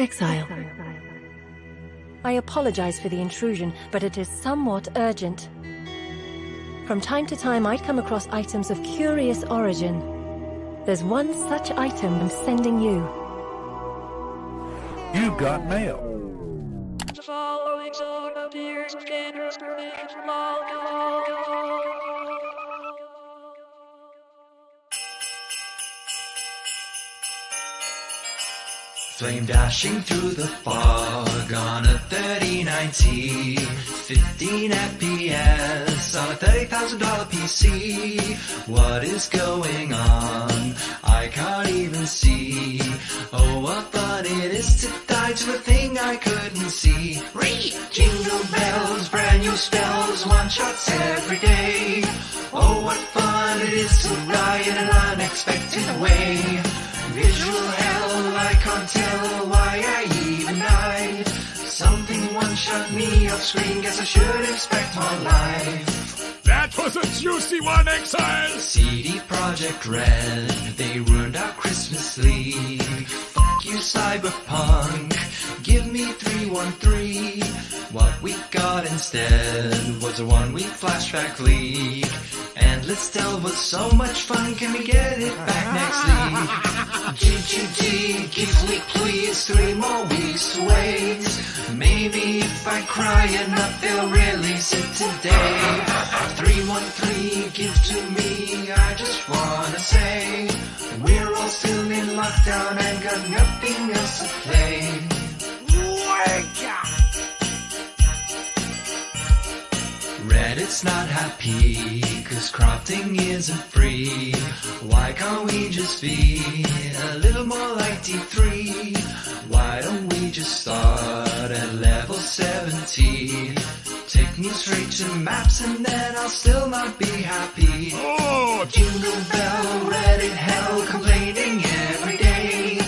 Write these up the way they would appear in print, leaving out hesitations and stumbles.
Exile. I apologize for the intrusion, but it is somewhat urgent. From time to time, I'd come across items of curious origin. There's one such item I'm sending you. You've got mail. The following song appears with generous permission from Valdo. Flame dashing through the fog on a 3090, 15 FPS on a $30,000 PC. What is going on? I can't even see. Oh, what fun it is to die to a thing I couldn't see. Jingle bells, brand new spells, one-shots every day. Oh, what fun it is to die in an unexpected way. Visual hell, I can't tell why I even died. Something one-shot me off screen, guess I should expect more life. That was a juicy one, Exile! CD Projekt Red, they ruined our Christmas League. Fuck you, Cyberpunk, give me 313. What we got instead was a one-week flashback league. Endless Delve was so much fun, can we get it back next league? GGG, give me please 3 more weeks to wait. Maybe if I cry enough, they'll release it today. 313, give to me, I just wanna say we're all still in lockdown and got nothing else to play. Reddit's not happy, cause crafting isn't free. Why can't we just be a little more like D3? Why don't we just start at level 70? Take me straight to maps and then I'll still not be happy. Oh! Jingle bell, Reddit hell, complaining every day.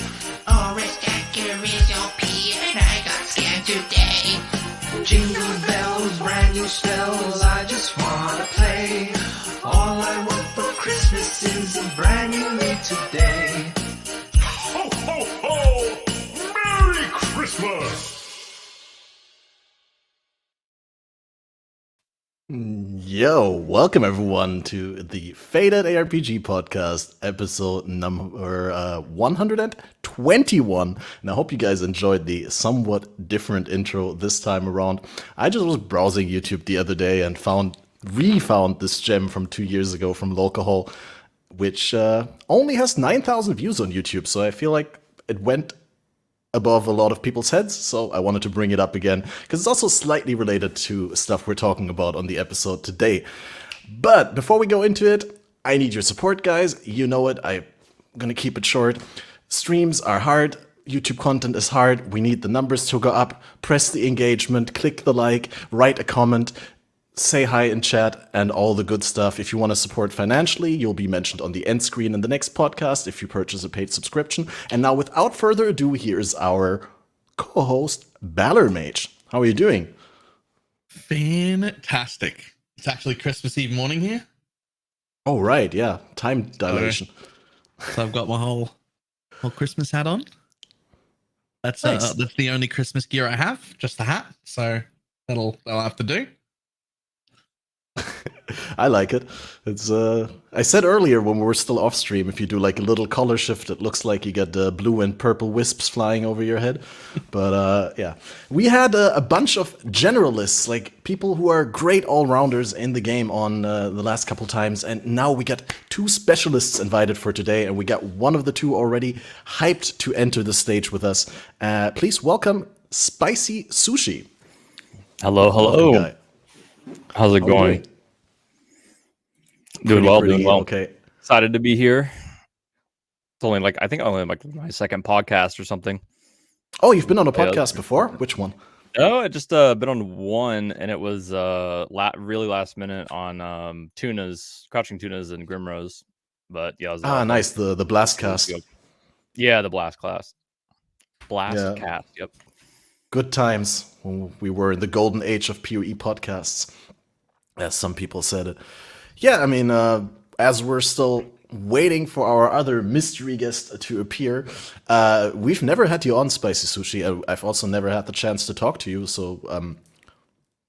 Stacker is OP and I got scammed today. Jingle bells, brand new spells, I just wanna play. All I want for Christmas is a brand new league today. Ho, ho, ho! Merry Christmas! Yo, welcome everyone to the FATED ARPG Podcast, episode number 121. And I hope you guys enjoyed the somewhat different intro this time around. I just was browsing YouTube the other day and refound this gem from 2 years ago from Logout, which only has 9,000 views on YouTube. So I feel like it went above a lot of people's heads, so I wanted to bring it up again, because it's also slightly related to stuff we're talking about on the episode today. But before we go into it, I need your support, guys. You know it. I'm gonna keep it short. Streams are hard. YouTube content is hard. We need the numbers to go up. Press the engagement, click the like, write a comment, say hi in chat, and all the good stuff. If you want to support financially, you'll be mentioned on the end screen in the next podcast if you purchase a paid subscription. And now, without further ado, here's our co-host, BalorMage. How are you doing? Fantastic. It's actually Christmas Eve morning here. Oh, right, yeah. Time dilation. So I've got my whole Christmas hat on. That's Nice. That's the only Christmas gear I have, just the hat. So that'll have to do. I like it. It's I said earlier when we were still off stream, if you do like a little color shift, it looks like you get blue and purple wisps flying over your head. But yeah, we had a bunch of generalists, like people who are great all-rounders in the game on the last couple times, and now we got 2 specialists invited for today, and we got one of the 2 already hyped to enter the stage with us. Please welcome spicysushi. Hello. Welcome, How's it How are you going? Doing well. Okay. Excited to be here. It's only I think only my second podcast or something. Oh, you've been on a podcast before? Which one? No, I just been on one, and it was really last minute on crouching tunas and Grimrose. But yeah, it was, nice, the Blastcast. Yeah, the Blastcast. Blastcast. Yep. Good times when we were in the golden age of PoE podcasts, as some people said it. Yeah, I mean, as we're still waiting for our other mystery guest to appear. We've never had you on, Spicy Sushi. I've also never had the chance to talk to you. So,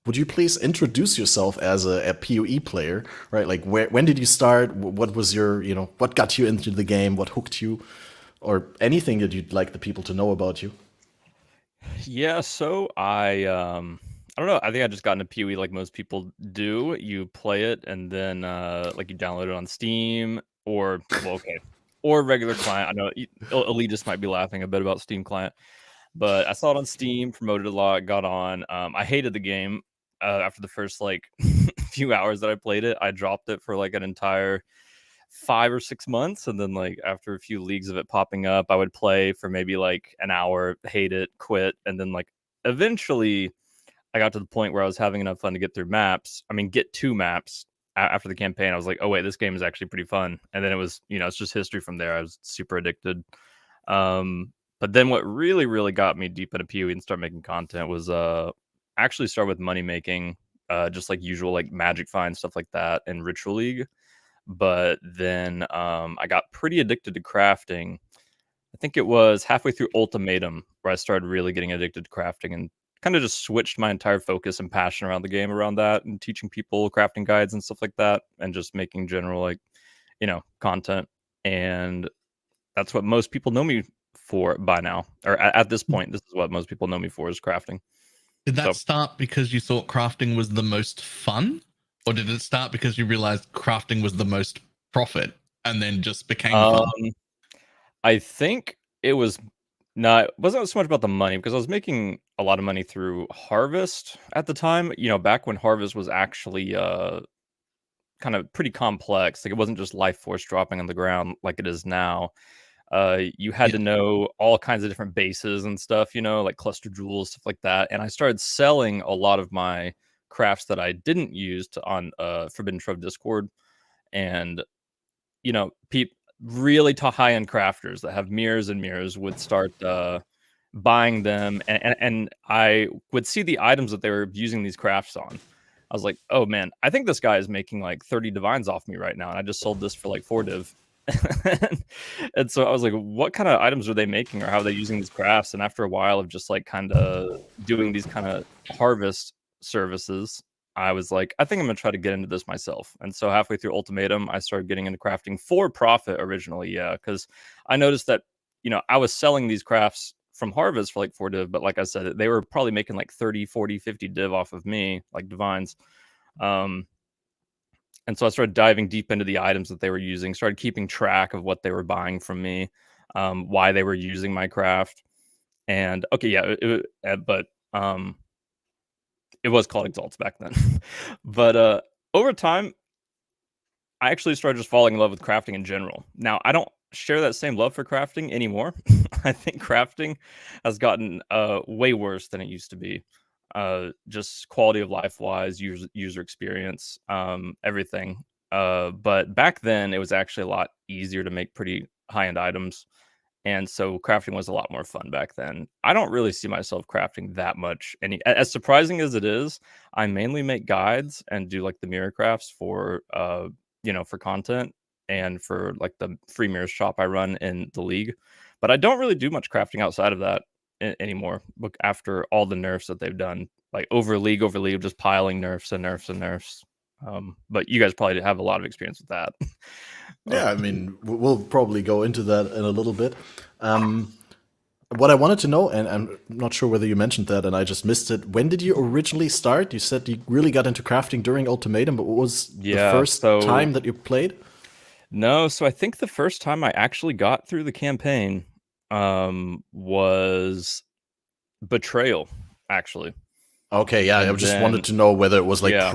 would you please introduce yourself as a PoE player? Right, like when did you start? What was your, what got you into the game? What hooked you, or anything that you'd like the people to know about you? Yeah, so I don't know. I think I just got into PoE like most people do. You play it and then like you download it on Steam or or regular client. I know Elitist might be laughing a bit about Steam client, but I saw it on Steam, promoted a lot, got on. I hated the game after the first like few hours that I played it. I dropped it for like an entire 5 or 6 months, and then like after a few leagues of it popping up, I would play for maybe like an hour, hate it, quit, and then like eventually I got to the point where I was having enough fun to get through maps. I mean, get 2 maps after the campaign. I was like, oh wait, this game is actually pretty fun. And then it was, it's just history from there. I was super addicted. But then what really, really got me deep into PoE and start making content was actually start with money making, just like usual, like magic find stuff like that in Ritual League. But then I got pretty addicted to crafting. I think it was halfway through Ultimatum where I started really getting addicted to crafting and kind of just switched my entire focus and passion around the game around that, and teaching people crafting guides and stuff like that, and just making general like content. And that's what most people know me for by now, or at this point this is what most people know me for, is crafting. Did that start because you thought crafting was the most fun, or did it start because you realized crafting was the most profit and then just became fun? I think it wasn't so much about the money, because I was making a lot of money through Harvest at the time. Back when Harvest was actually kind of pretty complex. Like it wasn't just life force dropping on the ground like it is now. You had to know all kinds of different bases and stuff, like cluster jewels, stuff like that. And I started selling a lot of my crafts that I didn't use on Forbidden Trove Discord. And, people really high-end crafters that have mirrors and mirrors would start buying them. And I would see the items that they were using these crafts on. I was like, oh man, I think this guy is making like 30 divines off me right now. And I just sold this for like 4 div. And so I was like, what kind of items are they making, or how are they using these crafts? And after a while of just like kind of doing these kind of harvest services, I was like, I think I'm gonna try to get into this myself. And so halfway through Ultimatum, I started getting into crafting for profit originally, because I noticed that I was selling these crafts from Harvest for like 4 div, but like I said, they were probably making like 30, 40, 50 div off of me, like divines. And so I started diving deep into the items that they were using, started keeping track of what they were buying from me, why they were using my craft. And it was called Exalts back then. But over time, I actually started just falling in love with crafting in general. Now, I don't share that same love for crafting anymore. I think crafting has gotten way worse than it used to be. Just quality of life wise, user experience, everything. But back then, it was actually a lot easier to make pretty high-end items. And so crafting was a lot more fun back then. I don't really see myself crafting that much. As surprising as it is, I mainly make guides and do like the mirror crafts for for content and for like the free mirror shop I run in the league. But I don't really do much crafting outside of that anymore. Look, after all the nerfs that they've done, like over league, just piling nerfs and nerfs and nerfs. But you guys probably have a lot of experience with that. Yeah, I mean, we'll probably go into that in a little bit. What I wanted to know, and I'm not sure whether you mentioned that and I just missed it, when did you originally start? You said you really got into crafting during Ultimatum, but what was the first time that you played? No, so I think the first time I actually got through the campaign was Betrayal, actually. Okay, yeah, I just wanted to know whether it was like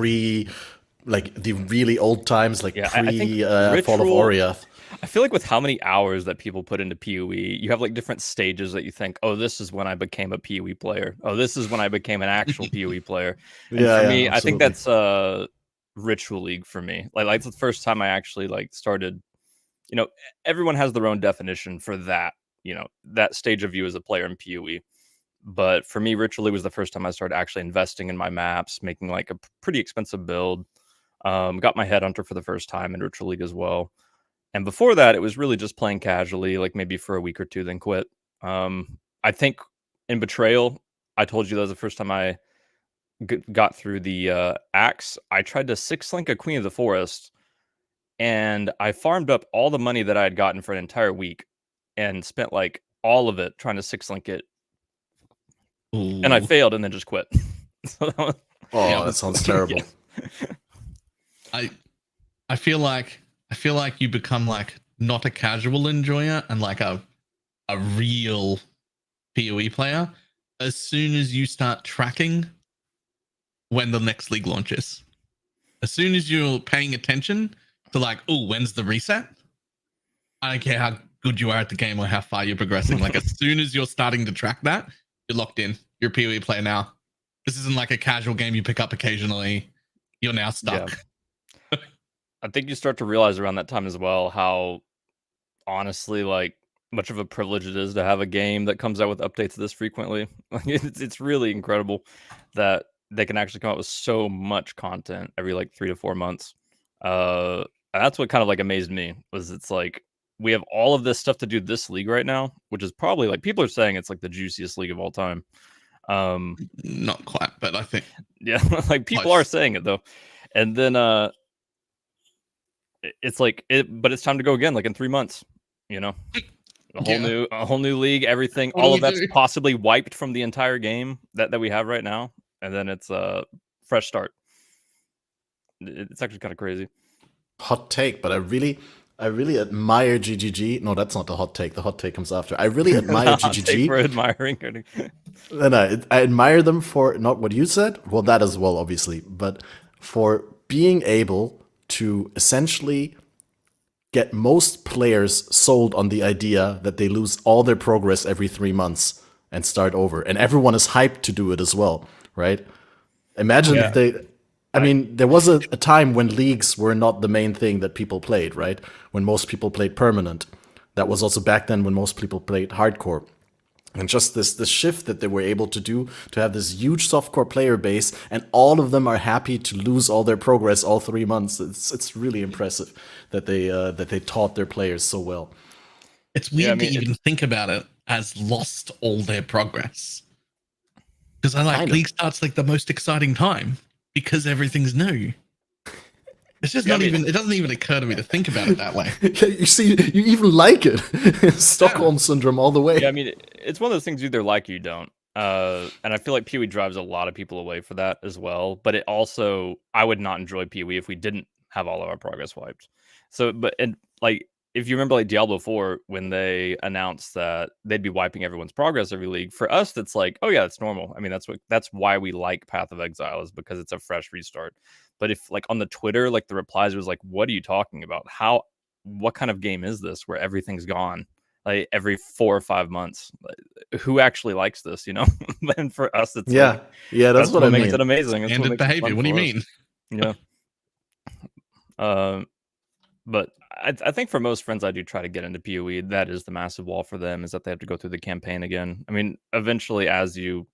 like the really old times, like pre Fall of Oriath. I feel like with how many hours that people put into PoE, you have like different stages that you think, oh, this is when I became a PoE player. Oh, this is when I became an actual PoE player. And for me, I think that's Ritual League for me. Like it's the first time I actually like started. Everyone has their own definition for that. That stage of you as a player in PoE. But for me, Ritual League was the first time I started actually investing in my maps, making like a pretty expensive build. Got my Headhunter for the first time in Ritual League as well. And before that, it was really just playing casually, like maybe for a week or two, then quit. I think in Betrayal, I told you that was the first time I got through the axe. I tried to 6-link a Queen of the Forest, and I farmed up all the money that I had gotten for an entire week and spent like all of it trying to 6-link it. Ooh. And I failed and then just quit. So that sounds terrible. I feel like you become like not a casual enjoyer and like a real PoE player as soon as you start tracking when the next league launches. As soon as you're paying attention to like, oh, when's the reset? I don't care how good you are at the game or how far you're progressing. Like as soon as you're starting to track that, you're locked in. You're a PoE player now. This isn't like a casual game you pick up occasionally. You're now stuck. Yeah. I think you start to realize around that time as well how honestly like much of a privilege it is to have a game that comes out with updates this frequently. It's really incredible that they can actually come out with so much content every like 3 to 4 months. And that's what kind of like amazed me was it's like we have all of this stuff to do this league right now, which is probably like people are saying it's like the juiciest league of all time. Not quite, but I think yeah, like people are saying it though. And then it's like but it's time to go again, like in 3 months, you know. A whole new league, everything, all of that's possibly wiped from the entire game that we have right now, and then it's a fresh start. It's actually kind of crazy. Hot take, but I really admire GGG. No, that's not the hot take. The hot take comes after. I really admire GGG for admiring. And I admire them for not what you said. Well, that as well, obviously, but for being able to essentially get most players sold on the idea that they lose all their progress every 3 months and start over. And everyone is hyped to do it as well, right? Imagine if they... I mean, there was a time when leagues were not the main thing that people played, right? When most people played permanent. That was also back then when most people played hardcore. And just this shift that they were able to do, to have this huge softcore player base, and all of them are happy to lose all their progress all 3 months. It's really impressive that they taught their players so well. It's weird to even think about it as lost all their progress. Because league starts like the most exciting time because everything's new. It's just not even. It doesn't even occur to me to think about it that way. You see, you even like it. Stockholm syndrome all the way. Yeah, I mean, it's one of those things you either like or you don't. And I feel like PoE drives a lot of people away for that as well. But it also, I would not enjoy PoE if we didn't have all of our progress wiped. So, if you remember, like Diablo 4, when they announced that they'd be wiping everyone's progress every league, for us, that's like, oh yeah, that's normal. I mean, that's why we like Path of Exile, is because it's a fresh restart. But if like on the Twitter, like the replies was like, what are you talking about? What kind of game is this where everything's gone like every 4 or 5 months? Like, who actually likes this, you know? And for us, it's that's what I makes mean. it amazing. And the behavior. What do you mean? Yeah. But I think for most friends I do try to get into PoE, that is the massive wall for them, is that they have to go through the campaign again. I mean, eventually as you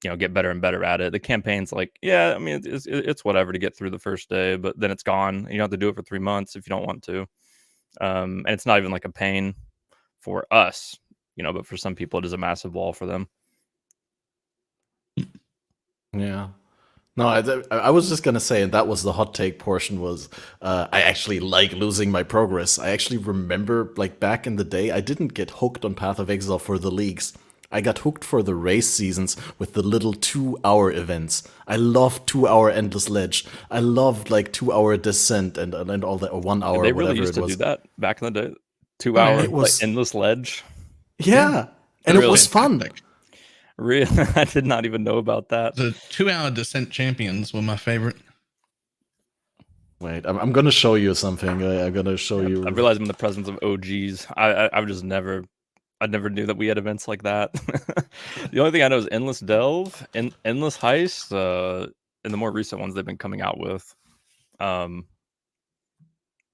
get better and better at it, the campaign's like, yeah, I mean, it's whatever to get through the first day, but then it's gone. You don't have to do it for 3 months if you don't want to. And it's not even like a pain for us, but for some people it is a massive wall for them. Yeah. No, I was just going to say, and that was the hot take portion, was I actually like losing my progress. I actually remember, like, back in the day, I didn't get hooked on Path of Exile for the leagues. I got hooked for the race seasons with the little 2-hour events. I loved 2-hour Endless Ledge. I loved, like, 2-hour Descent and all that, or 1 hour, they whatever really used it to was. do that back in the day. 2 hour like Endless Ledge. Yeah. And it was fun. Really? I did not even know about that. The 2-hour Descent champions were my favorite. Wait, I'm going to show you something. I'm going to show you. I realized I'm in the presence of OGs. I've just never knew that we had events like that. The only thing I know is Endless Delve and Endless Heist, and the more recent ones they've been coming out with. But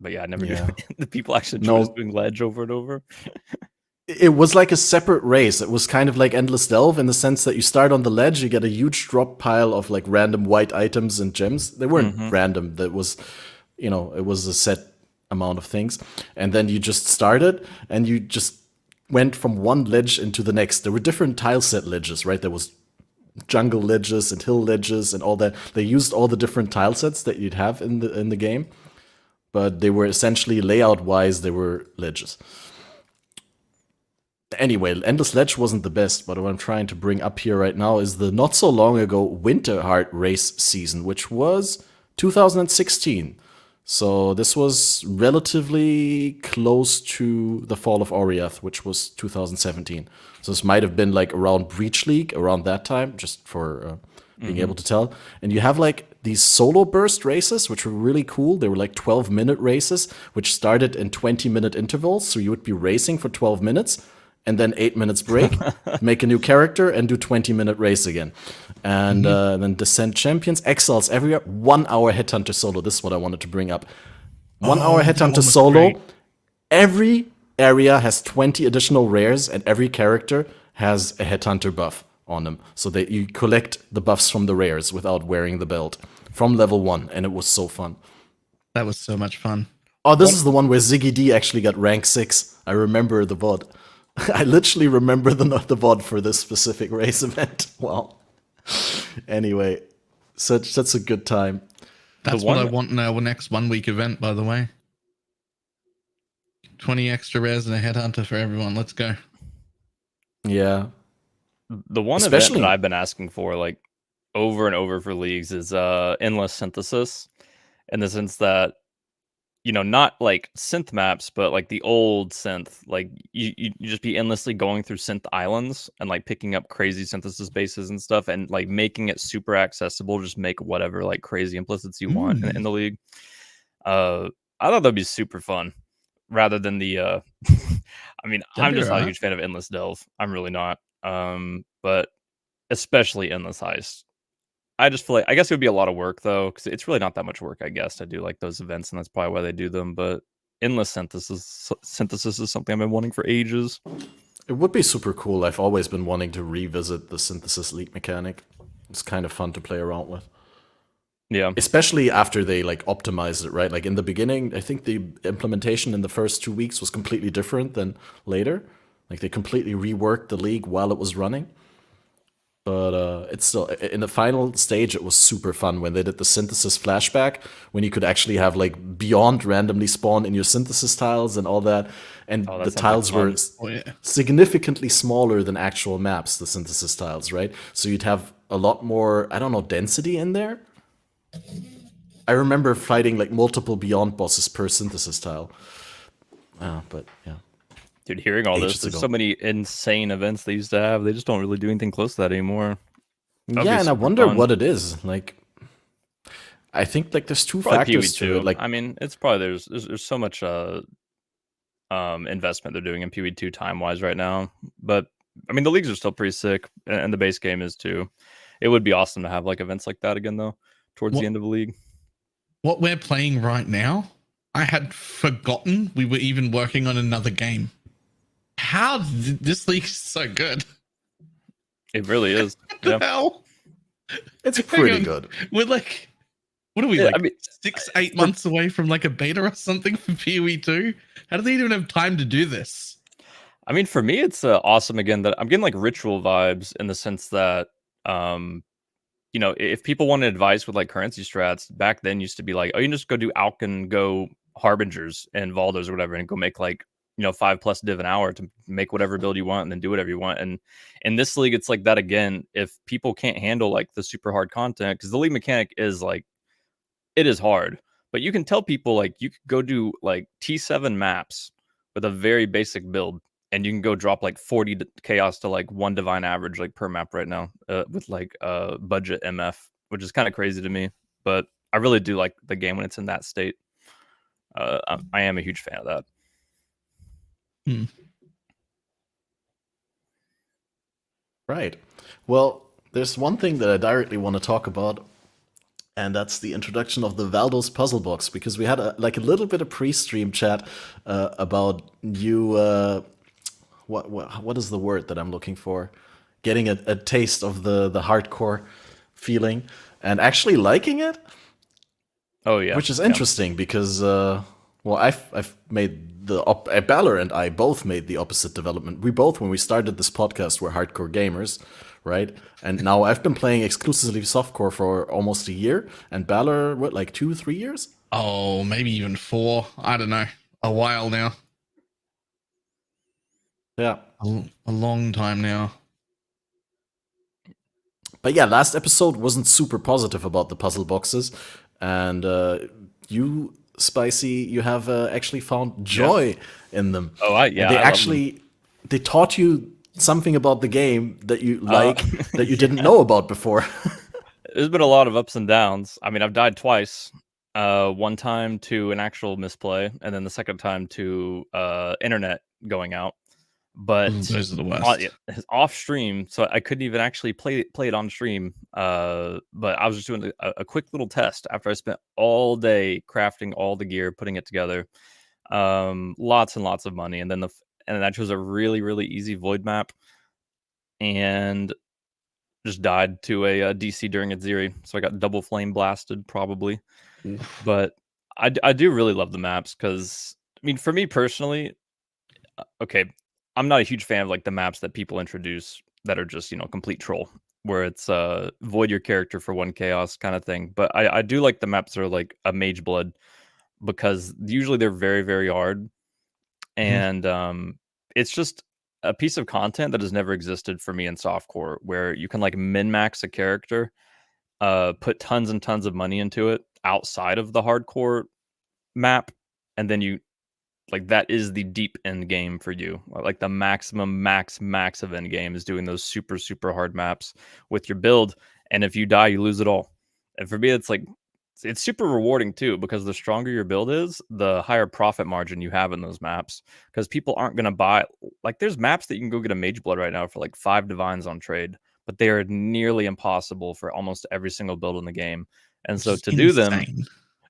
yeah, I never knew the people actually doing Ledge over and over. It was like a separate race. It was kind of like Endless Delve in the sense that you start on the ledge, you get a huge drop pile of like random white items and gems. They weren't random. That was, it was a set amount of things, and then you just started and you just went from one ledge into the next. There were different tile set ledges, right? There was jungle ledges and hill ledges and all that. They used all the different tile sets that you'd have in the game, but they were essentially layout wise, they were ledges. Anyway, Endless Ledge wasn't the best, but what I'm trying to bring up here right now is the not so long ago Winter Heart race season, which was 2016. So this was relatively close to the Fall of Oriath, which was 2017. So this might have been like around Breach League, around that time, just for being able to tell. And you have like these solo burst races, which were really cool. They were like 12-minute races, which started in 20-minute intervals. So you would be racing for 12 minutes, and then 8 minutes break, make a new character, and do 20-minute race again. And then Descent Champions, Exiles everywhere, 1 hour Headhunter solo. This is what I wanted to bring up. 1 hour Headhunter solo. Great. Every area has 20 additional rares, and every character has a Headhunter buff on them. So that you collect the buffs from the rares without wearing the belt from level 1, and it was so fun. That was so much fun. Oh, this is the one where Ziggy D actually got rank 6. I remember the VOD. I literally remember the VOD for this specific race event. Wow. Anyway, that's a good time. That's what I want in our next 1 week event, by the way. 20 extra rares and a headhunter for everyone. Let's go. Yeah. The one Especially- event that I've been asking for, like, over and over for leagues is endless synthesis, in the sense that, you know, not like synth maps, but like the old synth. Like you just be endlessly going through synth islands and like picking up crazy synthesis bases and stuff, and like making it super accessible. Just make whatever like crazy implicits you want in the league. I thought that'd be super fun, rather than the. I mean, I'm just not a huge fan of endless delve. I'm really not. But especially endless heist. I just feel like, I guess it would be a lot of work though, because it's really not that much work, I guess, to do like those events, and that's probably why they do them. But endless synthesis is something I've been wanting for ages. It would be super cool. I've always been wanting to revisit the synthesis league mechanic. It's kind of fun to play around with. Yeah. Especially after they like optimized it, right? Like in the beginning, I think the implementation in the first 2 weeks was completely different than later. Like they completely reworked the league while it was running. But it's still, in the final stage, it was super fun when they did the synthesis flashback, when you could actually have like Beyond randomly spawn in your synthesis tiles and all that. And the tiles were significantly smaller than actual maps, the synthesis tiles, right? So you'd have a lot more, I don't know, density in there. I remember fighting like multiple Beyond bosses per synthesis tile. But yeah. Dude, hearing all Ages this, there's ago. so many insane events they used to have. They just don't really do anything close to that anymore. That'd be Yeah, and I super wonder fun. what it is. Like, I think like there's two Probably factors PoE to too. it. Like, I mean, it's probably there's so much investment they're doing in PoE 2 time wise right now. But I mean, the leagues are still pretty sick, and the base game is too. It would be awesome to have like events like that again though, towards the end of the league. What we're playing right now, I had forgotten we were even working on another game. How this league is so good? It really is. What the hell? it's Hang pretty on. good. We're like, what are we Yeah, like? I mean, 6-8 months away from like a beta or something for PoE 2. How do they even have time to do this? I mean, for me, it's awesome again that I'm getting like ritual vibes, in the sense that, you know, if people wanted advice with like currency strats, back then used to be like, oh, you can just go do Alkin, go Harbingers and Valdos or whatever, and go make like, you know, 5+ div an hour to make whatever build you want, and then do whatever you want. And in this league, it's like that again. If people can't handle like the super hard content, because the league mechanic is like, it is hard, but you can tell people like, you could go do like T7 maps with a very basic build, and you can go drop like 40 chaos to like 1 divine average like per map right now, with like budget MF, which is kind of crazy to me. But I really do like the game when it's in that state. I am a huge fan of that. Right. Well, there's one thing that I directly want to talk about, and that's the introduction of the Valdo's puzzle box, because we had a little bit of pre-stream chat about you. What is the word that I'm looking for? Getting a taste of the hardcore feeling and actually liking it. Oh yeah, Which is interesting because Well, I've made Balor and I both made the opposite development. We both, when we started this podcast, were hardcore gamers, right? And now I've been playing exclusively softcore for almost a year, and Balor, what, like 2-3 years? Oh, maybe even 4. I don't know. A while now. Yeah. A long time now. But yeah, last episode wasn't super positive about the puzzle boxes, and you, Spicy, you have actually found joy in them. Oh, And they I love them. actually they taught you something about the game that you like that you didn't know about before. There's been a lot of ups and downs. I mean, I've died twice. One time to an actual misplay, and then the second time to internet going out. But Those are the worst. off stream, so I couldn't even actually play it on stream. But I was just doing a quick little test after I spent all day crafting all the gear, putting it together. Lots and lots of money, and then I chose a really, really easy void map, and just died to a DC during its Zeri, so I got double flame blasted probably. But I do really love the maps because, I mean, for me personally, okay, I'm not a huge fan of like the maps that people introduce that are just, complete troll, where it's void your character for 1 chaos kind of thing. But I do like the maps that are like a mage blood, because usually they're very, very hard, and it's just a piece of content that has never existed for me in softcore, where you can like min-max a character, put tons and tons of money into it outside of the hardcore map, and then you like that is the deep end game for you. Like the maximum max of end game is doing those super, super hard maps with your build, and if you die, you lose it all. And for me, it's like it's super rewarding too, because the stronger your build is, the higher profit margin you have in those maps, because people aren't going to buy, like, there's maps that you can go get a mage blood right now for like 5 divines on trade, but they are nearly impossible for almost every single build in the game. And so to do them,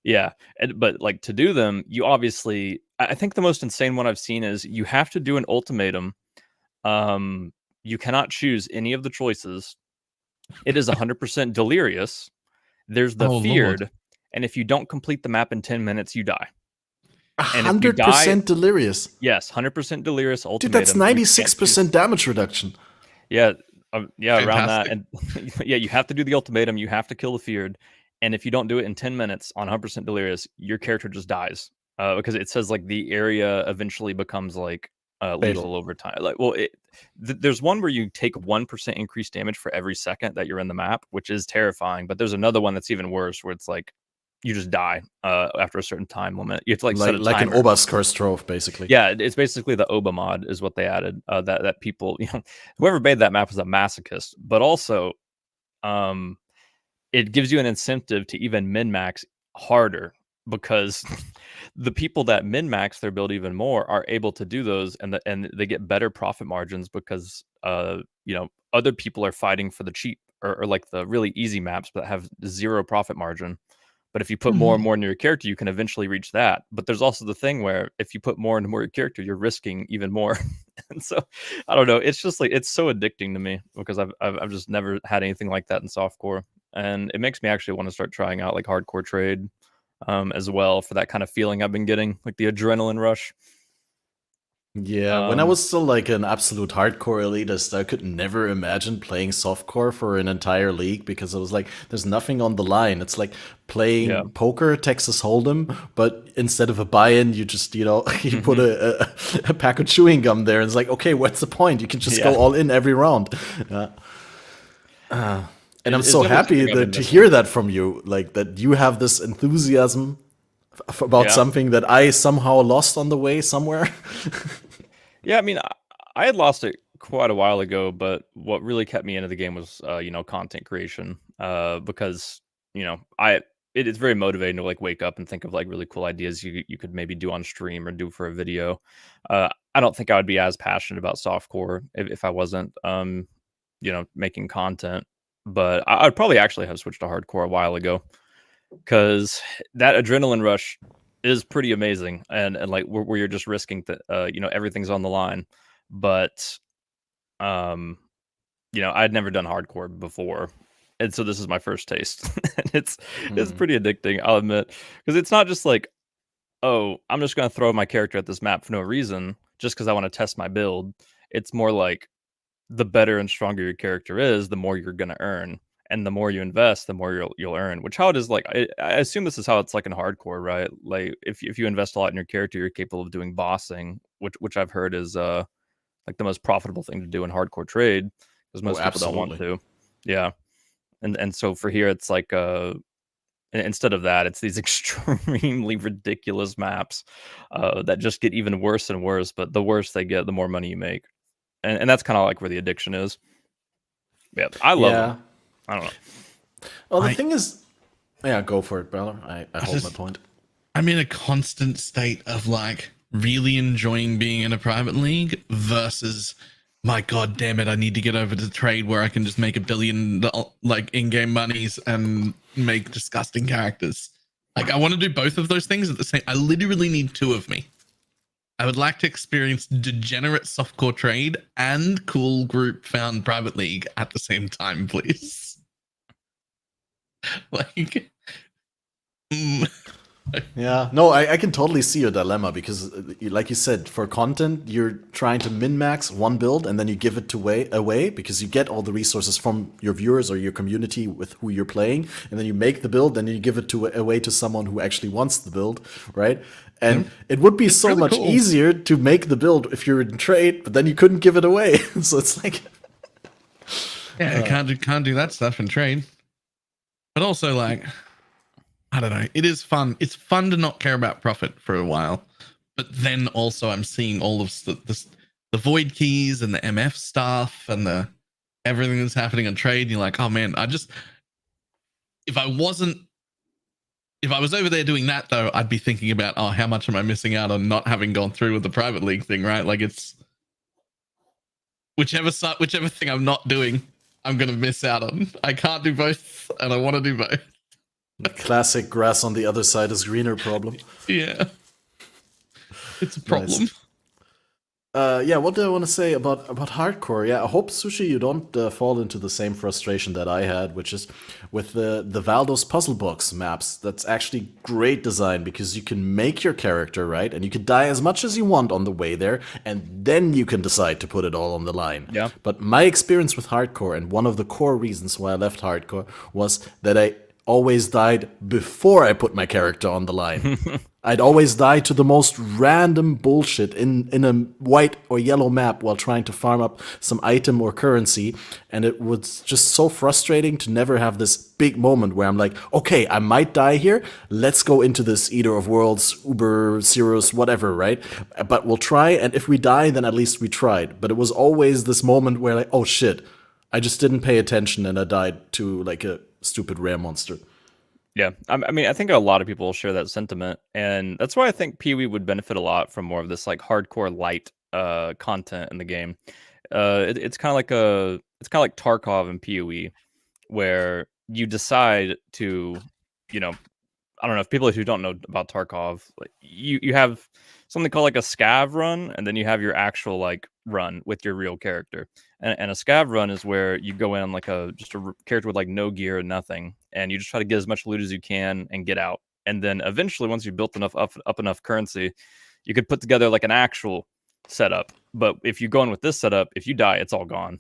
yeah, but like to do them, you obviously, I think the most insane one I've seen is you have to do an ultimatum. You cannot choose any of the choices. It is 100% delirious. There's the feared, Lord. and if you don't complete the map in 10 minutes, you die. 100% delirious. Yes, 100% delirious ultimatum. Dude, that's 96% damage reduction. Yeah, yeah, around that. Fantastic. And yeah, you have to do the ultimatum. You have to kill the feared, and if you don't do it in 10 minutes on 100% delirious, your character just dies, because it says like the area eventually becomes like lethal over time. Like, well, there's one where you take 1% increased damage for every second that you're in the map, which is terrifying. But there's another one that's even worse, where it's like you just die after a certain time limit. You have to like set a like timer. an Oba's Curse Trove, basically. Yeah, it's basically the Oba mod is what they added. That people, whoever made that map was a masochist, but also, it gives you an incentive to even min-max harder, because the people that min-max their build even more are able to do those, and they get better profit margins, because other people are fighting for the cheap or like the really easy maps that have 0 profit margin. But if you put more and more into your character, you can eventually reach that. But there's also the thing where if you put more into more your character, you're risking even more. And so I don't know. It's just like, it's so addicting to me, because I've just never had anything like that in softcore. And it makes me actually want to start trying out like hardcore trade as well, for that kind of feeling I've been getting, like the adrenaline rush. Yeah, when I was still like an absolute hardcore elitist, I could never imagine playing softcore for an entire league, because I was like, there's nothing on the line. It's like playing poker, Texas Hold'em, but instead of a buy-in, you just, you put a pack of chewing gum there, and it's like, okay, what's the point? You can just go all in every round. And I'm so happy to hear that from you, like that you have this enthusiasm about something that I somehow lost on the way somewhere. Yeah, I mean, I had lost it quite a while ago, but what really kept me into the game was, content creation, because, it's very motivating to like wake up and think of like really cool ideas you could maybe do on stream or do for a video. I don't think I would be as passionate about softcore if I wasn't, making content, but I'd probably actually have switched to hardcore a while ago, because that adrenaline rush is pretty amazing, and like where you're just risking that, everything's on the line. But I'd never done hardcore before, and so this is my first taste. And it's pretty addicting, I'll admit, because it's not just like oh, I'm just going to throw my character at this map for no reason, just because I want to test my build. It's more like the better and stronger your character is, the more you're going to earn. And the more you invest, the more you'll earn. Which how it is like I assume this is how it's like in hardcore, right? Like if you invest a lot in your character, you're capable of doing bossing, which I've heard is like the most profitable thing to do in hardcore trade, because most people don't want to. Yeah. And so for here it's like instead of that, it's these extremely ridiculous maps that just get even worse and worse, but the worse they get, the more money you make. And that's kind of like where the addiction is. Yeah, I love them. I don't know. Well, the thing is, yeah, go for it, Balor. I hold my point. I'm in a constant state of like really enjoying being in a private league versus, my god damn it, I need to get over to trade where I can just make $1 billion like in-game monies and make disgusting characters. Like I want to do both of those things at the same. I literally need two of me. I would like to experience degenerate softcore trade and cool group found private league at the same time, please. Like, yeah, no, I can totally see your dilemma because, like you said, for content, you're trying to min-max one build and then you give it away because you get all the resources from your viewers or your community with who you're playing, and then you make the build and then you give it away to someone who actually wants the build, right? And it would be so really much easier to make the build if you're in trade, but then you couldn't give it away. So it's like, yeah, can't do that stuff in trade. But also, like, I don't know. It is fun. It's fun to not care about profit for a while. But then also I'm seeing all of the void keys and the MF stuff and the everything that's happening on trade. And you're like, oh man, if I was over there doing that though, I'd be thinking about, oh, how much am I missing out on not having gone through with the private league thing, right? Like it's whichever thing I'm not doing, I'm going to miss out on. I can't do both, and I want to do both. Classic grass on the other side is greener problem. Yeah. It's a problem. Nice. Yeah, what do I want to say about hardcore? Yeah, I hope, Sushi, you don't fall into the same frustration that I had, which is with the Valdo's puzzle box maps. That's actually great design because you can make your character, right? And you can die as much as you want on the way there, and then you can decide to put it all on the line. Yeah. But my experience with hardcore, and one of the core reasons why I left hardcore, was that I always died before I put my character on the line. I'd always die to the most random bullshit in a white or yellow map while trying to farm up some item or currency, and it was just so frustrating to never have this big moment where I'm like, okay, I might die here, let's go into this Eater of Worlds, Uber, Cirrus, whatever, right? But we'll try, and if we die, then at least we tried. But it was always this moment where like, oh shit, I just didn't pay attention and I died to like a stupid rare monster. Yeah, I mean, I think a lot of people share that sentiment, and that's why I think PoE would benefit a lot from more of this like hardcore light content in the game. It's kind of like Tarkov and PoE, where you decide to, I don't know if people who don't know about Tarkov, like you have something called like a scav run, and then you have your actual like run with your real character. And a scav run is where you go in like just a character with like no gear and nothing, and you just try to get as much loot as you can and get out. And then eventually, once you've built enough up enough currency, you could put together like an actual setup. But if you go in with this setup, if you die, it's all gone.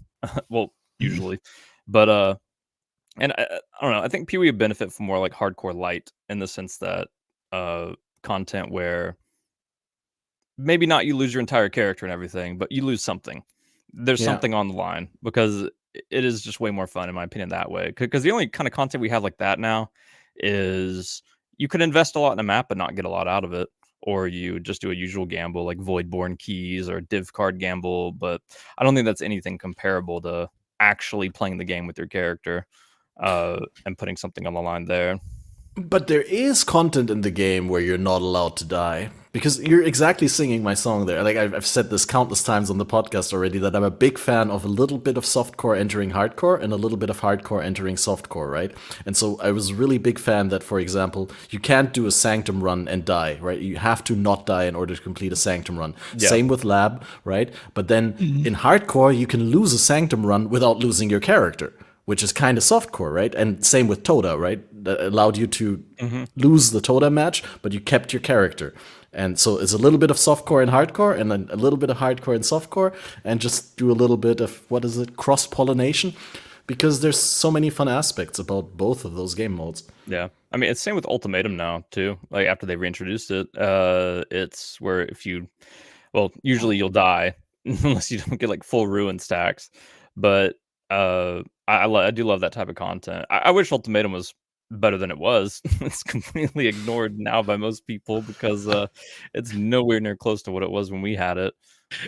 Well, usually. But and I don't know. I think PoE would benefit from more like hardcore light in the sense that content where maybe not you lose your entire character and everything, but you lose something. There's something on the line, because it is just way more fun, in my opinion, that way. Because the only kind of content we have like that now is you could invest a lot in a map but not get a lot out of it, or you just do a usual gamble like Voidborn keys or div card gamble. But I don't think that's anything comparable to actually playing the game with your character and putting something on the line there. But there is content in the game where you're not allowed to die. Because you're exactly singing my song there. Like I've said this countless times on the podcast already, that I'm a big fan of a little bit of softcore entering hardcore and a little bit of hardcore entering softcore, right? And so I was a really big fan that, for example, you can't do a Sanctum run and die, right? You have to not die in order to complete a Sanctum run. Yeah. Same with Lab, right? But then in hardcore, you can lose a Sanctum run without losing your character, which is kind of softcore, right? And same with Toda, right? That allowed you to lose the Toda match, but you kept your character. And so it's a little bit of softcore and hardcore, and then a little bit of hardcore and softcore, and just do a little bit of, cross-pollination. Because there's so many fun aspects about both of those game modes. Yeah. I mean, it's same with Ultimatum now, too. Like, after they reintroduced it, it's where usually you'll die unless you don't get, like, full ruin stacks. But I do love that type of content. I wish Ultimatum was better than it was. It's completely ignored now by most people because it's nowhere near close to what it was when we had it.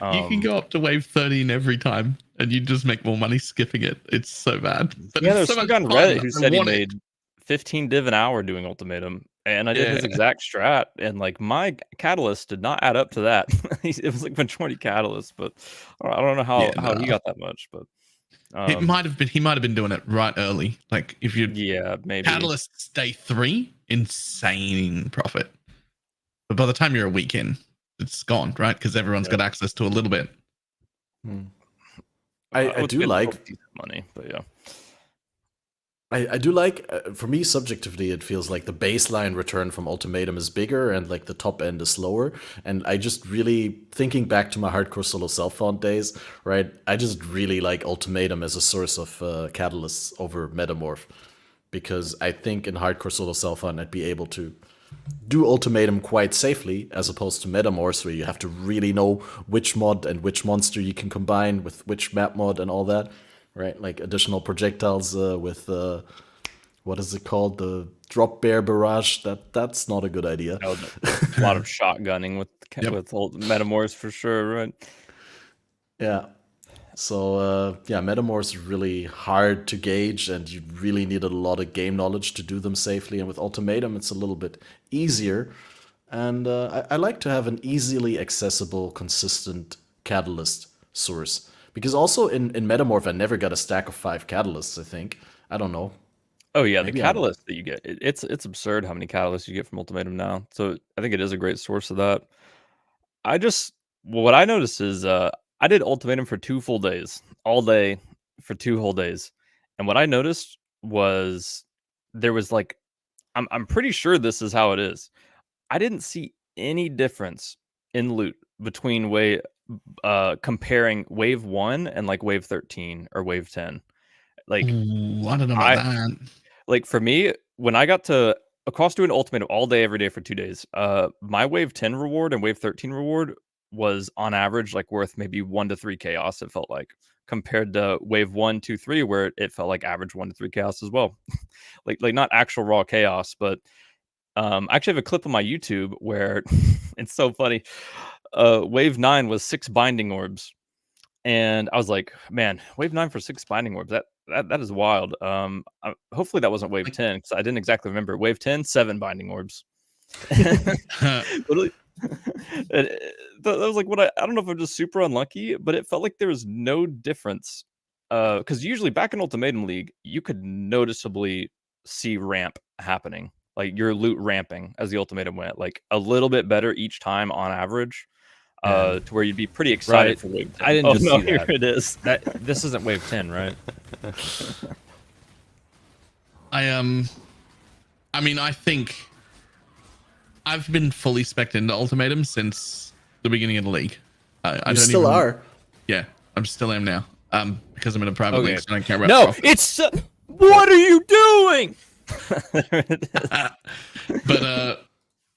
You can go up to wave 13 every time, and you just make more money skipping it. It's so bad. But there's so some much guy on fun. Reddit who I said he want it. made 15 div an hour doing Ultimatum, and I did his exact strat, and like my catalyst did not add up to that. It was like majority catalyst, but I don't know how he got that much. But he might have been doing it right early. Like if you maybe catalyst day 3, insane profit. But by the time you're a week in, it's gone, right? Because everyone's got access to a little bit. I do like money, but yeah. I do like, for me, subjectively, it feels like the baseline return from Ultimatum is bigger and like the top end is lower. And I just really, thinking back to my hardcore solo self-found days, right? I just really like Ultimatum as a source of catalysts over Metamorph. Because I think in hardcore solo self-found, I'd be able to do Ultimatum quite safely, as opposed to Metamorphs, where you have to really know which mod and which monster you can combine with which map mod and all that. Right, like additional projectiles with what is it called? The drop bear barrage. That's not a good idea. A lot of shotgunning with old Metamorphs for sure, right? Yeah. So Metamorphs is really hard to gauge, and you really need a lot of game knowledge to do them safely. And with Ultimatum, it's a little bit easier. And I like to have an easily accessible, consistent catalyst source. Because also in Metamorph, I never got a stack of 5 catalysts, I think. I don't know. Oh, yeah, the catalyst that you get. It's absurd how many catalysts you get from Ultimatum now. So I think it is a great source of that. What I noticed is I did Ultimatum for 2 full days. All day for 2 whole days. And what I noticed was there was like, I'm pretty sure this is how it is. I didn't see any difference in loot between comparing wave 1 and like wave 13 or wave 10. Like, ooh, I don't know about that. Like for me, when I got to across doing Ultimatum all day, every day for 2 days, my wave 10 reward and wave 13 reward was on average like worth maybe 1 to 3 chaos. It felt like, compared to wave 1, 2, 3, where it felt like average 1 to 3 chaos as well. like not actual raw chaos, but I actually have a clip on my YouTube where it's so funny. Wave 9 was 6 binding orbs, and I was like, man, wave 9 for 6 binding orbs, that is wild. Hopefully that wasn't wave 10, because I didn't exactly remember. Wave 10, 7 binding orbs. Literally, that was like what I don't know if I'm just super unlucky, but it felt like there was no difference. Because usually back in Ultimatum League, you could noticeably see ramp happening, like your loot ramping as the Ultimatum went, like a little bit better each time on average. To where you'd be pretty excited for wave 10. I didn't just see here that. it is. This isn't wave 10, right? I mean, I think I've been fully spec'd into Ultimatum since the beginning of the league. I still are. Yeah, I'm still am now. Because I'm in a private league, so I don't care about No, profit. it's what are you doing? But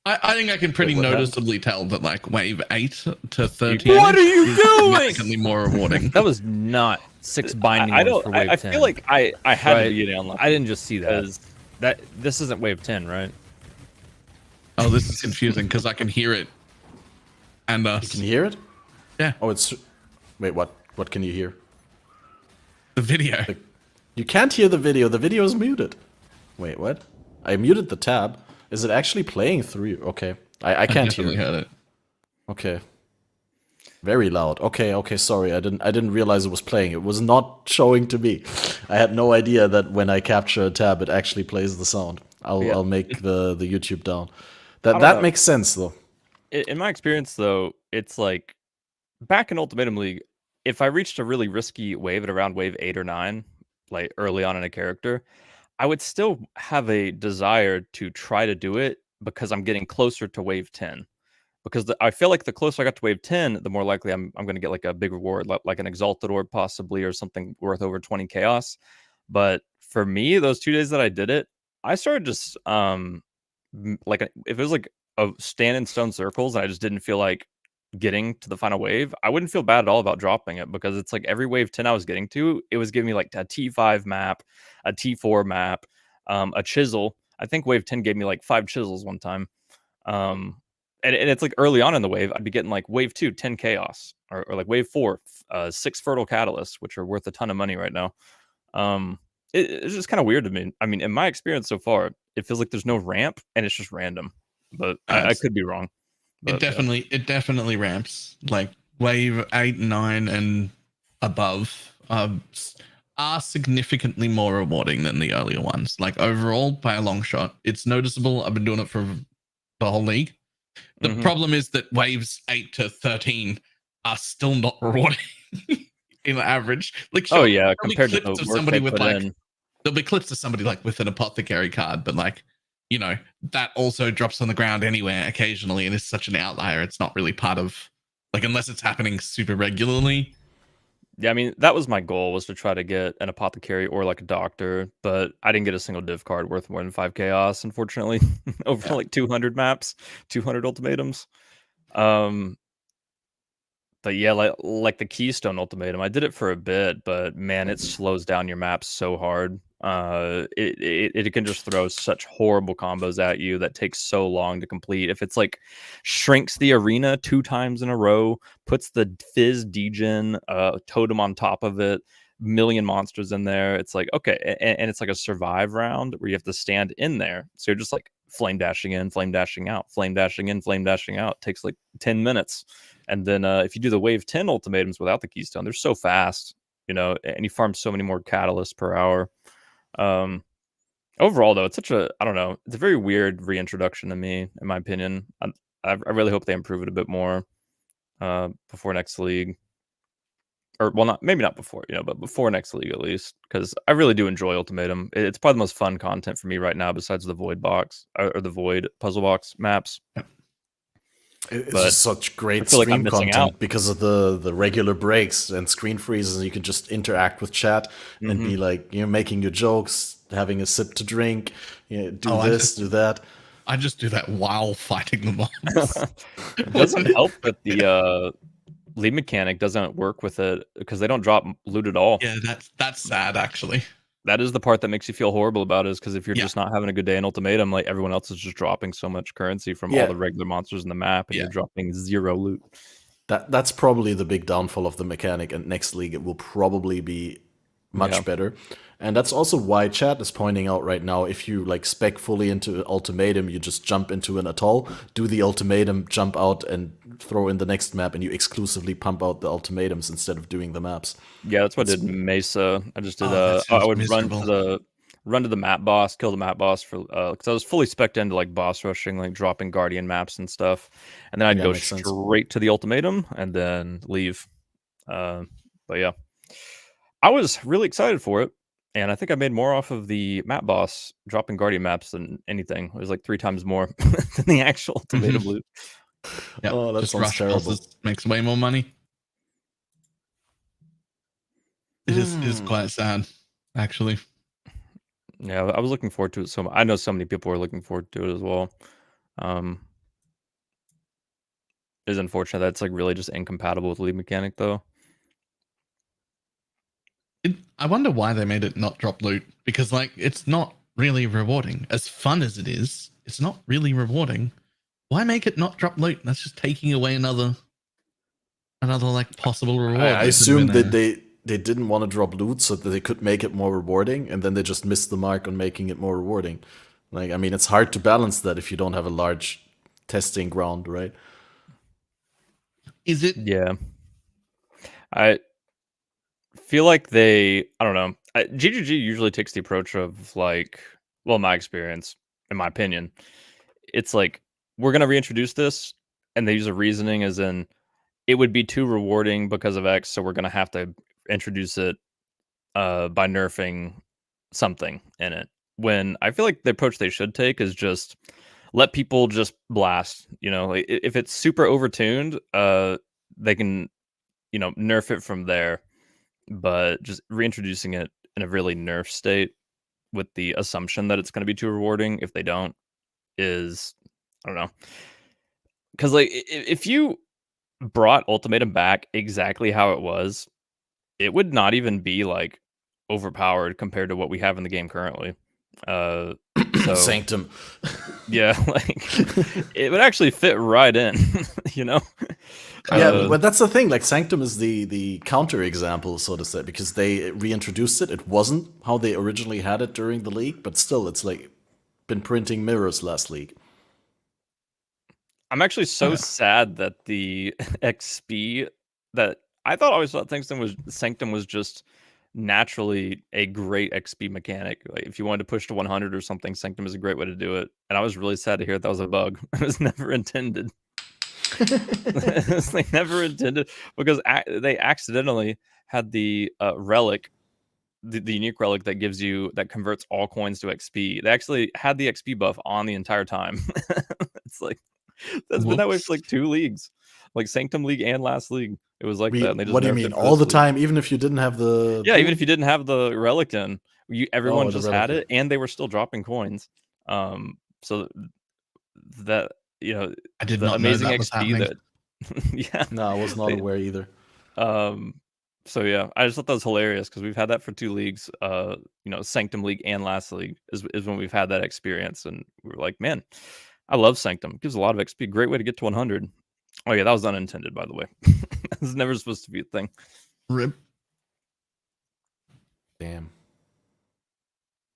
I think I can pretty noticeably tell that like wave 8 to 13. What are you is doing? significantly more rewarding. That was not 6 binding orbs for wave 10. I feel like I had Right. to be getting unlucky. I didn't just see that. This isn't wave 10, right? Oh, this is confusing because I can hear it. And You can hear it? Yeah. Oh, it's... Wait, what? What can you hear? The video. You can't hear the video. The video is muted. Wait, what? I muted the tab. Is it actually playing through? Okay. I can't hear definitely it. heard it. Okay. Very loud. Okay, sorry. I didn't realize it was playing. It was not showing to me. I had no idea that when I capture a tab it actually plays the sound. I'll make the YouTube down. That makes sense though. In my experience though, it's like back in Ultimatum League, if I reached a really risky wave at around wave 8 or 9, like early on in a character, I would still have a desire to try to do it because I'm getting closer to wave 10. Because I feel like the closer I got to wave 10, the more likely I'm going to get like a big reward, like an exalted orb possibly, or something worth over 20 chaos. But for me, those 2 days that I did it, I started just like if it was like a stand in stone circles and I just didn't feel like getting to the final wave, I wouldn't feel bad at all about dropping it, because it's like every wave 10 I was getting to, it was giving me like a T5 map, a T4 map, a chisel. I think wave 10 gave me like 5 chisels one time. And it's like early on in the wave, I'd be getting like wave 2, 10 chaos, or like wave 4, 6 fertile catalysts, which are worth a ton of money right now. It's just kind of weird to me. I mean, in my experience so far, it feels like there's no ramp and it's just random, but I could be wrong. But, it definitely ramps. Like wave 8, 9, and above are significantly more rewarding than the earlier ones. Like overall, by a long shot, it's noticeable. I've been doing it for the whole league. The problem is that waves 8 to 13 are still not rewarding in average. Like, sure, compared to the somebody with like, there'll be clips of somebody like with an apothecary card, but like, you know, that also drops on the ground anywhere occasionally, and it's such an outlier. It's not really part of, like, unless it's happening super regularly. Yeah, I mean, that was my goal, was to try to get an apothecary or like a doctor, but I didn't get a single div card worth more than 5 chaos, unfortunately, over like 200 maps, 200 ultimatums. But yeah, like the Keystone Ultimatum, I did it for a bit, but man, it slows down your maps so hard. It can just throw such horrible combos at you that takes so long to complete. If it's like shrinks the arena 2 times in a row, puts the Fizz Degen totem on top of it, million monsters in there, it's like, okay, and it's like a survive round where you have to stand in there. So you're just like flame dashing in, flame dashing out, flame dashing in, flame dashing out. It takes like 10 minutes. And then if you do the wave 10 ultimatums without the Keystone, they're so fast, you know, and you farm so many more catalysts per hour. Overall, though, it's such a, I don't know, it's a very weird reintroduction to me, in my opinion. I really hope they improve it a bit more before next league. Or, well, maybe not before, you know, but before next league at least, because I really do enjoy Ultimatum. It's probably the most fun content for me right now, besides the Void box or the Void puzzle box maps. It's just such great stream content because of the regular breaks and screen freezes. You can just interact with chat and be like, you know, making your jokes, having a sip to drink, you know, do that. I just do that while fighting the mobs. It doesn't help that the lead mechanic doesn't work with it, because they don't drop loot at all. Yeah, that's sad, actually. That is the part that makes you feel horrible about it, is because if you're just not having a good day in Ultimatum, like everyone else is just dropping so much currency from all the regular monsters in the map, and you're dropping 0 loot. That's probably the big downfall of the mechanic, and next league it will probably be much better. And that's also why chat is pointing out right now, if you like spec fully into an ultimatum, you just jump into an atoll, do the ultimatum, jump out and throw in the next map, and you exclusively pump out the ultimatums instead of doing the maps. Yeah, that's what I did in Mesa. I just did I would run to the map boss, kill the map boss for because I was fully spec'd into like boss rushing, like dropping guardian maps and stuff, and then I'd go straight to the ultimatum and then leave. But yeah, I was really excited for it, and I think I made more off of the map boss dropping guardian maps than anything. It was like 3 times more than the actual ultimatum loot. Yep. Oh, that sounds terrible. Makes way more money. It is quite sad, actually. Yeah, I was looking forward to it so much. I know so many people were looking forward to it as well. It's unfortunate that it's like really just incompatible with lead mechanic, though. I wonder why they made it not drop loot, because like it's not really rewarding. As fun as it is, it's not really rewarding. Why make it not drop loot? That's just taking away another like possible reward. I assume that they didn't want to drop loot so that they could make it more rewarding, and then they just missed the mark on making it more rewarding. Like, I mean, it's hard to balance that if you don't have a large testing ground, right? Is it? Yeah. I feel like I don't know. GGG usually takes the approach of like, well, my experience, in my opinion, it's like, we're going to reintroduce this, and they use a reasoning as in, it would be too rewarding because of X, so we're going to have to introduce it by nerfing something in it. When I feel like the approach they should take is just let people just blast. Like, if it's super overtuned, they can nerf it from there. But just reintroducing it in a really nerf state with the assumption that it's going to be too rewarding if they don't is, I don't know. Because like if you brought Ultimatum back exactly how it was, it would not even be like overpowered compared to what we have in the game currently. So Sanctum. Yeah, like it would actually fit right in, Yeah, but that's the thing. Like Sanctum is the counter example, so to say, because they reintroduced it. It wasn't how they originally had it during the league, but still, it's like been printing mirrors last league. I'm actually so sad that the XP that I always thought Sanctum was just naturally a great XP mechanic. Like if you wanted to push to 100 or something, Sanctum is a great way to do it. And I was really sad to hear that was a bug. It was never intended. They never intended, because they accidentally had the relic, the unique relic that converts all coins to XP. They actually had the XP buff on the entire time. It's like that's been that way for like 2 leagues, like Sanctum League and last league. It was like that. And they just what do you mean? All the time, even if you didn't have the even if you didn't have the relic in, everyone just had it, and they were still dropping coins. So that I did the not amazing know that XP was that No, I was not aware either. So yeah, I just thought that was hilarious because we've had that for 2 leagues. Sanctum League and last league is when we've had that experience, and we were like, man, I love Sanctum. It gives a lot of XP. Great way to get to 100. Oh yeah, that was unintended, by the way. It was never supposed to be a thing. Rip. Damn.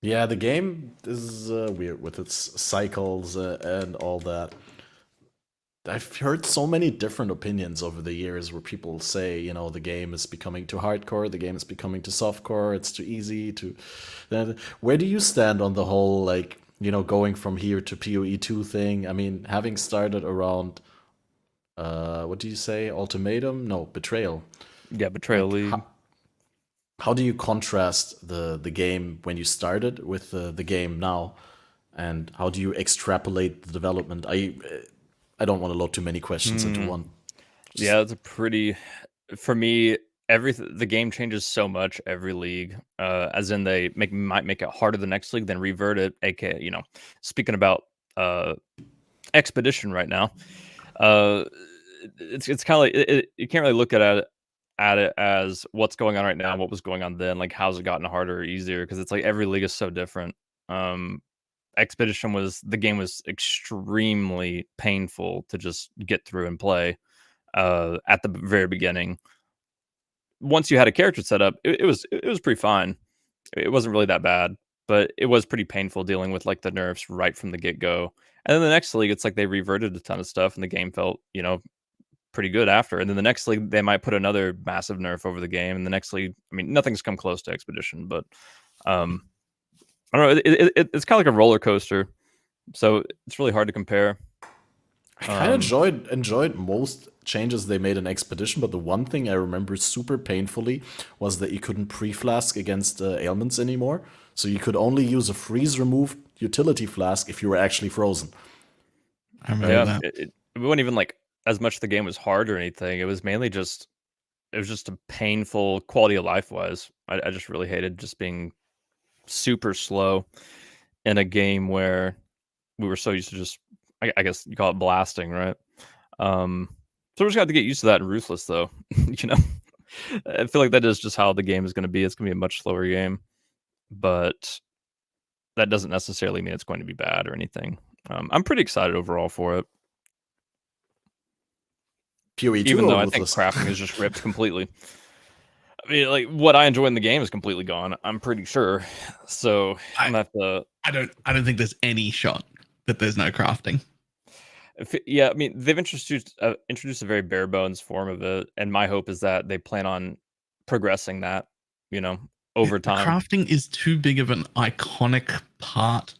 Yeah, the game is weird with its cycles and all that. I've heard so many different opinions over the years where people say, the game is becoming too hardcore, the game is becoming too softcore, it's too easy to... Where do you stand on the whole, like, going from here to PoE 2 thing? I mean, having started around, what do you say, Ultimatum? No, Betrayal. Yeah, Betrayal League. How do you contrast the game when you started with the game now? And how do you extrapolate the development? I don't want to load too many questions into one. Yeah, it's for me, the game changes so much every league. As in they might make it harder the next league, then revert it. AKA, speaking about Expedition right now, it's kind of like you can't really look at it as what's going on right now, what was going on then, like how's it gotten harder or easier, because it's like every league is so different. Expedition the game was extremely painful to just get through and play at the very beginning. Once you had a character set up, it was pretty fine. It wasn't really that bad, but it was pretty painful dealing with like the nerfs right from the get-go. And then the next league, it's like they reverted a ton of stuff and the game felt, pretty good after. And then the next league, they might put another massive nerf over the game. And the next league, I mean, nothing's come close to Expedition, but I don't know. It's kind of like a roller coaster, so it's really hard to compare. I kind of enjoyed most changes they made in Expedition, but the one thing I remember super painfully was that you couldn't pre-flask against ailments anymore. So you could only use a freeze-remove utility flask if you were actually frozen. I remember that. It wasn't even like as much the game was hard or anything. It was mainly just a painful quality of life wise. I just really hated just being super slow in a game where we were so used to just, I guess you call it blasting, right? So we just got to get used to that in Ruthless, though. I feel like that is just how the game is going to be. It's going to be a much slower game, but that doesn't necessarily mean it's going to be bad or anything. I'm pretty excited overall for it. Even though I think crafting is just ripped completely. I mean, like what I enjoy in the game is completely gone. I'm pretty sure. So I'm gonna have to. I don't think there's any shot that there's no crafting. Yeah, I mean they've introduced a very bare bones form of it, and my hope is that they plan on progressing that, over time. Crafting is too big of an iconic part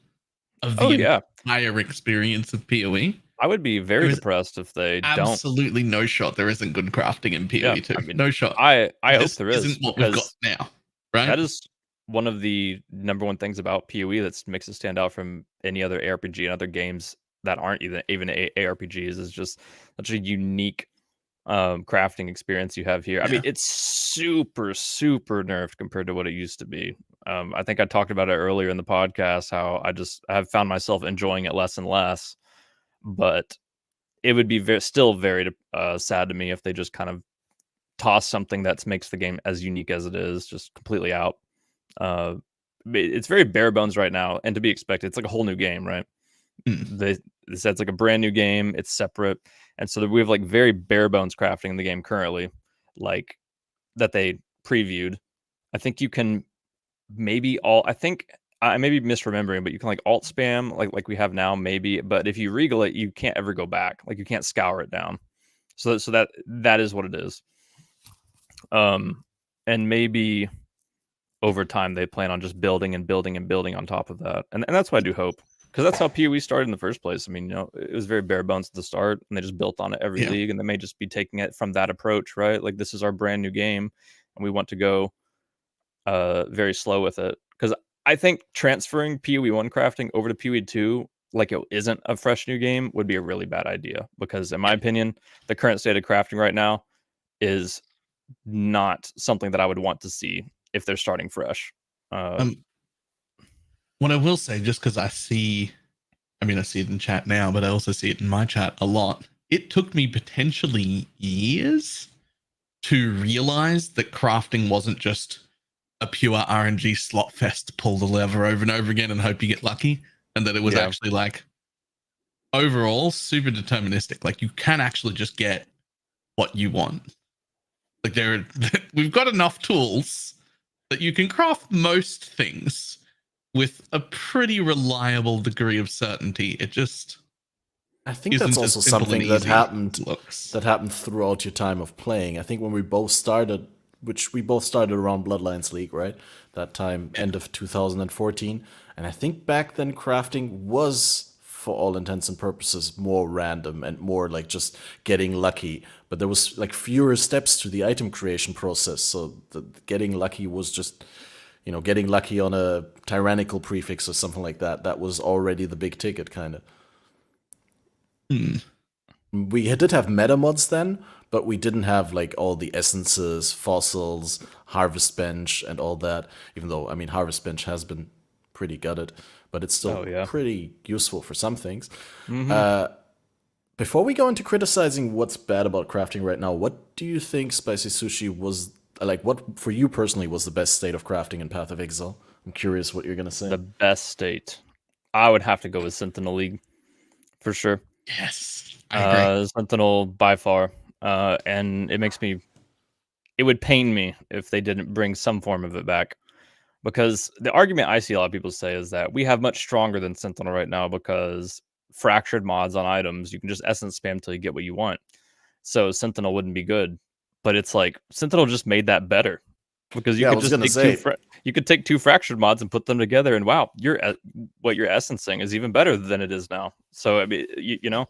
of the entire experience of PoE. I would be very depressed if they don't. Absolutely no shot there isn't good crafting in PoE 2. I mean, no shot. I hope there is. Isn't what we've got now. right? That is one of the number one things about PoE that makes it stand out from any other ARPG and other games that aren't even ARPGs, is just such a unique crafting experience you have here. I mean, it's super nerfed compared to what it used to be. I think I talked about it earlier in the podcast, how I have found myself enjoying it less and less, but it would be still very sad to me if they just kind of toss something that makes the game as unique as it is just completely out. It's very bare bones right now, and to be expected. It's like a whole new game, right? They said it's like a brand new game. It's separate, and so we have like very bare bones crafting in the game currently, like that they previewed. I think you can I think I may be misremembering, but you can like alt spam like we have now, maybe. But if you regal it, you can't ever go back. Like you can't scour it down. So that is what it is. And maybe over time they plan on just building and building and building on top of that, and that's what I do hope, because that's how PoE started in the first place. I mean, you know, it was very bare bones at the start, and they just built on it every league, and they may just be taking it from that approach, right? Like, this is our brand new game, and we want to go very slow with it, because I think transferring PoE 1 crafting over to PoE 2 like it isn't a fresh new game would be a really bad idea, because in my opinion, the current state of crafting right now is not something that I would want to see if they're starting fresh. What I will say, just because I see it in chat now, but I also see it in my chat a lot. It took me potentially years to realize that crafting wasn't just a pure RNG slot fest, pull the lever over and over again and hope you get lucky, and that it was actually like overall super deterministic. Like, you can actually just get what you want. Like, we've got enough tools that you can craft most things with a pretty reliable degree of certainty. It just, I think that's also something that happened throughout your time of playing. I think when we both started, which we both started around Bloodlines League, right? That time, end of 2014. And I think back then crafting was, for all intents and purposes, more random and more like just getting lucky. But there was like fewer steps to the item creation process. So the getting lucky was just, you know, getting lucky on a tyrannical prefix or something like that. That was already the big ticket, kind of. We did have meta mods then, but we didn't have like all the essences, fossils, harvest bench, and all that. Even though, I mean, harvest bench has been pretty gutted, but it's still pretty useful for some things. Before we go into criticizing what's bad about crafting right now, what do you think Spicy Sushi was like? What for you personally was the best state of crafting in Path of Exile? I'm curious what you're gonna say. The best state, I would have to go with Sentinel League for sure. Yes, I agree. Sentinel by far, and it would pain me if they didn't bring some form of it back, because the argument I see a lot of people say is that we have much stronger than Sentinel right now, because fractured mods on items, you can just essence spam till you get what you want. So Sentinel wouldn't be good, but it's like Sentinel just made that better, because you could just you could take two fractured mods and put them together, and wow, what you're essencing is even better than it is now. So I mean, you know,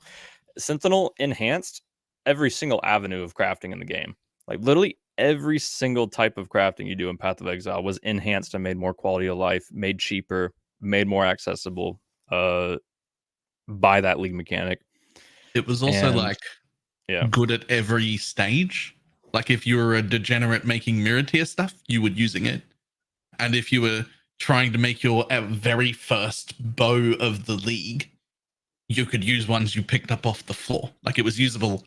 Sentinel enhanced every single avenue of crafting in the game. Like, literally every single type of crafting you do in Path of Exile was enhanced and made more quality of life, made cheaper, made more accessible by that league mechanic. It was also good at every stage. Like, if you were a degenerate making mirror tier stuff, you were using it. And if you were trying to make your very first bow of the league, you could use ones you picked up off the floor. Like, it was usable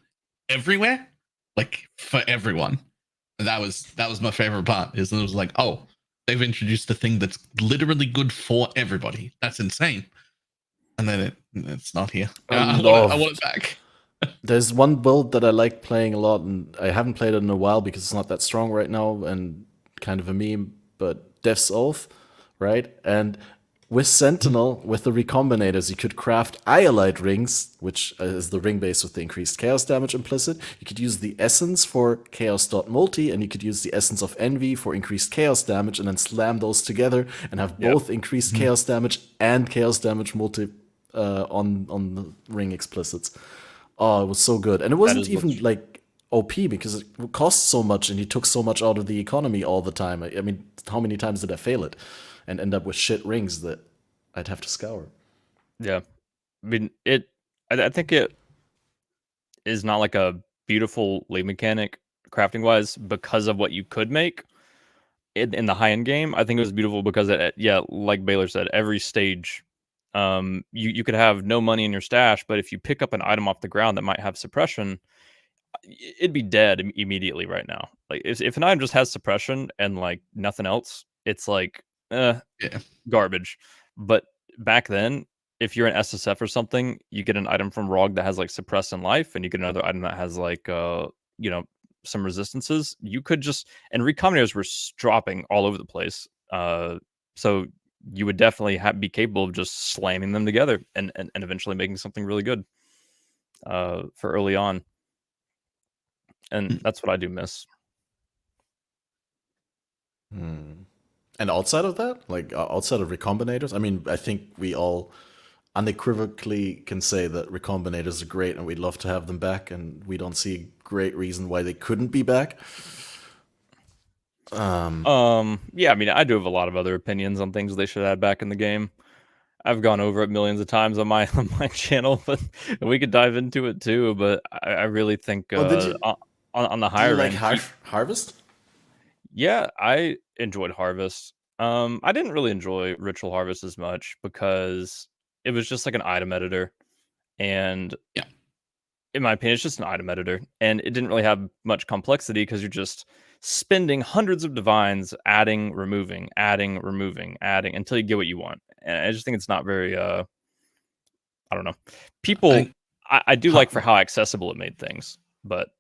everywhere, like for everyone. And that was my favorite part, is it was like, oh, they've introduced a thing that's literally good for everybody. That's insane. And then it's not here. I want it back. There's one build that I like playing a lot, and I haven't played it in a while because it's not that strong right now and kind of a meme, but Death's Oath, right? And with Sentinel, with the recombinators, you could craft Iolite rings, which is the ring base with the increased chaos damage implicit. You could use the essence for chaos.multi, and you could use the essence of envy for increased chaos damage, and then slam those together and have both increased chaos damage and chaos damage multi on the ring explicits. Oh, it was so good. And it wasn't even like OP because it costs so much and he took so much out of the economy all the time. I mean, how many times did I fail it and end up with shit rings that I'd have to scour? Yeah, I mean I think it is not like a beautiful league mechanic crafting wise because of what you could make in the high end game. I think it was beautiful because like Baylor said, every stage, you could have no money in your stash, but if you pick up an item off the ground that might have suppression, it'd be dead immediately right now. Like if an item just has suppression and like nothing else, it's like garbage. But back then, if you're an SSF or something, you get an item from ROG that has like suppress and life, and you get another item that has like some resistances. You could just, and recombinators were dropping all over the place. So you would definitely be capable of just slamming them together and eventually making something really good for early on. And that's what I do miss. And outside of that, like outside of recombinators, I mean, I think we all unequivocally can say that recombinators are great and we'd love to have them back, and we don't see a great reason why they couldn't be back. Yeah, I mean, I do have a lot of other opinions on things they should add back in the game. I've gone over it millions of times on my channel, but we could dive into it too. But I really think on the higher end, Harvest? Yeah, I enjoyed Harvest. I didn't really enjoy Ritual Harvest as much because it was just like an item editor, and in my opinion, it's just an item editor, and it didn't really have much complexity because you're just spending hundreds of divines, adding, removing, adding until you get what you want. And I just think it's not very. I don't know. People, I do like for how accessible it made things, but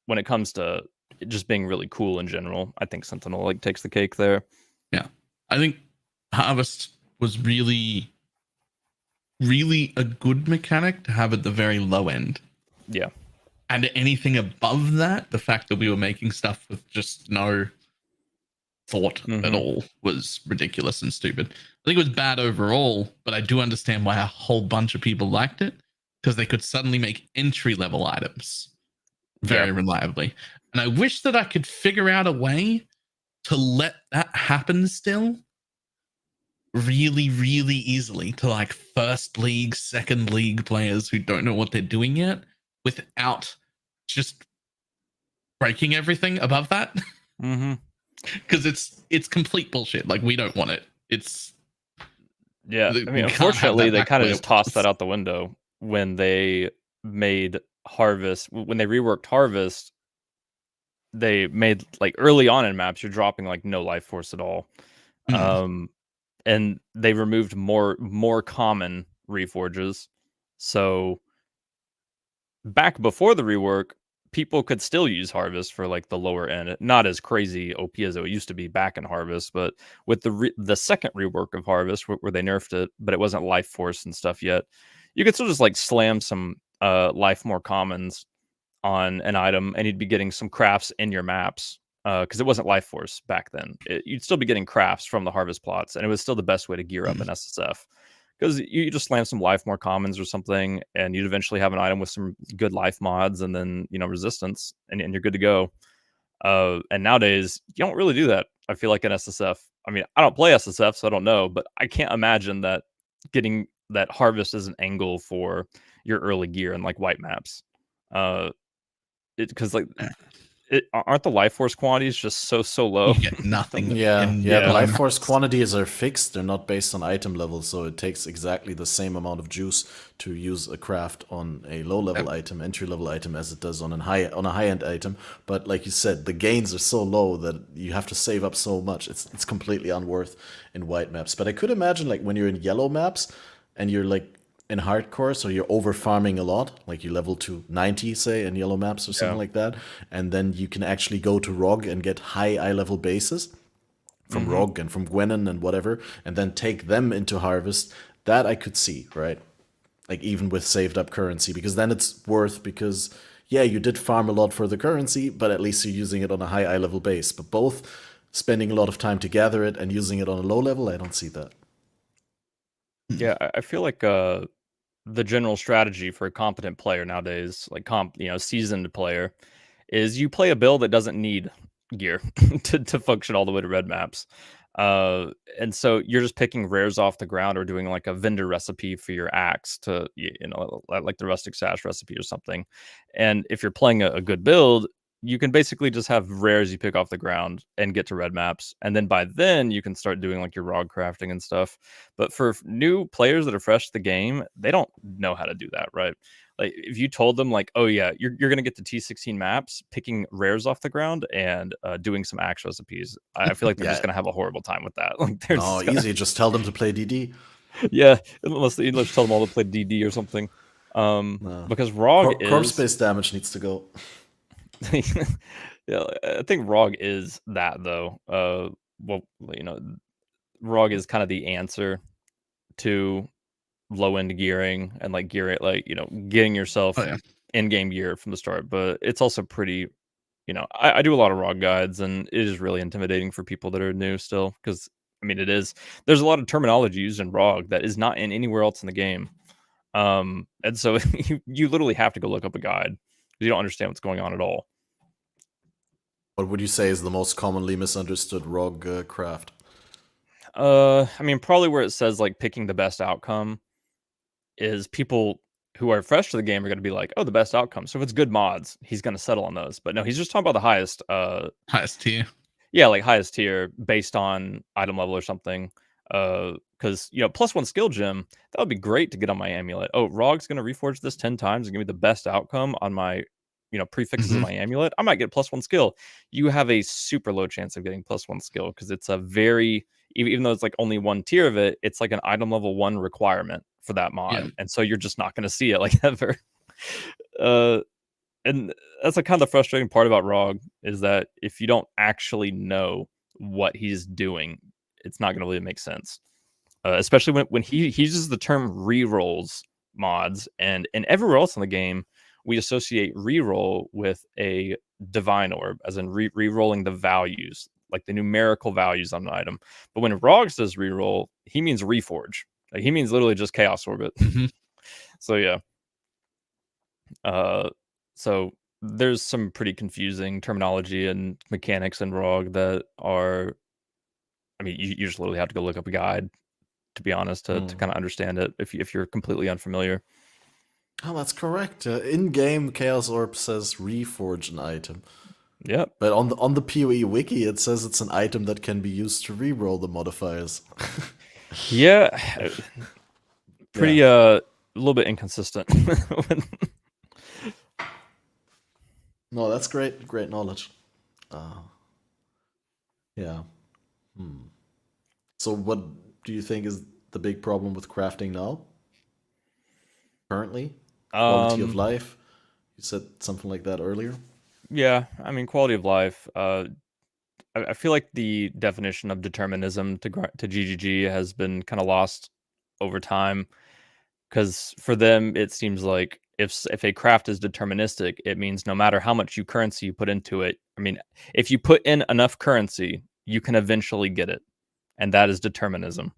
when it comes to it just being really cool in general, I think Sentinel like takes the cake there. Yeah, I think Harvest was really a good mechanic to have at the very low end. Yeah. And anything above that, the fact that we were making stuff with just no thought at all was ridiculous and stupid. I think it was bad overall, but I do understand why a whole bunch of people liked it, because they could suddenly make entry-level items very reliably. And I wish that I could figure out a way to let that happen still really, really easily to like first league, second league players who don't know what they're doing yet, without just breaking everything above that. Because it's complete bullshit. Like, we don't want it. It's I mean, unfortunately, they kind of just tossed that out the window when they made Harvest. When they reworked Harvest, they made like early on in maps you're dropping like no life force at all. And they removed more common reforges. So back before the rework, people could still use Harvest for like the lower end, not as crazy OP as it used to be back in Harvest, but with the second rework of Harvest where they nerfed it, but it wasn't life force and stuff yet, you could still just like slam some life more commons on an item and you'd be getting some crafts in your maps because it wasn't life force back then. You'd still be getting crafts from the Harvest plots, and it was still the best way to gear up an SSF. Because you just slam some life more commons or something, and you'd eventually have an item with some good life mods, and then resistance, and you're good to go. And nowadays you don't really do that. I feel like an SSF. I mean, I don't play SSF, so I don't know, but I can't imagine that getting that Harvest as an angle for your early gear and like white maps. Because like. Aren't the life force quantities just so low? You get nothing. The life force quantities are fixed. They're not based on item level, so it takes exactly the same amount of juice to use a craft on a low level item, entry level item, as it does on a high end item. But like you said, the gains are so low that you have to save up so much. It's completely unworth in white maps. But I could imagine like when you're in yellow maps and you're like in hardcore, so you're over farming a lot, like you level to 90, say, in yellow maps or something like that, and then you can actually go to ROG and get high eye level bases from ROG and from Gwenon and whatever, and then take them into Harvest. That I could see, right? Like even with saved up currency, because then it's worth, because you did farm a lot for the currency, but at least you're using it on a high eye level base. But both spending a lot of time to gather it and using it on a low level, I don't see that. Yeah, I feel like the general strategy for a competent player nowadays, like seasoned player, is you play a build that doesn't need gear to function all the way to red maps. And so you're just picking rares off the ground or doing like a vendor recipe for your axe to, like the rustic sash recipe or something. And if you're playing a good build, you can basically just have rares you pick off the ground and get to red maps. And then by then you can start doing like your ROG crafting and stuff. But for new players that are fresh to the game, they don't know how to do that, right? Like if you told them like, oh yeah, you're going to get to T16 maps, picking rares off the ground and doing some axe recipes, I feel like they're just going to have a horrible time with that. Like they're No, easy. Just tell them to play DD. Yeah, unless tell them all to play DD or something. No. Because ROG is... corpse based damage needs to go. Yeah, I think ROG is that though. ROG is kind of the answer to low end gearing and like getting yourself in-game gear from the start. But it's also pretty, I do a lot of ROG guides, and it is really intimidating for people that are new still, because it is. There's a lot of terminology used in ROG that is not in anywhere else in the game. And so you literally have to go look up a guide because you don't understand what's going on at all. What would you say is the most commonly misunderstood ROG craft? Probably where it says like picking the best outcome is people who are fresh to the game are going to be like, oh, the best outcome. So if it's good mods, he's going to settle on those. But no, he's just talking about the highest tier. Yeah, like highest tier based on item level or something. Because +1 skill gem, that would be great to get on my amulet. Oh, ROG's going to reforge this 10 times and give me the best outcome on my prefixes of my amulet. I might get +1 skill. You have a super low chance of getting +1 skill because it's a very, even though it's like only one tier of it, it's like an item level 1 requirement for that mod. And so you're just not going to see it like ever. And that's like kind of the frustrating part about ROG, is that if you don't actually know what he's doing, it's not going to really make sense. Especially when he uses the term rerolls mods, and everywhere else in the game, we associate reroll with a divine orb, as in rerolling the values, like the numerical values on an item. But when ROG says reroll, he means reforge. Like, he means literally just chaos orbit. So yeah. So there's some pretty confusing terminology and mechanics in ROG that are, you just literally have to go look up a guide, to be honest, to kind of understand it if you're completely unfamiliar. Oh, that's correct. In-game Chaos Orb says reforge an item. Yep. But on the PoE wiki, it says it's an item that can be used to reroll the modifiers. Yeah. Pretty, a little bit inconsistent. No, that's great. Great knowledge. Yeah. So what do you think is the big problem with crafting now? Currently? Quality of life? You said something like that earlier. Yeah, quality of life. I feel like the definition of determinism to GGG has been kind of lost over time, because for them it seems like if a craft is deterministic, it means no matter how much currency you put into it. If you put in enough currency, you can eventually get it, and that is determinism.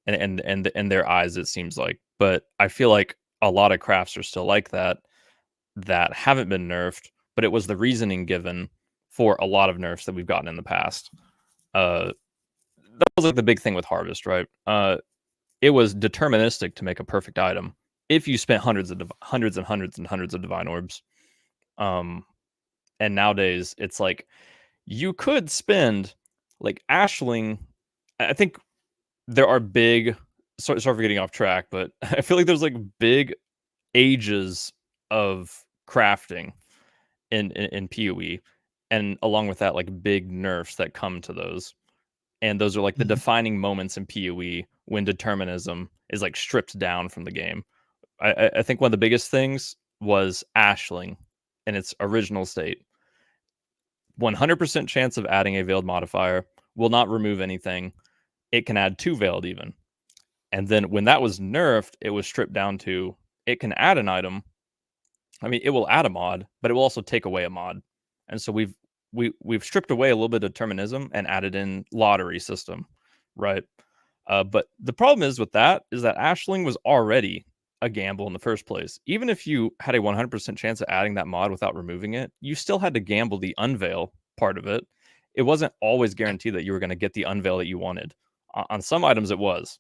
And in their eyes, it seems like. But I feel like a lot of crafts are still like that haven't been nerfed, but it was the reasoning given for a lot of nerfs that we've gotten in the past. That was like the big thing with Harvest, right? It was deterministic to make a perfect item if you spent hundreds and hundreds of divine orbs. And nowadays it's like you could spend like Ashling. I think there are big, sorry for getting off track, but I feel like there's like big ages of crafting in PoE, and along with that, like big nerfs that come to those. And those are like the defining moments in PoE when determinism is like stripped down from the game. I think one of the biggest things was Ashling in its original state. 100% chance of adding a veiled modifier, will not remove anything. It can add 2 veiled even. And then when that was nerfed, it was stripped down to it can add an item. It will add a mod, but it will also take away a mod. And so we've stripped away a little bit of determinism and added in lottery system, right? But the problem is with that is that Ashling was already a gamble in the first place. Even if you had a 100% chance of adding that mod without removing it, you still had to gamble the unveil part of it. It wasn't always guaranteed that you were going to get the unveil that you wanted. On some items it was,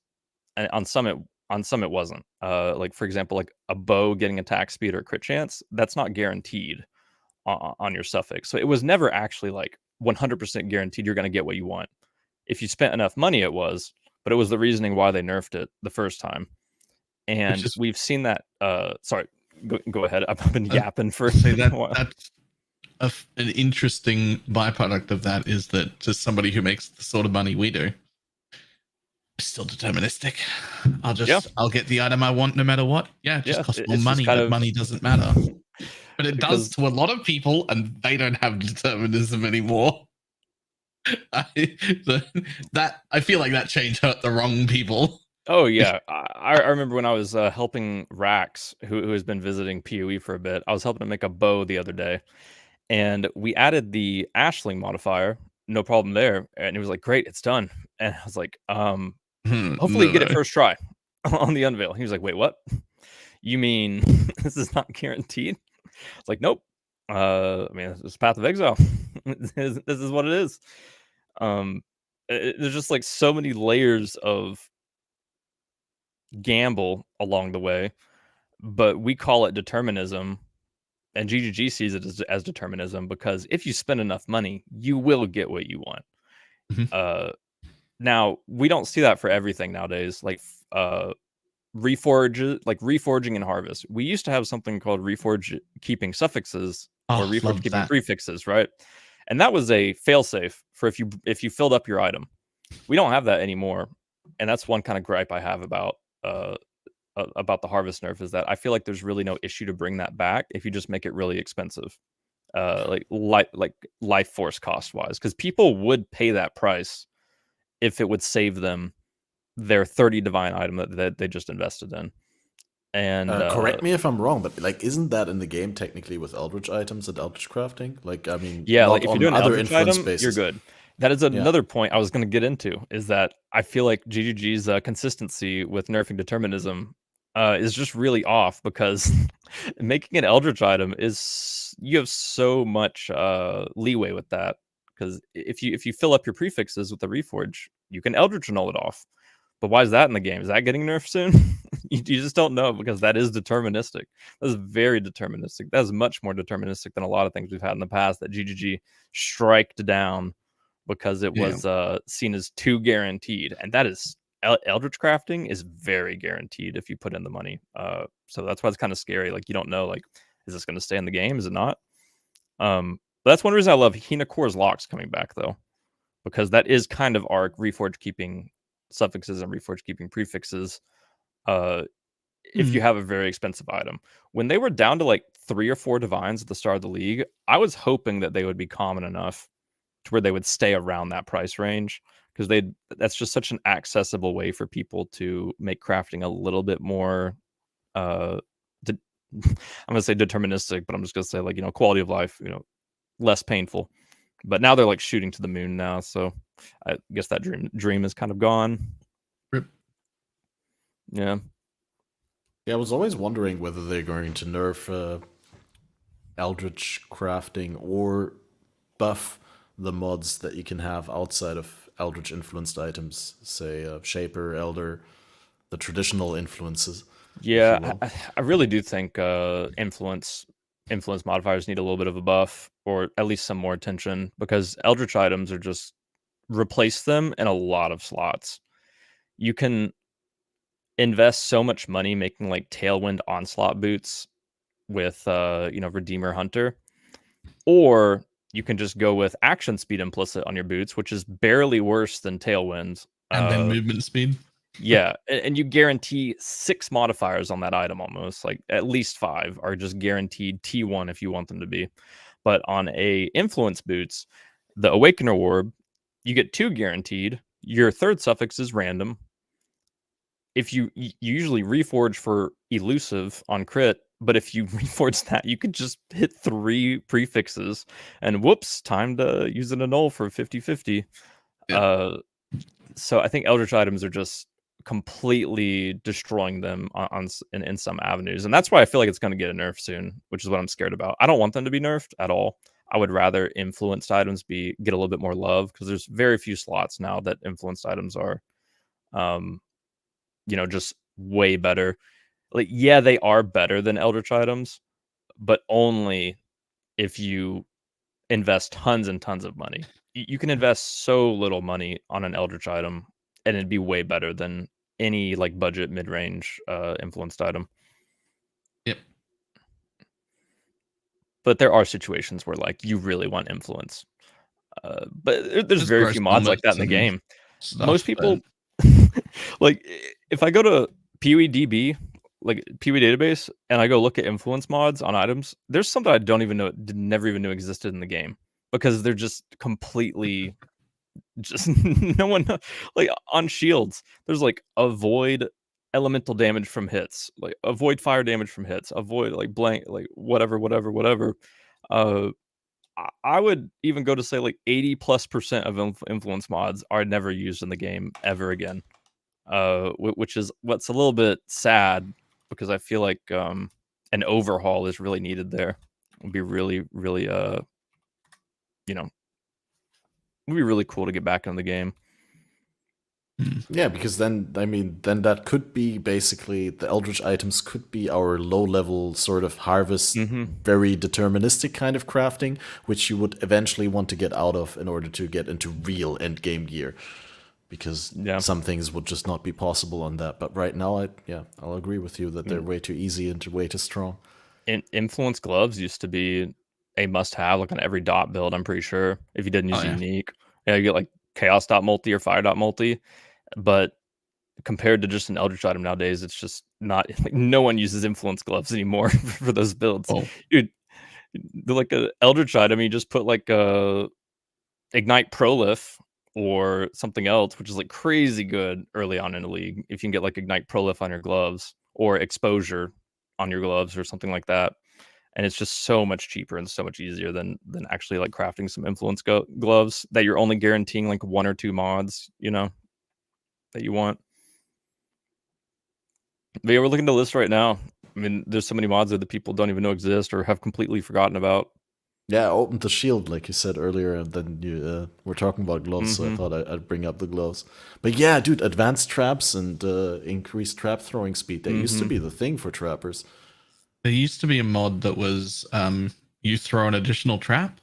and on some it wasn't. Like for example, like a bow getting attack speed or crit chance, that's not guaranteed on your suffix. So it was never actually like 100% guaranteed you're going to get what you want. If you spent enough money, it was, but it was the reasoning why they nerfed it the first time. And we've seen that. Sorry, go ahead. I've been yapping for a while. That's an interesting byproduct of that is that just somebody who makes the sort of money we do is still deterministic. I'll get the item I want no matter what. Yeah, it just costs more money, but money doesn't matter. But it does to a lot of people, and they don't have determinism anymore. I feel like that change hurt the wrong people. Oh yeah, I remember when I was helping Rax, who has been visiting PoE for a bit. I was helping him make a bow the other day, and we added the Ashling modifier. No problem there, and he was like, "Great, it's done." And I was like, "Hopefully you get it first try on the unveil." He was like, "Wait, what? You mean this is not guaranteed?" It's like, "Nope. I mean, it's Path of Exile. This is what it is." There's just like so many layers of gamble along the way, but we call it determinism, and GGG sees it as determinism because if you spend enough money, you will get what you want. Now we don't see that for everything nowadays, like reforging and harvest. We used to have something called reforge keeping suffixes or reforge keeping prefixes, right? And that was a failsafe for if you filled up your item. We don't have that anymore, and that's one kind of gripe I have about the harvest nerf is that I feel like there's really no issue to bring that back if you just make it really expensive, like life force cost wise, because people would pay that price if it would save them their 30 divine item that they just invested in. And correct me if I'm wrong, but like, isn't that in the game technically with Eldritch items and Eldritch crafting? Like, I mean, yeah, like if you're doing other Eldritch influence item, bases, you're good. That is another point I was going to get into, is that I feel like GGG's consistency with nerfing determinism is just really off, because making an Eldritch item you have so much leeway with that, because if you fill up your prefixes with the reforge, you can Eldritch annul it off. But why is that in the game? Is that getting nerfed soon? you just don't know, because that is deterministic. That is very deterministic. That is much more deterministic than a lot of things we've had in the past that GGG striked down because it was seen as too guaranteed. And that is Eldritch crafting is very guaranteed if you put in the money. So that's why it's kind of scary. Like, you don't know, like, is this going to stay in the game? Is it not? But that's one reason I love Hinakor's locks coming back, though, because that is kind of our reforge keeping suffixes and reforge keeping prefixes. If you have a very expensive item, when they were down to like 3 or 4 divines at the start of the league, I was hoping that they would be common enough to where they would stay around that price range, because that's just such an accessible way for people to make crafting a little bit more I'm gonna say deterministic, but I'm just gonna say, like, quality of life, less painful. But now they're like shooting to the moon now, so I guess that dream is kind of gone. Rip. Yeah, I was always wondering whether they're going to nerf Eldritch crafting or buff the mods that you can have outside of Eldritch influenced items, say Shaper, Elder, the traditional influences. Yeah, I really do think influence modifiers need a little bit of a buff, or at least some more attention, because Eldritch items are just replace them in a lot of slots. You can invest so much money making like Tailwind Onslaught boots with Redeemer Hunter, or you can just go with action speed implicit on your boots, which is barely worse than Tailwind, and then movement speed. Yeah, and you guarantee 6 modifiers on that item, almost, like at least 5 are just guaranteed T1 if you want them to be. But on a influence boots, the Awakener Orb, you get 2 guaranteed. Your third suffix is random. If you usually reforge for elusive on crit, but if you reforge that, you could just hit 3 prefixes, and whoops, time to use an annul for 50-50. Yeah. So I think Eldritch items are just completely destroying them in some avenues. And that's why I feel like it's going to get a nerf soon, which is what I'm scared about. I don't want them to be nerfed at all. I would rather influenced items get a little bit more love, because there's very few slots now that influenced items are, just way better. Like, yeah, they are better than Eldritch items, but only if you invest tons and tons of money. You can invest so little money on an Eldritch item, and it'd be way better than any like budget mid-range influenced item. Yep. But there are situations where like you really want influence. But there's very few mods like that in the game. Most people like, if I go to PoEDB, like PoE database, and I go look at influence mods on items, there's something I don't even know, never even knew existed in the game, because they're just completely just no one like on shields. There's like avoid elemental damage from hits, like avoid fire damage from hits, avoid like blank, like whatever. I would even go to say like 80+% of influence mods are never used in the game ever again, which is what's a little bit sad, because I feel like an overhaul is really needed there. It would be really, really, it would be really cool to get back in the game. Yeah, because then that could be basically, the Eldritch items could be our low-level sort of harvest, very deterministic kind of crafting, which you would eventually want to get out of in order to get into real endgame gear, because some things would just not be possible on that. But right now, I'll agree with you that they're way too easy and way too strong. Influence gloves used to be a must-have, like on every dot build, I'm pretty sure, if you didn't use unique. Yeah, you get like chaos dot multi or fire dot multi. But compared to just an Eldritch item nowadays, it's just not, like, no one uses influence gloves anymore for those builds. Dude, like an Eldritch item, you just put like a Ignite Prolif or something else, which is like crazy good early on in the league. If you can get like Ignite Prolif on your gloves, or Exposure on your gloves, or something like that. And it's just so much cheaper and so much easier than actually like crafting some influence gloves that you're only guaranteeing like 1 or 2 mods, that you want. But yeah, we're looking at the list right now. I mean, there's so many mods that the people don't even know exist or have completely forgotten about. Yeah, I opened the shield, like you said earlier, and then you were talking about gloves, so I thought I'd bring up the gloves. But yeah, dude, advanced traps and increased trap throwing speed, they used to be the thing for trappers. There used to be a mod that was you throw an additional trap.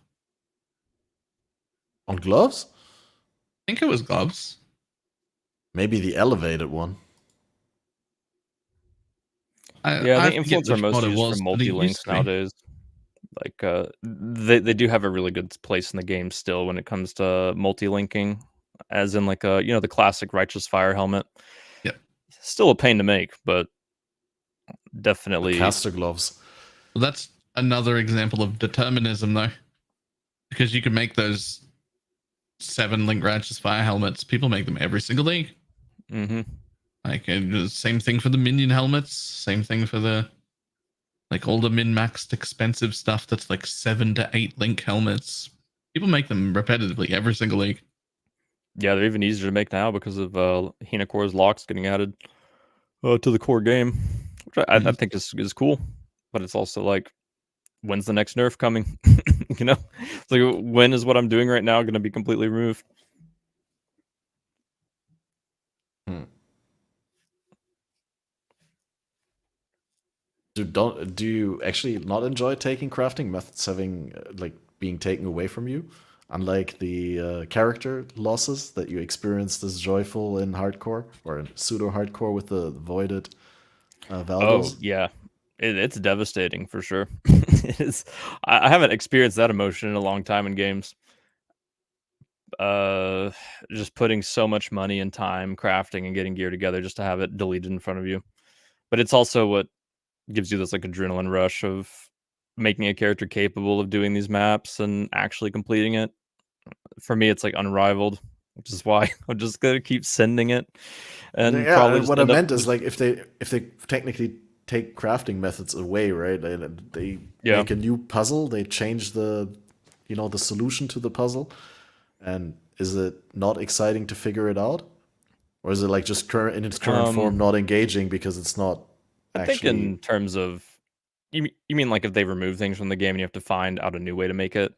On gloves? I think it was gloves. Maybe the elevated one. I think influence are mostly used for multi-links nowadays. Like they do have a really good place in the game still when it comes to multi-linking, as in like the classic Righteous Fire helmet. Yep. Still a pain to make, but definitely the caster gloves. Well, that's another example of determinism, though, because you can make those 7 link Righteous Fire helmets. People make them every single league. Like, same thing for the minion helmets. Same thing for the all the min-maxed expensive stuff that's like 7 to 8 link helmets. People make them repetitively every single league. Yeah, they're even easier to make now because of Hinacore's locks getting added to the core game, which I think is cool. But it's also like, when's the next nerf coming? It's like, when is what I'm doing right now going to be completely removed? Do you actually not enjoy taking crafting methods having being taken away from you, unlike the character losses that you experienced as joyful in hardcore or in pseudo hardcore with the voided Valdos? Oh yeah, it's devastating for sure. It is. I haven't experienced that emotion in a long time in games. Just putting so much money and time crafting and getting gear together just to have it deleted in front of you. But it's also what gives you this like adrenaline rush of making a character capable of doing these maps and actually completing it. For me, it's like unrivaled, which is why I'm just gonna keep sending it. And probably what I meant is, like, if they technically take crafting methods away, right? They make a new puzzle, they change the solution to the puzzle, and is it not exciting to figure it out? or is it like just in its current form not engaging because it's not? I think in terms of you mean like if they remove things from the game and you have to find out a new way to make it.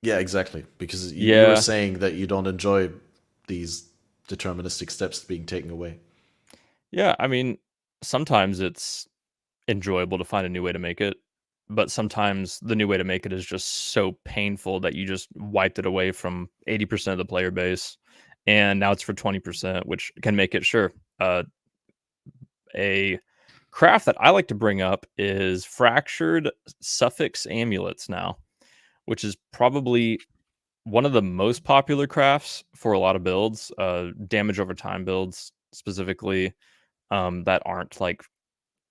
Yeah, exactly. Because you were saying that you don't enjoy these deterministic steps being taken away. Yeah, I mean, sometimes it's enjoyable to find a new way to make it, but sometimes the new way to make it is just so painful that you just wiped it away from 80% of the player base, and now it's for 20%, which can make it a craft that I like to bring up is fractured suffix amulets now, which is probably one of the most popular crafts for a lot of builds, damage over time builds specifically, that aren't like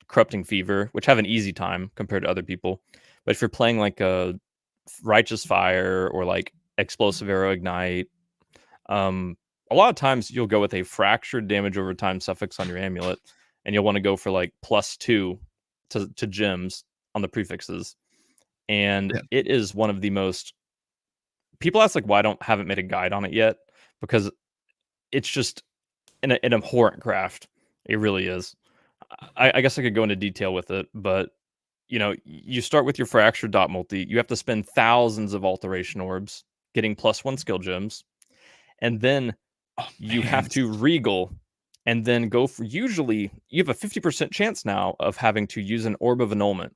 corrupting fever, which have an easy time compared to other people. But if you're playing like a righteous fire or like explosive arrow ignite, a lot of times you'll go with a fractured damage over time suffix on your amulet, and you'll want to go for like +2 to gems on the prefixes. And it is one of the most, people ask like why I haven't made a guide on it yet, because it's just an abhorrent craft. It really is. I guess I could go into detail with it, but you start with your fractured dot multi. You have to spend thousands of alteration orbs getting +1 skill gems, and then you have to regal, and then go for, usually you have a 50% chance now of having to use an orb of annulment.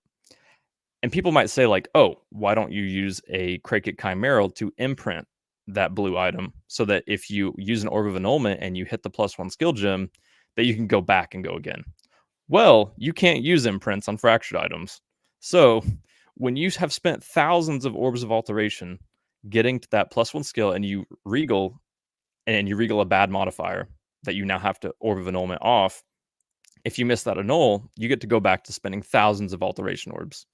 And people might say like, oh, why don't you use a Krakit Chimeral to imprint that blue item so that if you use an orb of annulment and you hit the +1 skill gem, that you can go back and go again. Well, you can't use imprints on fractured items. So when you have spent thousands of orbs of alteration getting to that +1 skill and you regal a bad modifier that you now have to orb of annulment off, if you miss that annul, you get to go back to spending thousands of alteration orbs,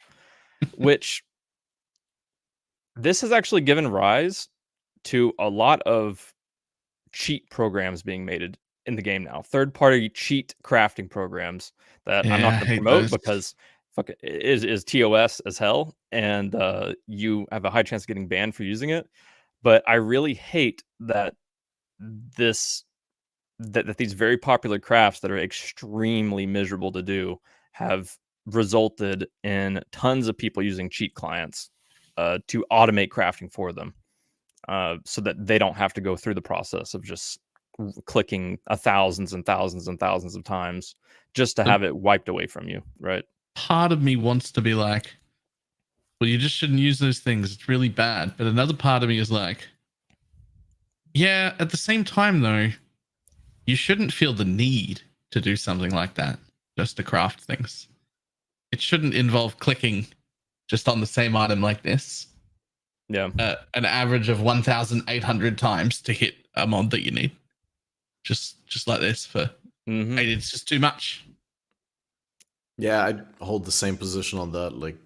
which this has actually given rise to a lot of cheat programs being made in the game now. Third-party cheat crafting programs that I'm not going to promote because fuck it, is TOS as hell, and you have a high chance of getting banned for using it. But I really hate that that these very popular crafts that are extremely miserable to do have resulted in tons of people using cheat clients to automate crafting for them, so that they don't have to go through the process of just clicking thousands and thousands and thousands of times just to have it wiped away from you, right? Part of me wants to be like, well, you just shouldn't use those things. It's really bad. But another part of me is like, yeah, at the same time, though, you shouldn't feel the need to do something like that just to craft things. It shouldn't involve clicking just on the same item like this. Yeah. An average of 1,800 times to hit a mod that you need. Just like this for it's just too much. Yeah, I hold the same position on that, like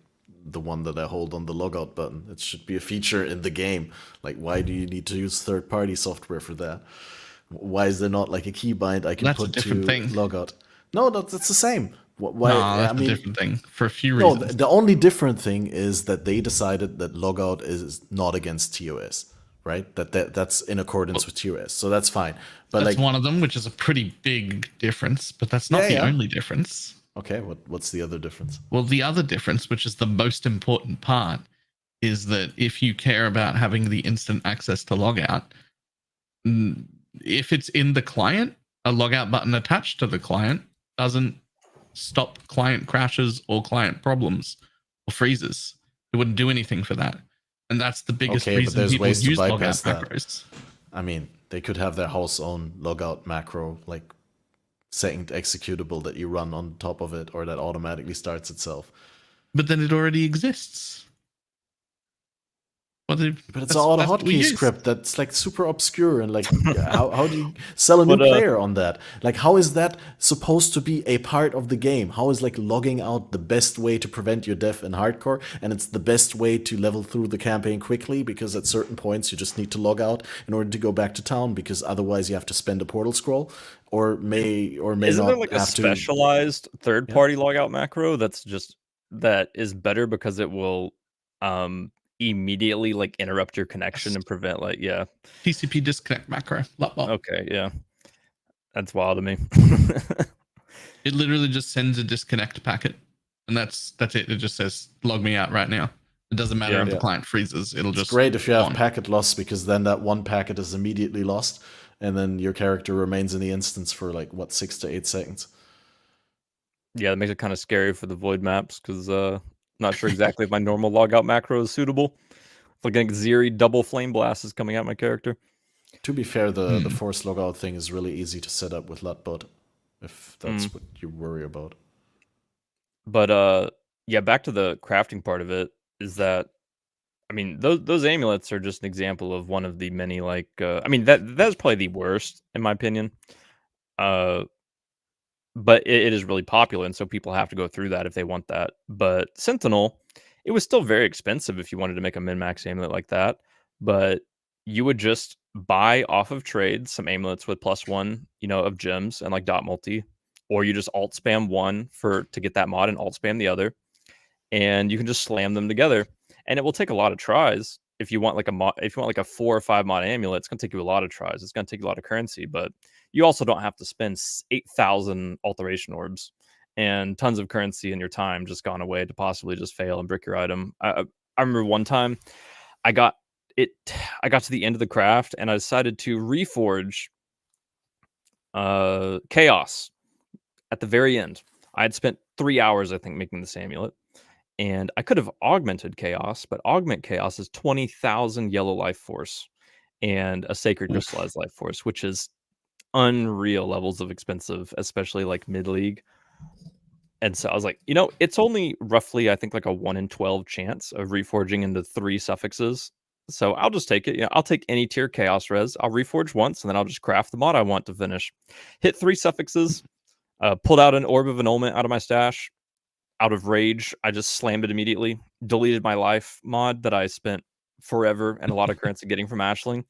the one that I hold on the logout button. It should be a feature in the game. Like, why do you need to use third-party software for that? Why is there not like a keybind I can put to logout? No, that's the same. Why? No, that's a different thing for a few reasons. No, the only different thing is that they decided that logout is not against TOS, right? That's in accordance with TOS, so that's fine. But that's like one of them, which is a pretty big difference, but that's not the only difference. Okay, what's the other difference? Well, the other difference, which is the most important part, is that if you care about having the instant access to logout, if it's in the client, a logout button attached to the client doesn't stop client crashes or client problems or freezes. It wouldn't do anything for that. And that's the biggest reason people use logout macros. I mean, they could have their house own logout macro, like second executable that you run on top of it, or that automatically starts itself. But then it already exists. But it's all a hotkey script that's like super obscure, and like how do you sell a new player on that? Like, how is that supposed to be a part of the game? How is like logging out the best way to prevent your death in hardcore, and it's the best way to level through the campaign quickly, because at certain points you just need to log out in order to go back to town, because otherwise you have to spend a portal scroll, or may Isn't not there like a specialized third-party logout macro that is better because it will immediately like interrupt your connection and prevent TCP disconnect macro. Okay, yeah. That's wild to me. It literally just sends a disconnect packet, and that's it. It just says log me out right now. It doesn't matter if the client freezes. It'll It's just great if you have packet loss, because then that one packet is immediately lost, and then your character remains in the instance for like 6 to 8 seconds. Yeah, that makes it kind of scary for the void maps, because not sure exactly if my normal logout macro is suitable. If like an Xeri double flame blast is coming out my character. To be fair, the force logout thing is really easy to set up with LUTBot, if that's what you worry about. But yeah, back to the crafting part of it, is that, I mean, those amulets are just an example of one of the many, like, I mean, that's probably the worst in my opinion. But it is really popular, and so people have to go through that if they want that. But Sentinel, it was still very expensive if you wanted to make a min-max amulet like that. But you would just buy off of trades some amulets with +1, of gems and like dot multi, or you just alt spam one to get that mod and alt spam the other, and you can just slam them together. And it will take a lot of tries. If you want like a 4 or 5 mod amulet, it's gonna take you a lot of tries. It's gonna take you a lot of currency, but you also don't have to spend 8,000 alteration orbs and tons of currency and your time just gone away to possibly just fail and brick your item. I remember one time I got to the end of the craft and I decided to reforge Chaos at the very end. I had spent 3 hours, I think, making this amulet. And I could have augmented Chaos, but augment Chaos is 20,000 yellow life force and a sacred crystallized life force, which is unreal levels of expensive, especially like mid-league. And so I was like, it's only roughly, I think, like a 1 in 12 chance of reforging into 3 suffixes. So I'll just take it. I'll take any tier Chaos res. I'll reforge once, and then I'll just craft the mod I want to finish. Hit 3 suffixes, pulled out an Orb of Annulment out of my stash. Out of rage, I just slammed it immediately. Deleted my life mod that I spent forever and a lot of currency getting from Ashling,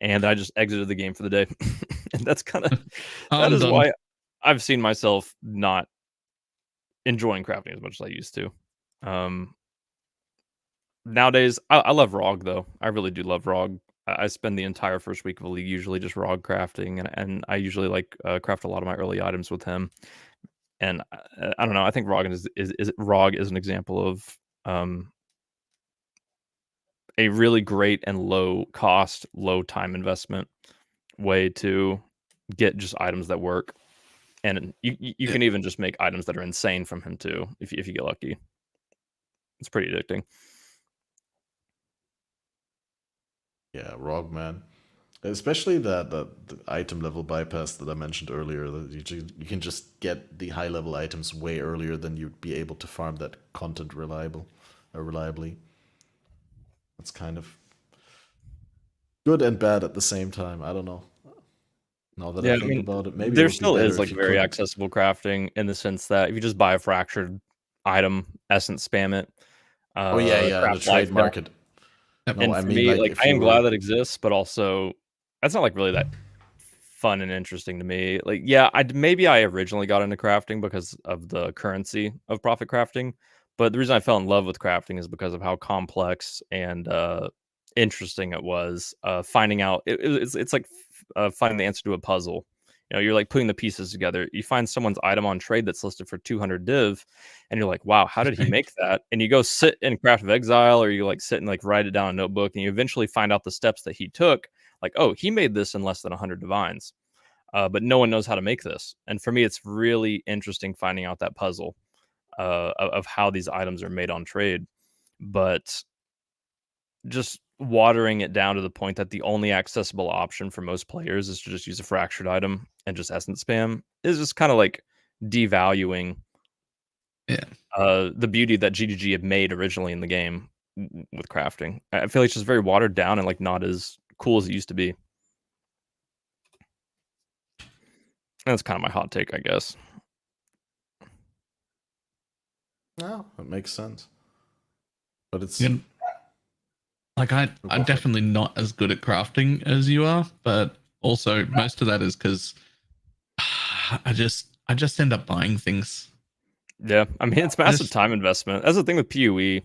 and I just exited the game for the day. And that's kind of that is why I've seen myself not enjoying crafting as much as I used to. Nowadays, I love ROG though. I really do love ROG. I spend the entire first week of the league usually just ROG crafting, and I usually like craft a lot of my early items with him. And I don't know. I think ROG is an example of a really great and low cost, low time investment way to get just items that work. And you can even just make items that are insane from him too, if you get lucky. It's pretty addicting. Yeah, ROG, man. Especially the item level bypass that I mentioned earlier. That you can just get the high level items way earlier than you'd be able to farm that content reliably. That's kind of good and bad at the same time. I don't know. Now that I think about it, maybe there still is like very accessible crafting in the sense that if you just buy a fractured item, essence spam it. The trade market. No, and I mean, like I am glad that exists, but also that's not like really that fun and interesting to me. Like, yeah, I originally got into crafting because of the currency of profit crafting, but the reason I fell in love with crafting is because of how complex and interesting it was. Finding out it's like finding the answer to a puzzle. You're like putting the pieces together. You find someone's item on trade that's listed for 200 div, and you're like, wow, how did he make that? And you go sit in Craft of Exile, or you like sit and like write it down in a notebook, and you eventually find out the steps that he took. Like, oh, he made this in less than 100 divines, but no one knows how to make this. And for me, it's really interesting finding out that puzzle of how these items are made on trade. But just watering it down to the point that the only accessible option for most players is to just use a fractured item and just essence spam is just kind of like devaluing the beauty that GGG had made originally in the game with crafting. I feel like it's just very watered down and like not as cool as it used to be. That's kind of my hot take, I guess. No, that makes sense. But it's like I'm definitely not as good at crafting as you are, but also most of that is because I just end up buying things. Yeah, I mean it's massive time investment. That's the thing with PoE,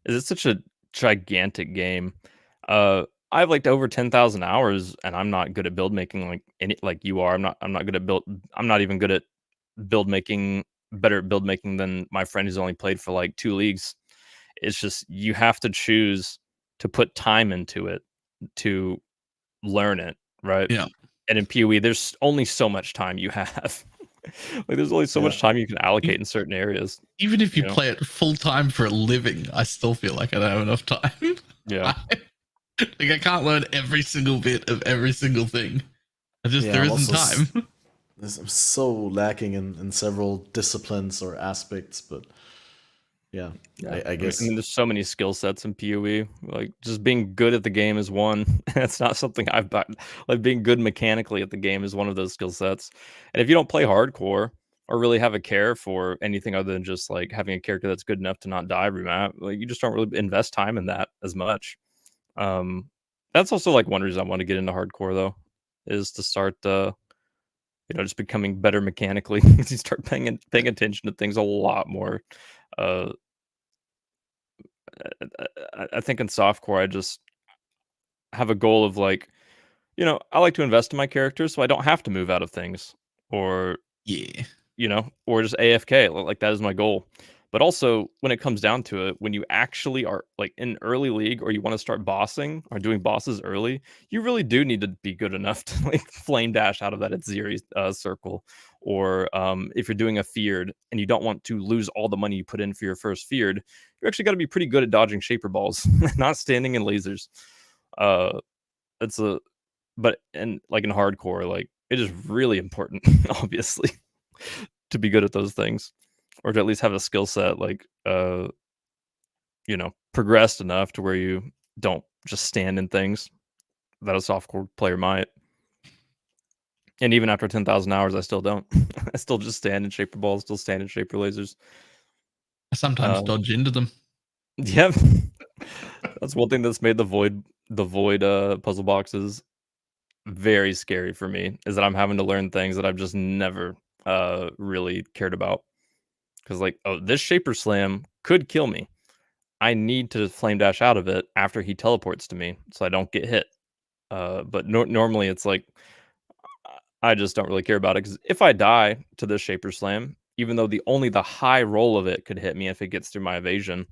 is it's such a gigantic game. I have like over 10,000 hours, and I'm not good at build making like you are. I'm not good at build. I'm not even good at build making. Better at build making than my friend who's only played for like 2 leagues. It's just you have to choose to put time into it to learn it, right? Yeah. And in PoE, there's only so much time you have. Like, there's only so much time you can allocate in certain areas. Even if you play it full time for a living, I still feel like I don't have enough time. Yeah. Like, I can't learn every single bit of every single thing. There isn't time. I'm so lacking in several disciplines or aspects, but I guess. I mean, there's so many skill sets in PoE. Like, just being good at the game is one. That's not something I've got. Like, being good mechanically at the game is one of those skill sets. And if you don't play hardcore or really have a care for anything other than just like having a character that's good enough to not die every map, like, you just don't really invest time in that as much. That's also like one reason I want to get into hardcore, though, is to start just becoming better mechanically. You start paying attention to things a lot more. I think in softcore, I just have a goal of like, I like to invest in my character, so I don't have to move out of things, or or just AFK. Like, that is my goal. But also, when it comes down to it, when you actually are like in early league, or you want to start bossing or doing bosses early, you really do need to be good enough to like flame dash out of that Atziri circle. Or if you're doing a feared and you don't want to lose all the money you put in for your first feared, you actually got to be pretty good at dodging shaper balls, not standing in lasers. But in hardcore, like, it is really important, obviously, to be good at those things, or to at least have a skill set like progressed enough to where you don't just stand in things that a softcore player might. And even after 10,000 hours, I still don't. I still just stand in shaper balls, still stand in shaper lasers. I sometimes dodge into them. Yeah. That's one thing that's made the void puzzle boxes very scary for me, is that I'm having to learn things that I've just never really cared about. Because, like, this shaper slam could kill me. I need to flame dash out of it after he teleports to me, so I don't get hit. But normally it's like, I just don't really care about it, because if I die to this shaper slam, even though only the high roll of it could hit me if it gets through my evasion,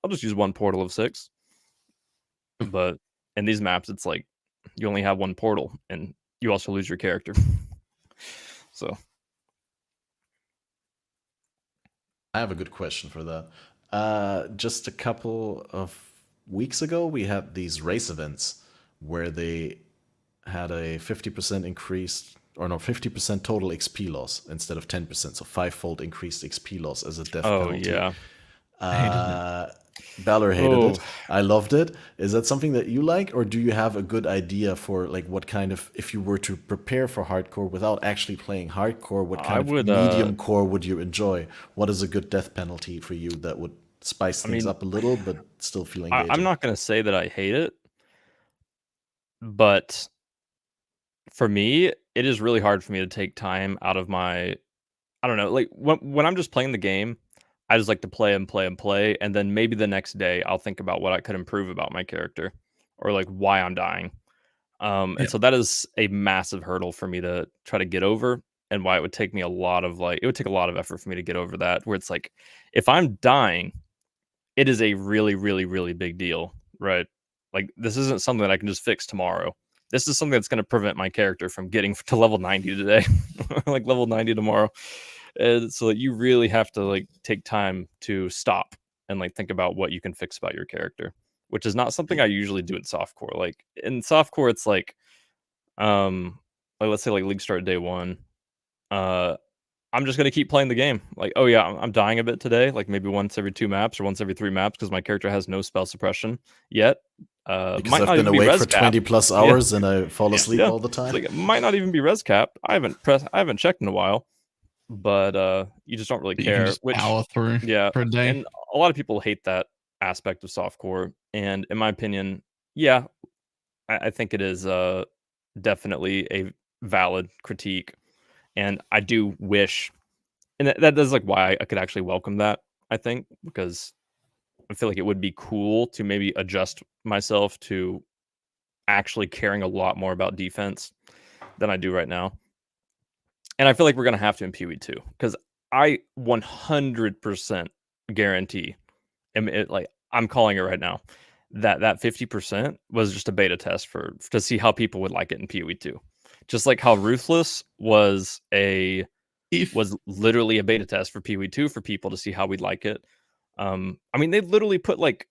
I'll just use one portal of 6. But in these maps, it's like you only have one portal, and you also lose your character. So I have a good question for that. Just a couple of weeks ago, we had these race events where they had a 50% increased, or no, 50% total XP loss instead of 10%, so 5-fold increased XP loss as a death penalty. Yeah. Balor hated it. I loved it. Is that something that you like, or do you have a good idea for like what kind of, if you were to prepare for hardcore without actually playing hardcore, what kind of medium core would you enjoy? What is a good death penalty for you that would spice things up a little but still feel engaging? I'm not going to say that I hate it, but for me, it is really hard for me to take time out of my, I don't know, like when I'm just playing the game, I just like to play and play and play, and then maybe the next day I'll think about what I could improve about my character, or like why I'm dying. And so that is a massive hurdle for me to try to get over, and why it would take me it would take a lot of effort for me to get over that, where it's like, if I'm dying, it is a really, really, really big deal, right? Like, this isn't something that I can just fix tomorrow. This is something that's going to prevent my character from getting to level 90 today, like level 90 tomorrow. And so you really have to like take time to stop and like think about what you can fix about your character, which is not something I usually do in softcore. Like, in softcore, it's like let's say like league start day 1. I'm just going to keep playing the game. Like, oh yeah, I'm dying a bit today, like maybe once every 2 maps or once every 3 maps, because my character has no spell suppression yet. Because I've been awake for 20 plus hours and I fall asleep all the time. Like, it might not even be res cap. I haven't checked in a while, but you just don't really care. Which power through for a day. And a lot of people hate that aspect of softcore. And in my opinion, yeah, I think it is definitely a valid critique. And I do wish, and that is like why I could actually welcome that, I think, because I feel like it would be cool to maybe adjust myself to actually caring a lot more about defense than I do right now. And I feel like we're going to have to in PoE too, because I 100% guarantee, I'm calling it right now, that 50% was just a beta test to see how people would like it in PoE 2. Just like how Ruthless was literally a beta test for PoE 2 for people to see how we'd like it. I mean, they literally put like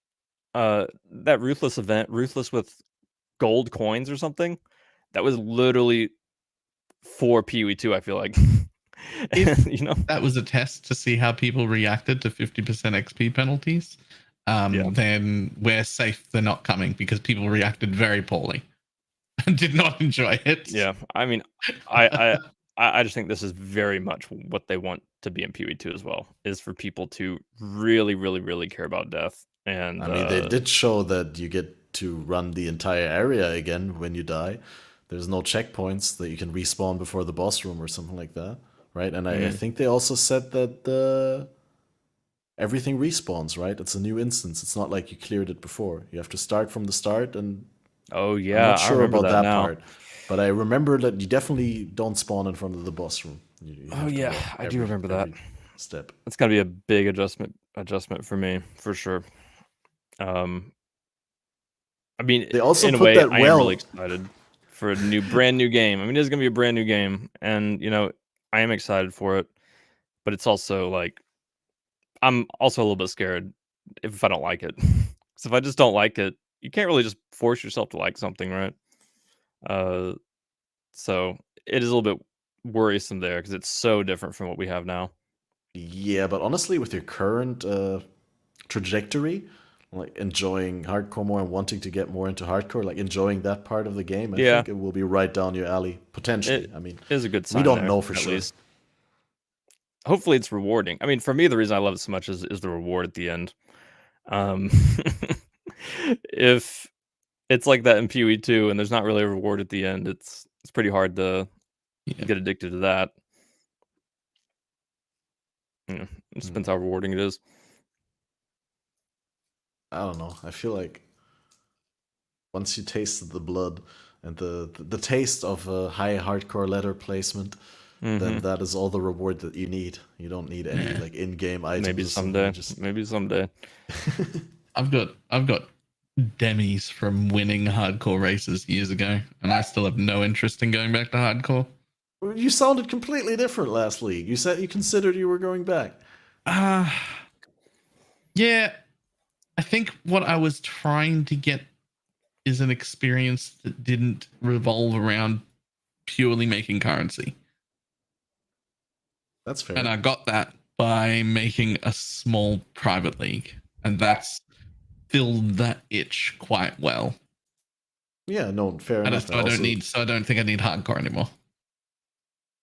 that Ruthless event, Ruthless with gold coins or something, that was literally for PoE 2, I feel like. If you know, that was a test to see how people reacted to 50% XP penalties, then we're safe they're not coming, because people reacted very poorly and did not enjoy it. Yeah, I mean, I just think this is very much what they want to be in PoE 2 as well, is for people to really, really, really care about death. And I mean, they did show that you get to run the entire area again when you die. There's no checkpoints that you can respawn before the boss room or something like that, right? And I think they also said that everything respawns, right? It's a new instance. It's not like you cleared it before. You have to start from the start, and oh yeah, I'm not sure about that now. part. But I remember that you definitely don't spawn in front of the boss room. You Oh yeah, I do remember that step. It's gotta be a big adjustment for me, for sure. I mean, They also in a put way, that I am well. really excited for a brand new game. I mean, it's gonna be a brand new game, and you know, I am excited for it. But it's also like, I'm also a little bit scared if I don't like it. Because if I just don't like it, you can't really just force yourself to like something, right? So it is a little bit worrisome there, because it's so different from what we have now. Yeah, but honestly, with your current trajectory, like enjoying hardcore more and wanting to get more into hardcore, like enjoying that part of the game, I think it will be right down your alley, potentially. I mean, it is a good sign. we don't there, know for at sure. least. Hopefully it's rewarding. I mean, for me, the reason I love it so much is the reward at the end. If it's like that in PoE 2 and there's not really a reward at the end, it's pretty hard to get addicted to that. It depends how rewarding it is. I don't know. I feel like once you tasted the blood and the taste of a high hardcore letter placement, then that is all the reward that you need. You don't need any like in-game items. Maybe someday. Maybe someday. I've got demis from winning hardcore races years ago, and I still have no interest in going back to hardcore. You sounded completely different last league. You said you considered you were going back. Yeah. I think what I was trying to get is an experience that didn't revolve around purely making currency. That's fair. And I got that by making a small private league, and that's filled that itch quite well. Yeah, no, fair enough. I don't think I need hardcore anymore.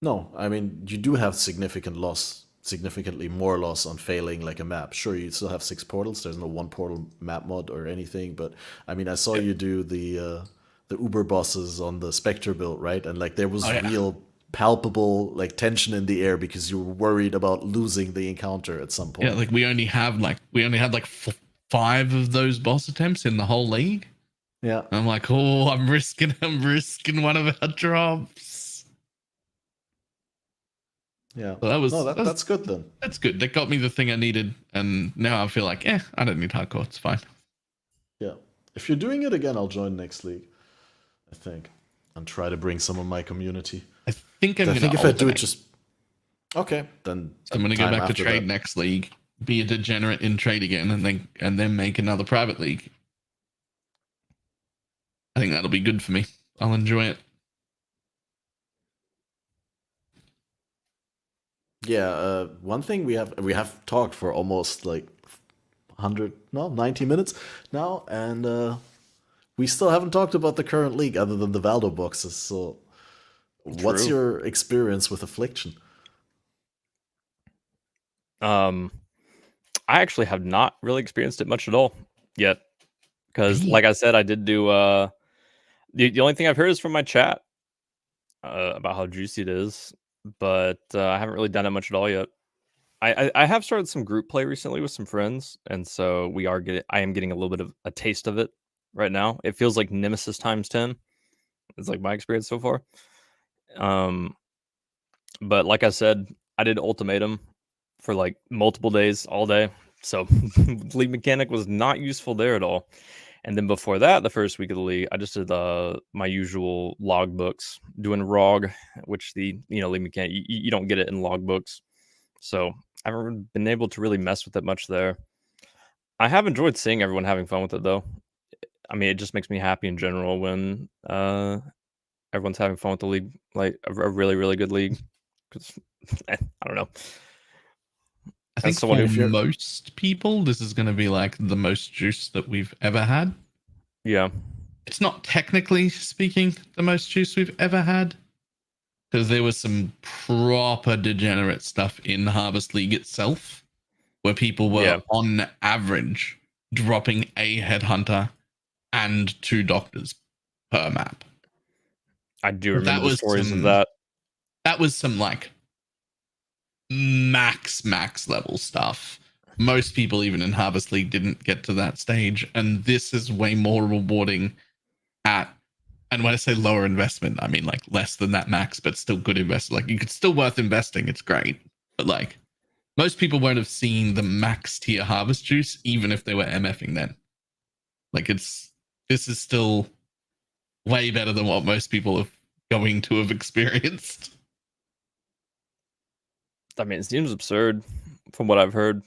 No, I mean, you do have significantly more loss on failing like a map. Sure, you still have 6 portals. There's no 1 portal map mod or anything, but I mean, I saw you do the Uber bosses on the Spectre build, right? And like there was real palpable like tension in the air because you were worried about losing the encounter at some point. Yeah, like we only had like 5 of those boss attempts in the whole league. Yeah. I'm like, oh, I'm risking one of our drops. Yeah. So that's good then. That's good. That got me the thing I needed, and now I feel like, I don't need hardcore. It's fine. Yeah. If you're doing it again, I'll join next league, I think, and try to bring some of my community. I think if I do it just okay, then I'm going to go back to trade next league, be a degenerate in trade again, and then make another private league. I think that'll be good for me. I'll enjoy it. Yeah, one thing we have talked for almost like 90 minutes now, and we still haven't talked about the current league other than the Valdo boxes. So, what's your experience with Affliction? I actually have not really experienced it much at all yet, because, like I said, I did do. The only thing I've heard is from my chat about how juicy it is, but I haven't really done it much at all yet. I have started some group play recently with some friends, and so I am getting a little bit of a taste of it. right now. It feels like Nemesis times 10. It's like my experience so far. But like I said, I did Ultimatum for like multiple days, all day. So league mechanic was not useful there at all. And then before that, the first week of the league, I just did my usual logbooks, doing ROG, which league mechanic you don't get it in logbooks. So I haven't been able to really mess with it much there. I have enjoyed seeing everyone having fun with it though. I mean, it just makes me happy in general when everyone's having fun with the league, like a really, really good league. Because I don't know. I think for most people, this is going to be like the most juice that we've ever had. Yeah. It's not technically speaking the most juice we've ever had, because there was some proper degenerate stuff in Harvest League itself, where people were on average dropping a headhunter and 2 doctors per map. I do remember the stories of that. That was some like max level stuff. Most people even in Harvest League didn't get to that stage, and this is way more rewarding at, and when I say lower investment, I mean like less than that max, but still good investment. Like, it's still worth investing, it's great, but like most people won't have seen the max tier harvest juice even if they were MFing then. Like, this is still way better than what most people are going to have experienced. I mean, it seems absurd from what I've heard.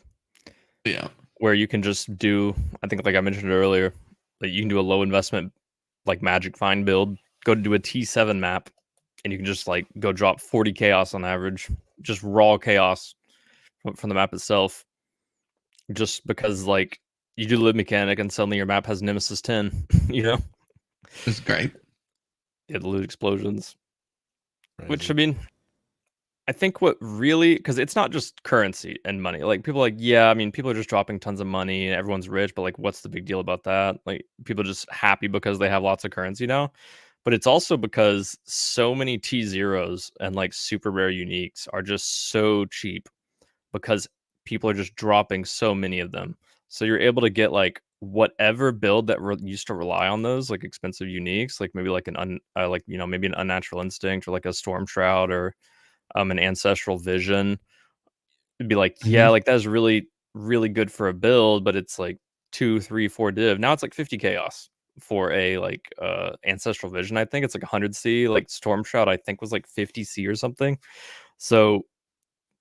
Yeah. Where you can just do, I think like I mentioned earlier, that you can do a low investment like Magic Find build, go to do a T7 map, and you can just like go drop 40 chaos on average, just raw chaos from the map itself. Just because like you do the live mechanic and suddenly your map has Nemesis 10, you know? It's great. Yeah, the loot explosions. Crazy. Which, I mean, I think what really, because it's not just currency and money. Like, people are like, yeah, I mean, people are just dropping tons of money and everyone's rich, but like, what's the big deal about that? Like, people are just happy because they have lots of currency now. But it's also because so many T0s and like super rare uniques are just so cheap because people are just dropping so many of them. So you're able to get like whatever build that used to rely on those like expensive uniques, like maybe like maybe an Unnatural Instinct or like a Storm Shroud or an Ancestral Vision. It'd be like, yeah, like that's really, really good for a build, but it's like 2, 3, 4 div. Now it's like 50 chaos for a like Ancestral Vision. I think it's like 100 C. Like Storm Shroud, I think was like 50 C or something. So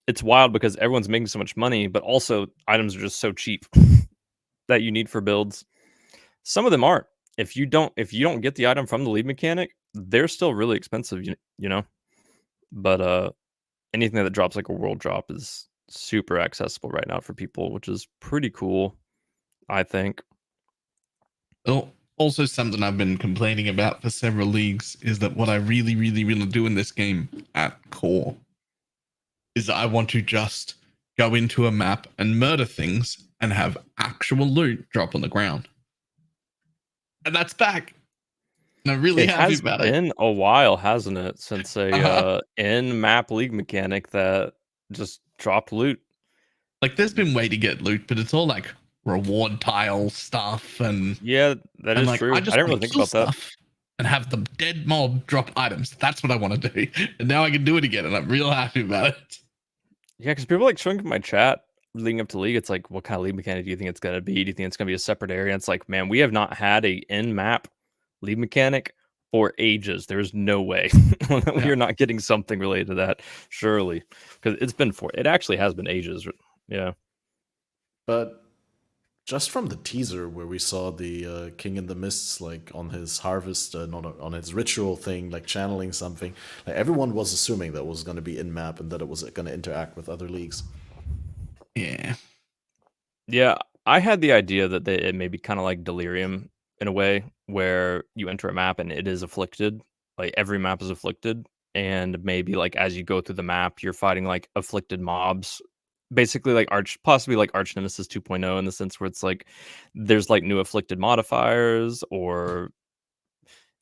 it's wild because everyone's making so much money, but also items are just so cheap that you need for builds. Some of them aren't. If you don't get the item from the lead mechanic, they're still really expensive, you know. But anything that drops like a world drop is super accessible right now for people, which is pretty cool, I think. Well, also something I've been complaining about for several leagues is that what I really, really, really do in this game at core is I want to just go into a map and murder things and have actual loot drop on the ground. And that's back. And I'm really happy about it. It's been a while, hasn't it, since a in-map league mechanic that just dropped loot. Like, there's been way to get loot, but it's all like reward tile stuff and yeah, that is like, true. I didn't really think about that. And have the dead mob drop items. That's what I want to do. And now I can do it again, and I'm real happy about it. Yeah, because people like showing up in my chat leading up to league. It's like, what kind of league mechanic do you think it's gonna be? Do you think it's gonna be a separate area? And it's like, man, we have not had a in-map lead mechanic for ages. There's no way we're not getting something related to that, surely, because it actually has been ages. Yeah, but just from the teaser where we saw the King in the Mists, like on his harvest, not on his ritual thing, like channeling something, like everyone was assuming that was going to be in map and that it was going to interact with other leagues. Yeah. I had the idea that it may be kind of like Delirium in a way, where you enter a map and it is afflicted. Like every map is afflicted, and maybe like as you go through the map, you're fighting like afflicted mobs. Basically like possibly like Arch Nemesis 2.0 in the sense where it's like there's like new afflicted modifiers, or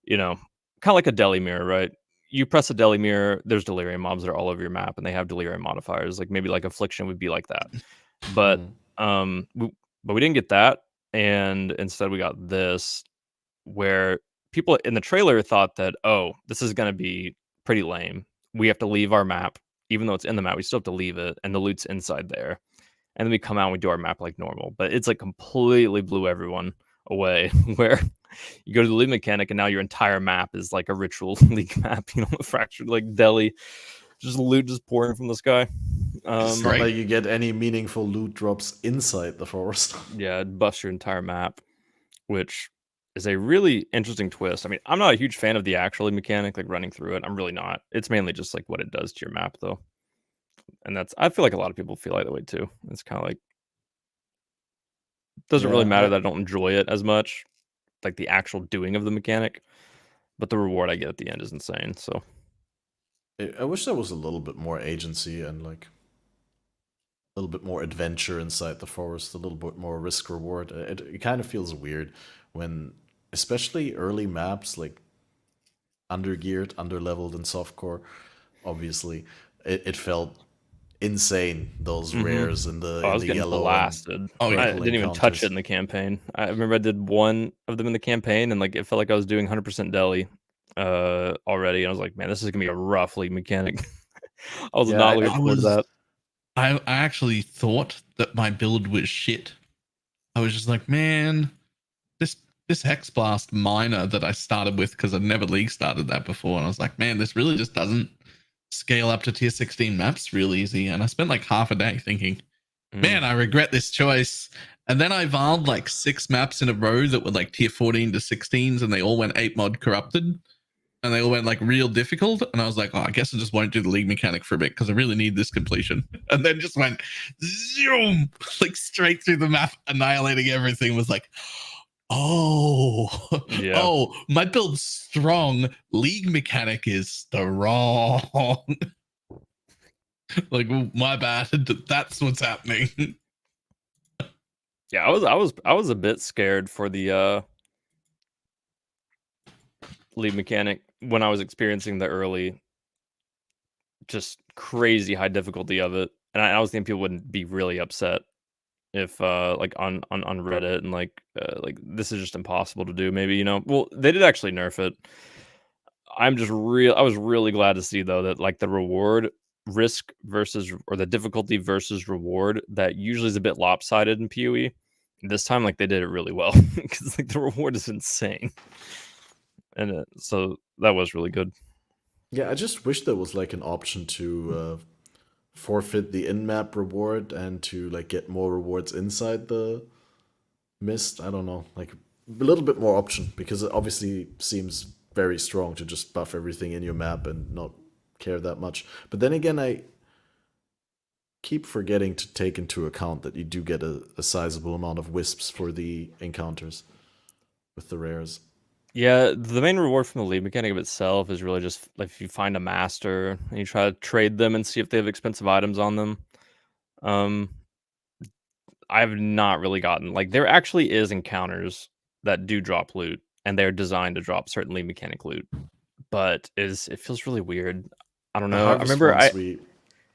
kind of like a deli mirror, right? You press a deli mirror, there's delirium mobs that are all over your map and they have delirium modifiers. Like maybe like Affliction would be like that. But we didn't get that, and instead we got this. where people in the trailer thought that, oh, this is going to be pretty lame. We have to leave our map, even though it's in the map. We still have to leave it, and the loot's inside there. And then we come out and we do our map like normal, but it's like completely blew everyone away. Where you go to the league mechanic, and now your entire map is like a ritual league map. You know, a fractured like deli, just loot just pouring from the sky. It's not like you get any meaningful loot drops inside the forest. Yeah, it busts your entire map, which is a really interesting twist. I mean, I'm not a huge fan of the actual mechanic, like running through it. I'm really not. It's mainly just like what it does to your map, though. And I feel like a lot of people feel like that way too. It's kind of like, doesn't really matter that I don't enjoy it as much, like the actual doing of the mechanic, but the reward I get at the end is insane. So I wish there was a little bit more agency and like a little bit more adventure inside the forest, a little bit more risk reward. It kind of feels weird when, especially early maps, like undergeared, underleveled in softcore, obviously, it felt insane, those rares in the, I was getting yellow blasted. I didn't even touch it in the campaign. I remember I did one of them in the campaign, and like it felt like I was doing 100% deli already. And I was like, man, this is gonna be a rough league mechanic. I was not looking forward to that. I actually thought that my build was shit. I was just like, man, this Hex Blast minor that I started with, because I'd never league started that before, and I was like, man, this really just doesn't scale up to tier 16 maps real easy. And I spent like half a day thinking, man, I regret this choice. And then I valed like 6 maps in a row that were like tier 14 to 16s, and they all went 8 mod corrupted, and they all went like real difficult. And I was like, oh, I guess I just won't do the league mechanic for a bit because I really need this completion. And then just went zoom, like straight through the map, annihilating everything. Was like, oh, my build's strong. League mechanic is strong. Like, my bad. That's what's happening. Yeah, I was a bit scared for the league mechanic when I was experiencing the early, just crazy high difficulty of it, and I was thinking people wouldn't be really upset if like on Reddit and like this is just impossible to do. Maybe, you know, well, they did actually nerf it. I was really glad to see though that like the reward risk versus, or the difficulty versus reward, that usually is a bit lopsided in PoE. This time, like, they did it really well because like the reward is insane, and so that was really good. Yeah, I just wish there was like an option to forfeit the in-map reward and to like get more rewards inside the mist. I don't know, like a little bit more option, because it obviously seems very strong to just buff everything in your map and not care that much. But then again, I keep forgetting to take into account that you do get a sizable amount of wisps for the encounters with the rares. Yeah, the main reward from the league mechanic of itself is really just like if you find a master and you try to trade them and see if they have expensive items on them. I've not really gotten, like, there actually is encounters that do drop loot, and they're designed to drop certain league mechanic loot, but it feels really weird. I don't know. I remember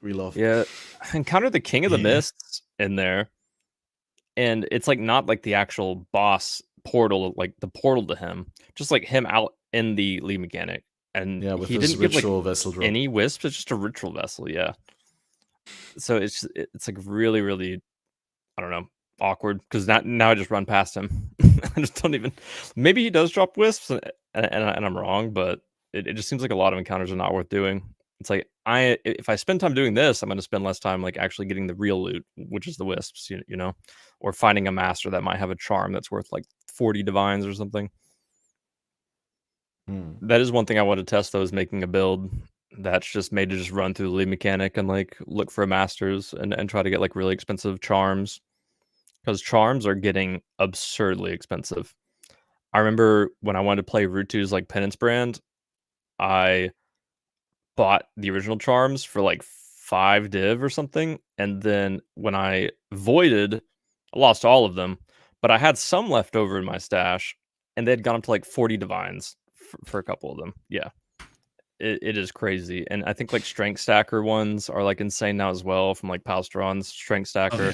we love. Yeah, I encountered the King of the Mists in there, and it's like not like the actual boss portal, like the portal to him, just like him out in the league mechanic, and with he his didn't give ritual like vessel drop. any wisps. It's just a ritual vessel, yeah. So it's like really, really, I don't know, awkward, because now I just run past him. I just don't even. Maybe he does drop wisps, and I'm wrong, but it just seems like a lot of encounters are not worth doing. It's like, if I spend time doing this, I'm going to spend less time like actually getting the real loot, which is the wisps, you know, or finding a master that might have a charm that's worth like 40 divines or something. That is one thing I want to test, though, is making a build that's just made to just run through the league mechanic and like look for masters and try to get like really expensive charms, because charms are getting absurdly expensive. I remember when I wanted to play Rutu's like penance brand, I bought the original charms for like 5 div or something, and then when I voided, I lost all of them, but I had some left over in my stash, and they had gone up to like 40 divines for a couple of them. Yeah, it is crazy. And I think like strength stacker ones are like insane now as well, from like Palstron's strength stacker.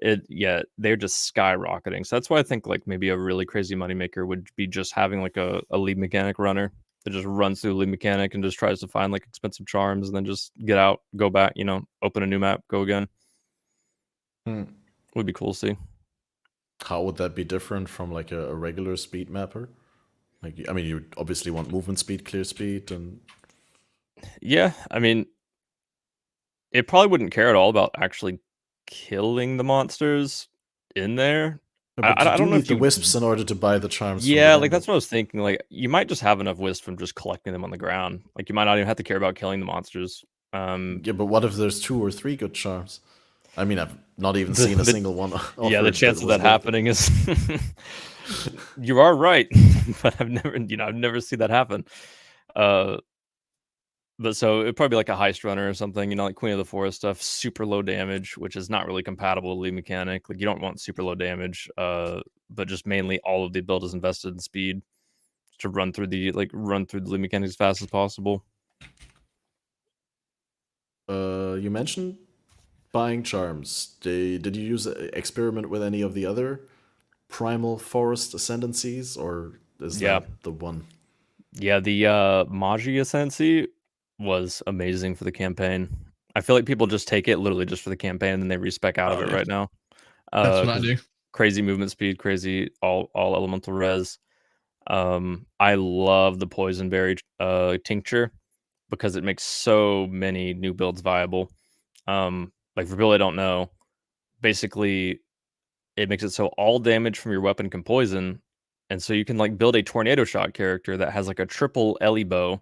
they're just skyrocketing. So that's why I think like maybe a really crazy moneymaker would be just having like a lead mechanic runner that just runs through lead mechanic and just tries to find like expensive charms and then just get out, go back, open a new map, go again. Would be cool to see. How would that be different from like a regular speed mapper? Like, I mean, you obviously want movement speed, clear speed, and yeah, I mean, it probably wouldn't care at all about actually killing the monsters in there. but I don't know if the you wisps in order to buy the charms. Yeah, like that's what I was thinking. Like you might just have enough wisp from just collecting them on the ground. Like you might not even have to care about killing the monsters. Yeah, but what if there's 2 or 3 good charms? I mean, I've not even seen a single one. Yeah, the chance of that happening is. You are right, but I've never seen that happen. But so it'd probably be like a heist runner or something, like Queen of the Forest stuff, super low damage, which is not really compatible with lead mechanic. Like you don't want super low damage, but just mainly all of the build is invested in speed to run through the lead mechanic as fast as possible. You mentioned buying charms. Did you use experiment with any of the other primal forest ascendancies, or is that the one? Yeah, the Magi Ascendancy was amazing for the campaign. I feel like people just take it literally just for the campaign and then they respec out of it right now. That's what I do. Crazy movement speed, crazy all elemental res. I love the poison berry tincture because it makes so many new builds viable. Like for people I don't know, basically it makes it so all damage from your weapon can poison, and so you can like build a tornado shot character that has like a triple Ellie bow,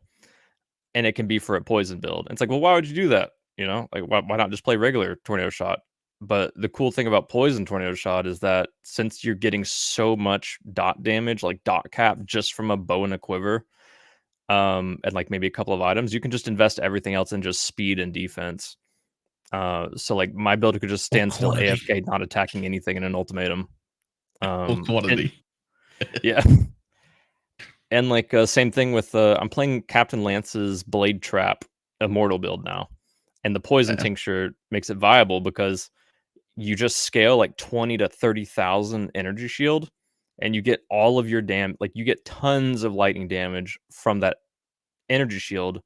and it can be for a poison build. It's like, well, why would you do that? Like why not just play regular tornado shot? But the cool thing about poison tornado shot is that since you're getting so much dot damage, like dot cap, just from a bow and a quiver, and like maybe a couple of items, you can just invest everything else in just speed and defense. So like my build could just stand still AFK, not attacking anything in an ultimatum. Quantity. Yeah. And like same thing with I'm playing Captain Lance's Blade Trap Immortal build now. And the poison tincture makes it viable because you just scale like 20 to 30,000 energy shield and you get all of your like you get tons of lightning damage from that energy shield,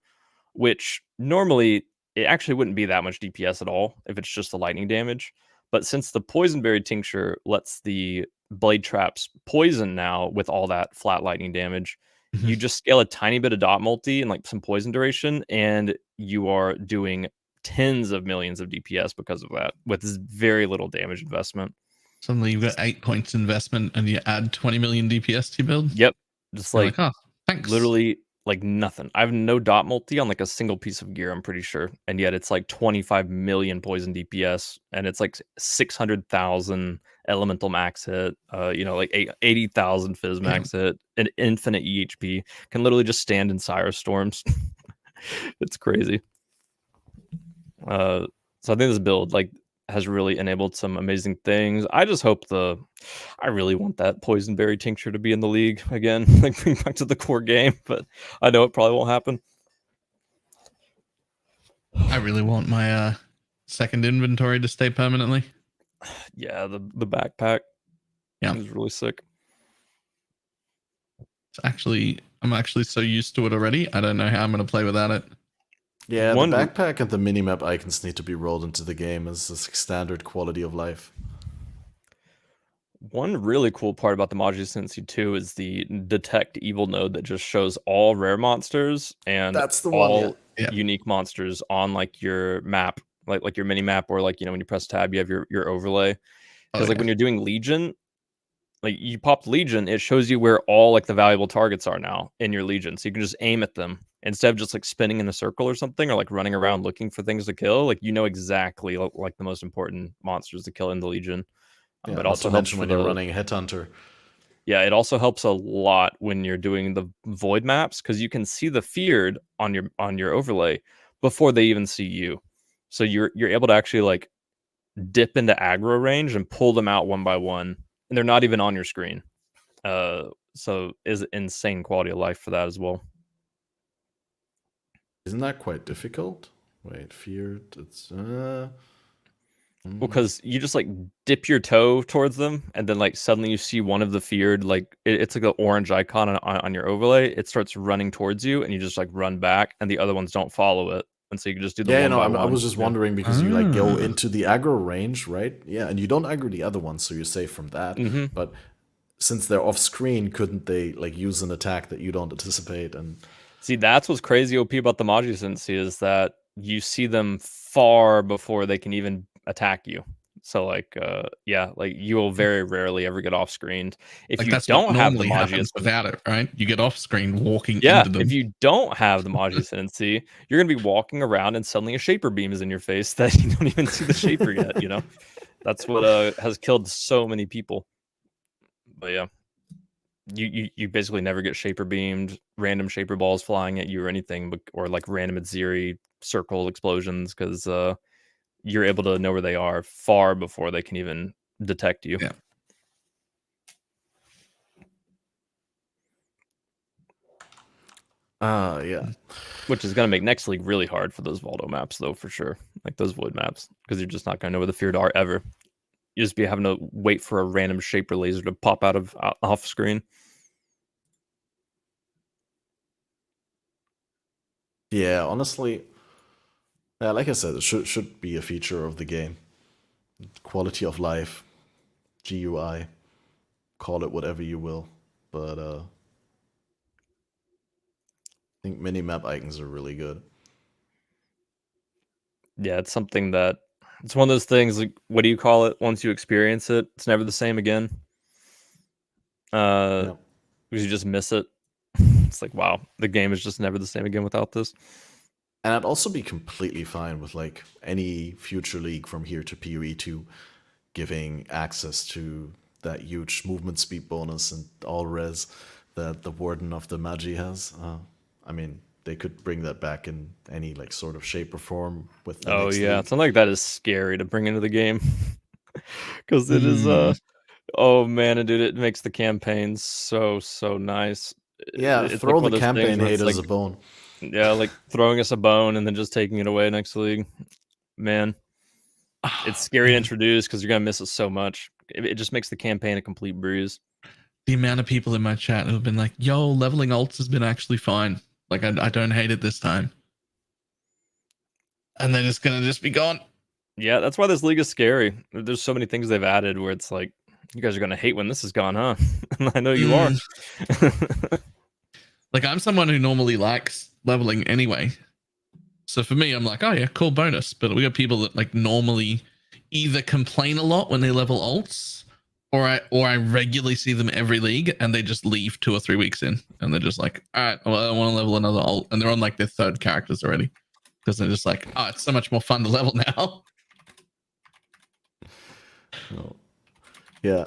which normally it actually wouldn't be that much DPS at all if it's just the lightning damage. But since the poison berry tincture lets the blade traps poison now with all that flat lightning damage, you just scale a tiny bit of dot multi and like some poison duration, and you are doing tens of millions of DPS because of that with very little damage investment. Suddenly you've got 8 points investment and you add 20 million DPS to your build. Yep. Just like oh, thanks. Literally like nothing. I have no dot multi on like a single piece of gear, I'm pretty sure. And yet it's like 25 million poison DPS and it's like 600,000 elemental max hit, like 80,000 fizz max hit, and infinite EHP. Can literally just stand in Sire Storms. It's crazy. So I think this build like has really enabled some amazing things. I just hope I really want that poison berry tincture to be in the league again, like bring back to the core game, but I know it probably won't happen. I really want my second inventory to stay permanently. Yeah, the backpack. Yeah, is really sick. I'm actually so used to it already. I don't know how I'm going to play without it. Yeah, the backpack and the minimap icons need to be rolled into the game as a standard quality of life. One really cool part about the Magi Ascendancy 2 is the detect evil node that just shows all rare monsters and that's the all unique monsters on like your map, like your mini map, or like when you press tab you have your overlay. Because when you're doing Legion, like you popped Legion, it shows you where all like the valuable targets are now in your Legion, so you can just aim at them instead of just like spinning in a circle or something, or like running around looking for things to kill. Like exactly like the most important monsters to kill in the Legion. But also helps when you're running Headhunter. Yeah, it also helps a lot when you're doing the void maps because you can see the feared on your overlay before they even see you. So you're able to actually like dip into aggro range and pull them out one by one, and they're not even on your screen. So is insane quality of life for that as well. Isn't that quite difficult? Wait, feared. It's Because you just like dip your toe towards them, and then like suddenly you see one of the feared, like it's like an orange icon on your overlay. It starts running towards you, and you just like run back, and the other ones don't follow it, and so you can just do the one by one. I was just wondering because you like go into the aggro range, right? Yeah, and you don't aggro the other ones, so you're safe from that. But since they're off screen, couldn't they like use an attack that you don't anticipate? And see, that's what's crazy OP about the montage Ascendancy is that you see them far before they can even attack you. So like like you will very rarely ever get off screened if like you that's don't what have the normally happens without it, right? You get off screen walking into them. If you don't have the montage Ascendancy, you're gonna be walking around and suddenly a shaper beam is in your face that you don't even see the shaper yet, you know? That's what has killed so many people. But yeah. You basically never get shaper beamed, random shaper balls flying at you or anything, or like random Atziri circle explosions, because you're able to know where they are far before they can even detect you. Yeah. Yeah. Which is going to make next league really hard for those Valdo maps, though, for sure. Like those void maps, because you're just not going to know where the feared are ever. You just be having to wait for a random shaper laser to pop out of off screen. Yeah, honestly, yeah, like I said, it should be a feature of the game. Quality of life, GUI, call it whatever you will, but I think minimap icons are really good. Yeah, it's something that it's one of those things. Like, what do you call it? Once you experience it, it's never the same again. Because you just miss it. It's like, wow, the game is just never the same again without this. And I'd also be completely fine with like any future league from here to PoE 2 giving access to that huge movement speed bonus and all res that the Warden of the Magi has. I mean, they could bring that back in any like sort of shape or form with the next league. Something like that is scary to bring into the game. Because it is oh man, dude, it makes the campaign so nice. Yeah, it's throw like the campaign haters like, a bone. Yeah, like throwing us a bone and then just taking it away next league. Man, it's scary to introduce because you're going to miss it so much. It just makes the campaign a complete breeze. The amount of people in my chat who have been like, yo, leveling alts has been actually fine. Like, I don't hate it this time. And then it's going to just be gone. Yeah, that's why this league is scary. There's so many things they've added where it's like, you guys are going to hate when this is gone, huh? I know you are. Like, I'm someone who normally likes leveling anyway. So for me, I'm like, oh yeah, cool bonus. But we got people that like normally either complain a lot when they level alts, or I regularly see them every league and they just leave 2 or 3 weeks in and they're just like, all right, well, I want to level another alt, and they're on like their 3rd characters already because they're just like, oh, it's so much more fun to level now. Oh. Yeah.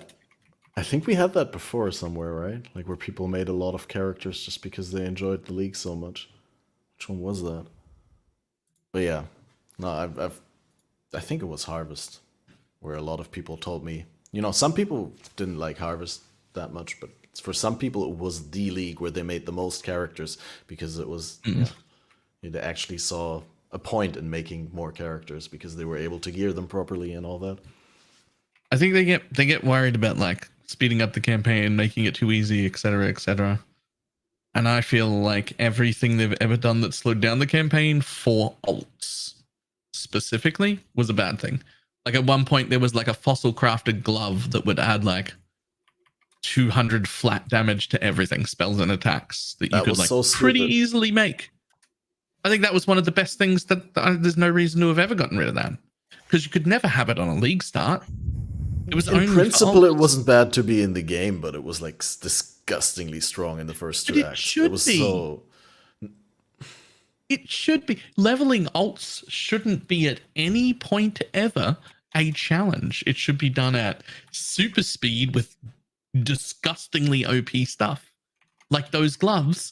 I think we had that before somewhere, right? Like where people made a lot of characters just because they enjoyed the league so much. Which one was that? But yeah, no, I think it was Harvest, where a lot of people told me, you know, some people didn't like Harvest that much, but for some people it was the league where they made the most characters because it was, they actually saw a point in making more characters because they were able to gear them properly and all that. I think they get worried about like speeding up the campaign, making it too easy, etc., etc. And I feel like everything they've ever done that slowed down the campaign for alts specifically was a bad thing. Like at one point there was like a fossil crafted glove that would add like 200 flat damage to everything, spells and attacks that you could like so pretty easily make. I think that was one of the best things that there's no reason to have ever gotten rid of that, because you could never have it on a league start. It was in principle, it wasn't bad to be in the game, but it was like disgustingly strong in the first 2 acts. It was so. It should be. Leveling alts shouldn't be at any point ever a challenge. It should be done at super speed with disgustingly OP stuff, like those gloves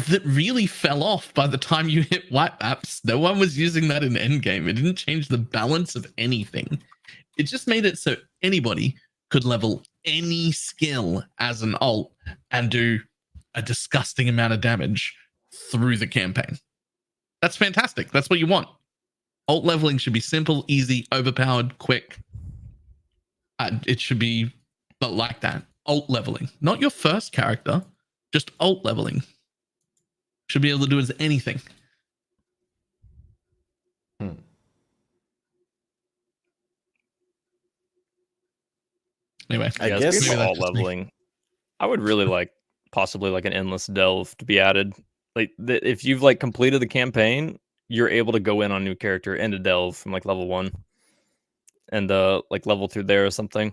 that really fell off by the time you hit white maps. No one was using that in endgame. It didn't change the balance of anything. It just made it so anybody could level any skill as an alt and do a disgusting amount of damage through the campaign. That's fantastic. That's what you want. Alt leveling should be simple, easy, overpowered, quick. It should be, but like that. Alt leveling, not your first character, just alt leveling. Should be able to do as anything. Anyway, I guess maybe alt leveling. I would really like possibly like an endless delve to be added. Like if you've like completed the campaign, you're able to go in on a new character and a delve from like level 1 and like level through there or something.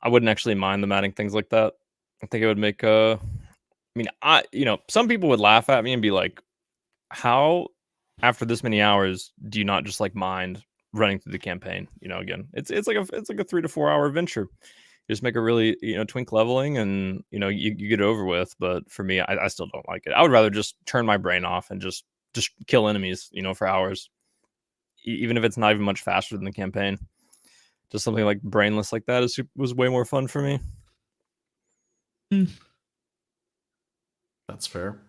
I wouldn't actually mind them adding things like that. I think it would make I mean, some people would laugh at me and be like, how after this many hours do you not just like mind running through the campaign? Again, it's like a 3 to 4 hour adventure. You just make a really twink leveling and you get it over with. But for me, I still don't like it. I would rather just turn my brain off and just kill enemies for hours, even if it's not even much faster than the campaign. Just something like brainless like that was way more fun for me. That's fair.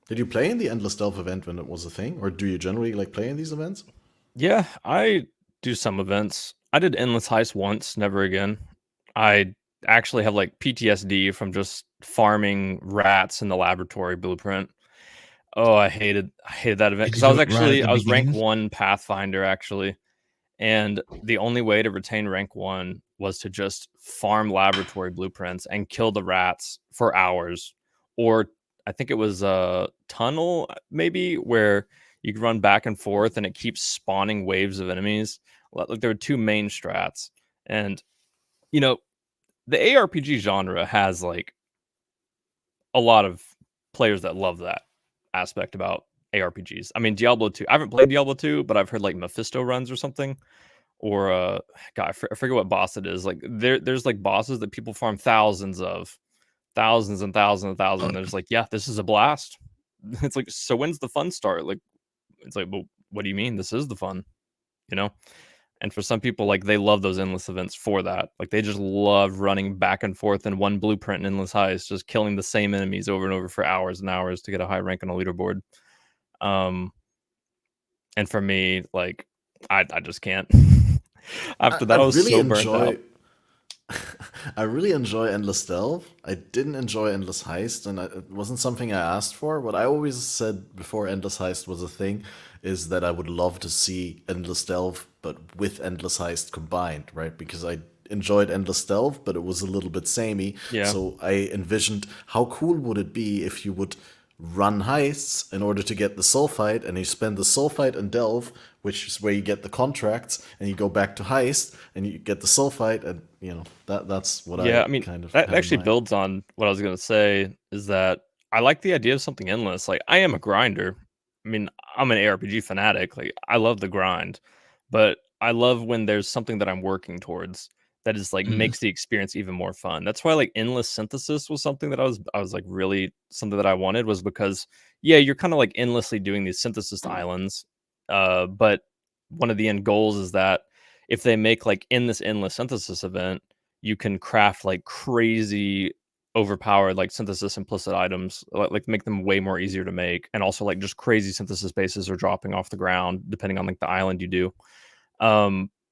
Did you play in the Endless Delve event when it was a thing? Or do you generally like play in these events? Yeah, I do some events. I did Endless Heist once, never again. I actually have like PTSD from just farming rats in the laboratory blueprint. Oh, I hated that event because I was rank 1 Pathfinder actually. And the only way to retain rank 1 was to just farm laboratory blueprints and kill the rats for hours. Or I think it was a tunnel maybe where you could run back and forth and it keeps spawning waves of enemies. Like there were 2 main strats. And, the ARPG genre has like a lot of players that love that aspect about ARPGs. I mean, Diablo 2. I haven't played Diablo 2, but I've heard like Mephisto runs or something. Or God, I forget what boss it is. Like there's like bosses that people farm thousands and thousands and thousands. There's like, yeah, this is a blast. It's like, so when's the fun start? Like, it's like, well, what do you mean? This is the fun, And for some people, like they love those endless events for that. Like they just love running back and forth in one blueprint in Endless Heist, just killing the same enemies over and over for hours and hours to get a high rank on a leaderboard. And for me, like I just can't. After that, I was really so burnt out. I really enjoy Endless Delve. I didn't enjoy Endless Heist, and it wasn't something I asked for. What I always said before Endless Heist was a thing is that I would love to see Endless Delve, but with Endless Heist combined, right? Because I enjoyed Endless Delve, but it was a little bit samey. Yeah. So I envisioned how cool would it be if you would run heists in order to get the sulfite, and you spend the sulfite and delve, which is where you get the contracts, and you go back to heist and you get the sulfite, and that's what I mean kind of that actually builds on what I was going to say, is that I like the idea of something endless. Like I am a grinder. I mean, I'm an ARPG fanatic. Like I love the grind, but I love when there's something that I'm working towards that is like makes the experience even more fun. That's why like endless synthesis was something that I was like really something that I wanted, was because you're kind of like endlessly doing these synthesis islands. But one of the end goals is that if they make like in this endless synthesis event, you can craft like crazy overpowered like synthesis implicit items, like make them way more easier to make, and also like just crazy synthesis bases are dropping off the ground depending on like the island you do.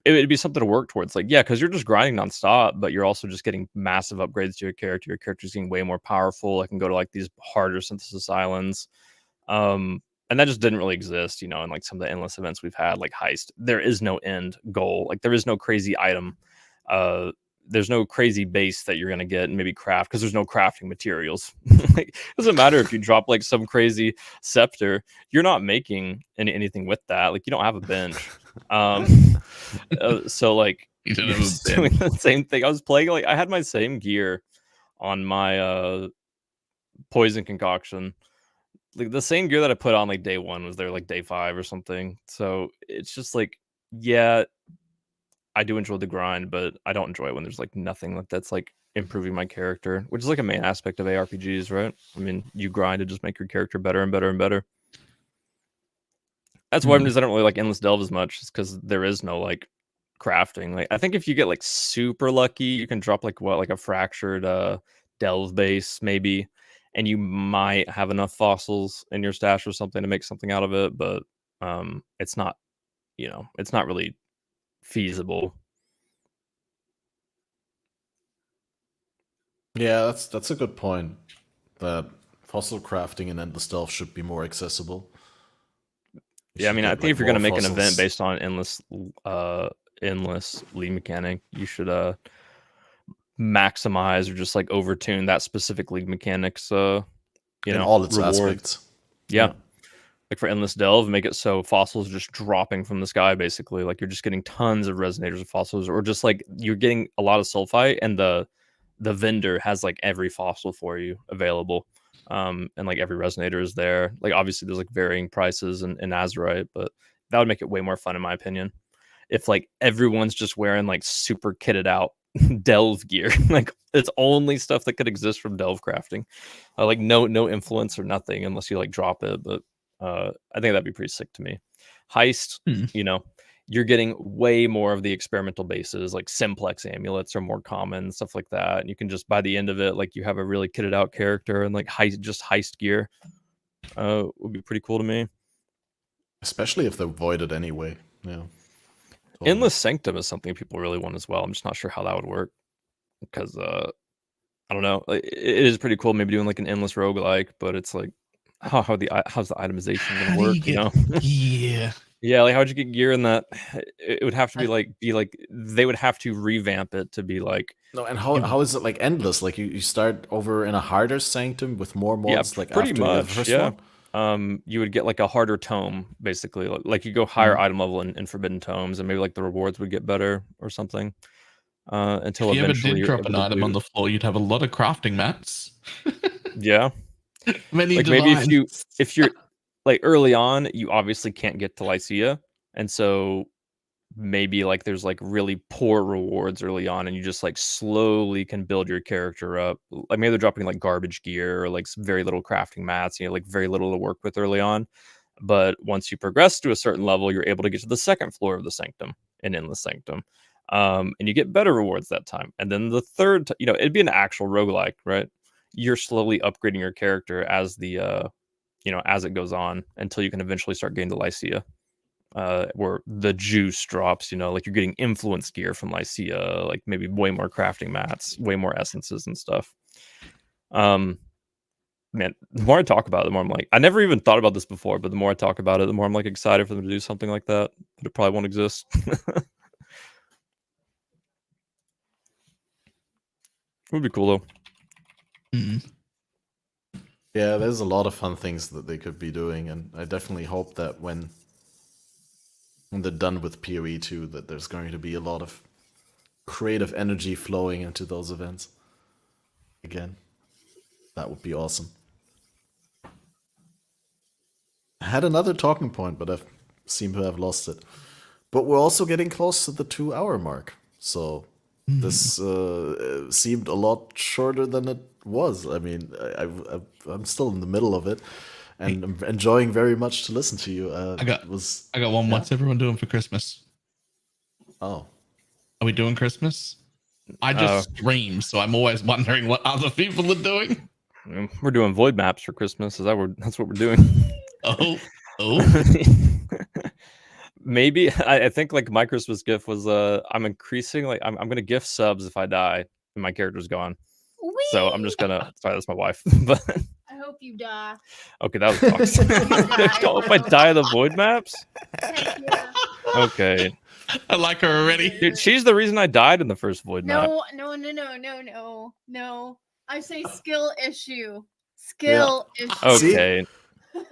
It'd be something to work towards, like because you're just grinding nonstop, but you're also just getting massive upgrades to your character. Your character's getting way more powerful. I can go to like these harder synthesis islands, and that just didn't really exist, in like some of the endless events we've had, like Heist. There is no end goal, like there is no crazy item. There's no crazy base that you're gonna get and maybe craft, because there's no crafting materials. Like, it doesn't matter if you drop like some crazy scepter, you're not making anything with that. Like you don't have a bench. So like You don't have a just doing the same thing. I was playing, like I had my same gear on my poison concoction. Like the same gear that I put on like day 1 was there like day 5 or something. So it's just like, I do enjoy the grind, but I don't enjoy it when there's like nothing that's like improving my character, which is like a main aspect of ARPGs, right? I mean, you grind to just make your character better and better and better. That's why I don't really like Endless Delve as much, is because there is no like crafting. Like I think if you get like super lucky, you can drop like a fractured delve base maybe, and you might have enough fossils in your stash or something to make something out of it, but it's not it's not really feasible. Yeah, that's a good point. That fossil crafting and endless delve should be more accessible. Yeah, I mean, I think if you're gonna make an event based on endless league mechanic, you should maximize or just like overtune that specific league mechanics. In all its rewards. aspects. Yeah. Like for endless delve, make it so fossils just dropping from the sky, basically. Like you're just getting tons of resonators of fossils, or just like you're getting a lot of sulfite, and the vendor has like every fossil for you available. And like every resonator is there. Like obviously there's like varying prices in Azurite, but that would make it way more fun in my opinion. If like everyone's just wearing like super kitted out delve gear, like it's only stuff that could exist from delve crafting, like no influence or nothing unless you like drop it. But I think that'd be pretty sick to me. Heist, you're getting way more of the experimental bases, like simplex amulets are more common, stuff like that. And you can just, by the end of it, like you have a really kitted out character, and like heist gear would be pretty cool to me. Especially if they're voided anyway. Yeah. Totally. Endless Sanctum is something people really want as well. I'm just not sure how that would work, because I don't know. It is pretty cool, maybe doing like an endless roguelike, but it's like how's the itemization gonna work? Yeah. Yeah, like how'd you get gear in that? It would have to be like they would have to revamp it to be like. No, and how is it like endless? Like you start over in a harder sanctum with more mods, like pretty after much, the first yeah. one? You would get like a harder tome, basically. Like you go higher item level in Forbidden Tomes, and maybe like the rewards would get better or something. Until if you eventually ever did drop an item on the floor, you'd have a lot of crafting mats. Yeah. Many like designs. maybe if you're like early on, you obviously can't get to Lycia, and so maybe like there's like really poor rewards early on, and you just like slowly can build your character up. Like maybe they're dropping like garbage gear or like very little crafting mats, like very little to work with early on. But once you progress to a certain level, you're able to get to the second floor of the Sanctum in Endless Sanctum, and you get better rewards that time. And then the third, it'd be an actual roguelike, right? You're slowly upgrading your character as the as it goes on, until you can eventually start getting to Lycia, where the juice drops, like you're getting influence gear from Lycia, like maybe way more crafting mats, way more essences and stuff. Man, the more I talk about it, the more I'm like, I never even thought about this before, but the more I talk about it, the more I'm like excited for them to do something like that, but it probably won't exist. It would be cool though. Mm-hmm. Yeah, there's a lot of fun things that they could be doing, and I definitely hope that when they're done with PoE 2, that there's going to be a lot of creative energy flowing into those events. Again, that would be awesome. I had another talking point, but I seem to have lost it. But we're also getting close to the 2-hour mark, so this seemed a lot shorter than it was. I mean, I'm still in the middle of it, and I'm enjoying very much to listen to you. I got one. What's everyone doing for Christmas? Oh, are we doing Christmas? I just stream, so I'm always wondering what other people are doing. We're doing void maps for Christmas. That's what we're doing. Oh. Maybe I think like my Christmas gift was I'm increasing, like I'm gonna gift subs if I die and my character's gone. Whee! So I'm just gonna sorry, that's my wife. But I hope you die. Okay, that was toxic. If I die of the void maps? Heck yeah. Okay. I like her already. Dude, she's the reason I died in the first void map. No. I say skill issue. Skill issue. Okay.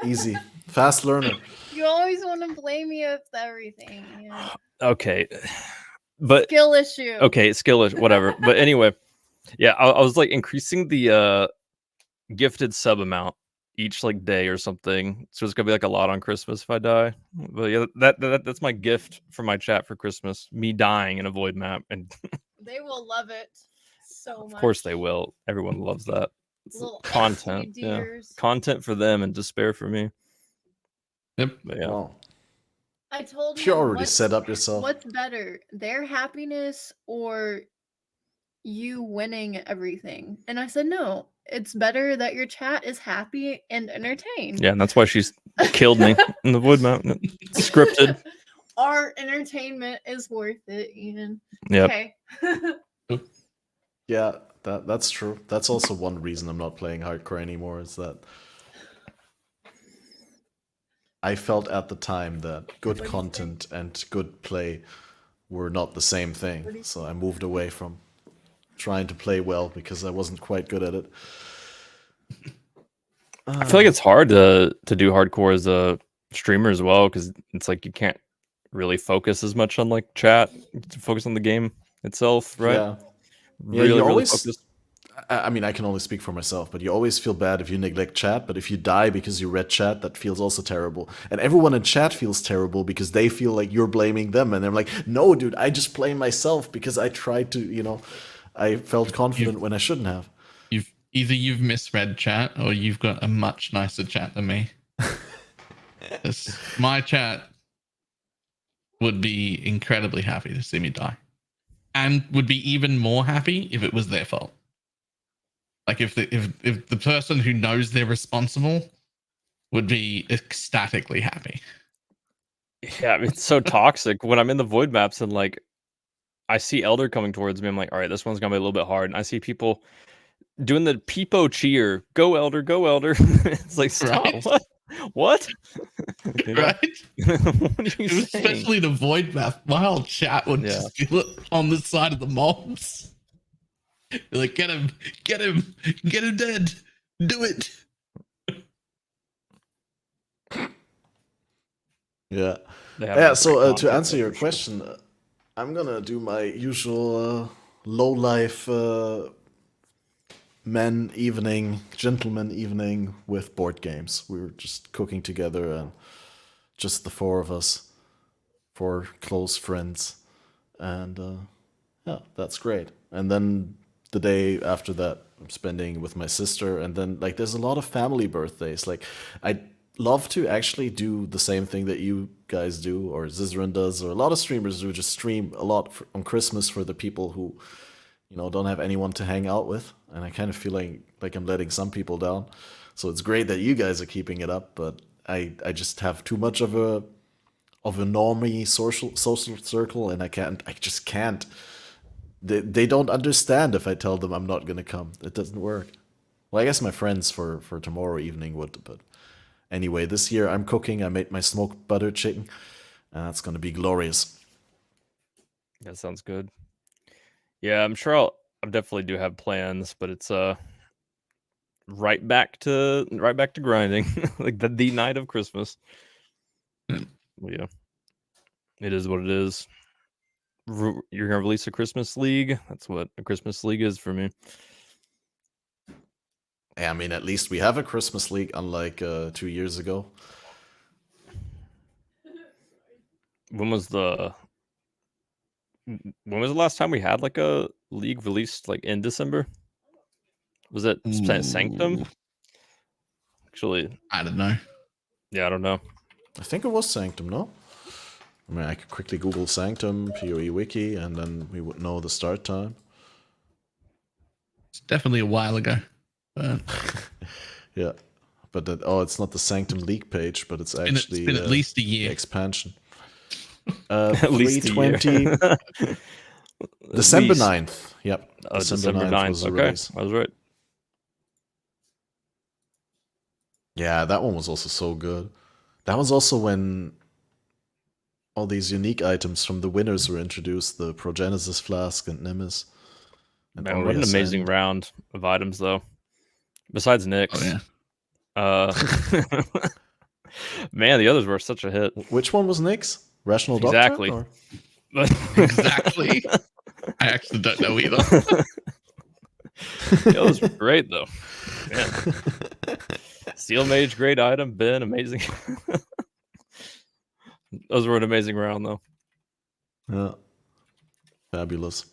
Easy. Fast learner. You always want to blame me with everything. Yeah. Okay. But skill issue. Okay, skill issue, whatever. But anyway, yeah, I was like increasing the gifted sub amount each like day or something. So it's gonna be like a lot on Christmas if I die. But yeah, that's my gift for my chat for Christmas. Me dying in a void map, and they will love it so much. Of course they will. Everyone loves that. It's content. Yeah. Content for them and despair for me. Yep. But yeah. Wow. I told you already set up yourself. What's better, their happiness or you winning everything? And I said, no, it's better that your chat is happy and entertained. Yeah, and that's why she's killed me in the void map. Scripted. our entertainment is worth it, Ian. Yep. Okay. Yeah, that's true. That's also one reason I'm not playing hardcore anymore, is that I felt at the time that good content and good play were not the same thing. So I moved away from trying to play well because I wasn't quite good at it. I feel like it's hard to do hardcore as a streamer as well, because it's like you can't really focus as much on like chat, to focus on the game itself, right? Yeah. Really, you really always. focus. I mean, I can only speak for myself, but you always feel bad if you neglect chat. But if you die because you read chat, that feels also terrible. And everyone in chat feels terrible because they feel like you're blaming them. And they're like, no, dude, I just blame myself because I tried to, I felt confident when I shouldn't have. You've misread chat, or you've got a much nicer chat than me. My chat would be incredibly happy to see me die, and would be even more happy if it was their fault. Like if the person who knows they're responsible would be ecstatically happy. Yeah, I mean, it's so toxic. When I'm in the void maps and like I see Elder coming towards me, I'm like, all right, this one's gonna be a little bit hard. And I see people doing the peepo cheer, go Elder, go Elder. It's like, stop. Right. What? Right? What are you saying? Especially the void map. My whole chat would just be on the side of the mobs. Be like, get him dead. Do it. Yeah. They have Yeah, a so great to content answer there your for question, I'm gonna do my usual low-life gentleman evening with board games. We were just cooking together, and just the four of us, four close friends. And yeah, that's great. And then the day after that, I'm spending with my sister. And then, like, there's a lot of family birthdays. Like, I'd love to actually do the same thing that you guys do, or Zizran does, or a lot of streamers do, just stream a lot on Christmas for the people who, don't have anyone to hang out with. And I kind of feel like I'm letting some people down. So it's great that you guys are keeping it up, but I just have too much of a normie social circle, and I just can't. They don't understand if I tell them I'm not gonna come. It doesn't work. Well, I guess my friends for tomorrow evening would, but anyway, this year I'm cooking. I made my smoked butter chicken, and that's gonna be glorious. That sounds good. Yeah, I'm sure I definitely do have plans, but it's right back to grinding, like the night of Christmas. Well, yeah, it is what it is. You're gonna release a Christmas League. That's what a Christmas League is for me. I mean, at least we have a Christmas League, unlike 2 years ago. When was the last time we had like a league released, like in December? Was it Sanctum? Actually, I don't know. Yeah, I don't know. I think it was Sanctum, no? I mean, I could quickly Google Sanctum, PoE Wiki, and then we would know the start time. It's definitely a while ago. But yeah, but it's not the Sanctum League page, but it's actually it's been at least a year. Expansion. At least a year. December 9th. Yep. Oh, December 9th. was the Okay, release. I was right. Yeah, that one was also so good. That was also when all these unique items from the winners were introduced, the Progenesis Flask and Nimbus. And Man, what an Aureus amazing End. round of items, though. Besides Nick's. Oh, yeah. Man, the others were such a hit. Which one was Nick's? Rational Exactly. Doctrine? Or? Exactly. I actually don't know either. The others were great, though. Man. Steel Mage, great item. Ben, amazing. Those were an amazing round, though. Yeah. Fabulous.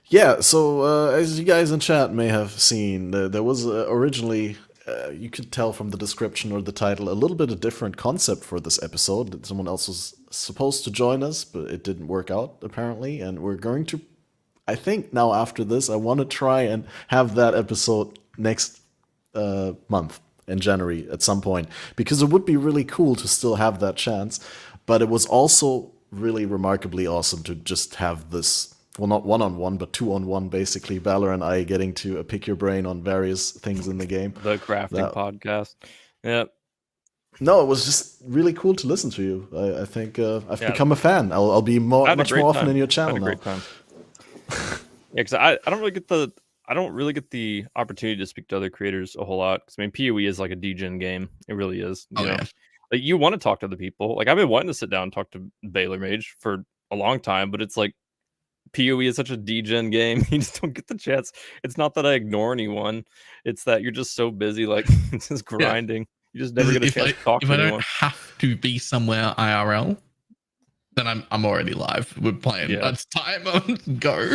Yeah, so as you guys in chat may have seen, there was originally, you could tell from the description or the title, a little bit of different concept for this episode. Someone else was supposed to join us, but it didn't work out, apparently. And we're going to, I think now after this, I want to try and have that episode next month in January at some point, because it would be really cool to still have that chance. But it was also really remarkably awesome to just have this, well, not one-on-one, but two-on-one, basically, Balor and I getting to pick your brain on various things in the game. The crafting podcast. Yep. No, it was just really cool to listen to you. I think I've become a fan. I'll be much more often in your channel now. Great time. Yeah, because I don't really get the opportunity to speak to other creators a whole lot. Because I mean, PoE is like a degen game. It really is. You know? Like you want to talk to other people. Like I've been wanting to sit down and talk to BalorMage for a long time, but it's like PoE is such a degen game. You just don't get the chance. It's not that I ignore anyone. It's that you're just so busy, like just grinding. You just never get a chance to talk to anyone. If I don't have to be somewhere IRL, then I'm already live. We're playing. Yeah. It's time. Go.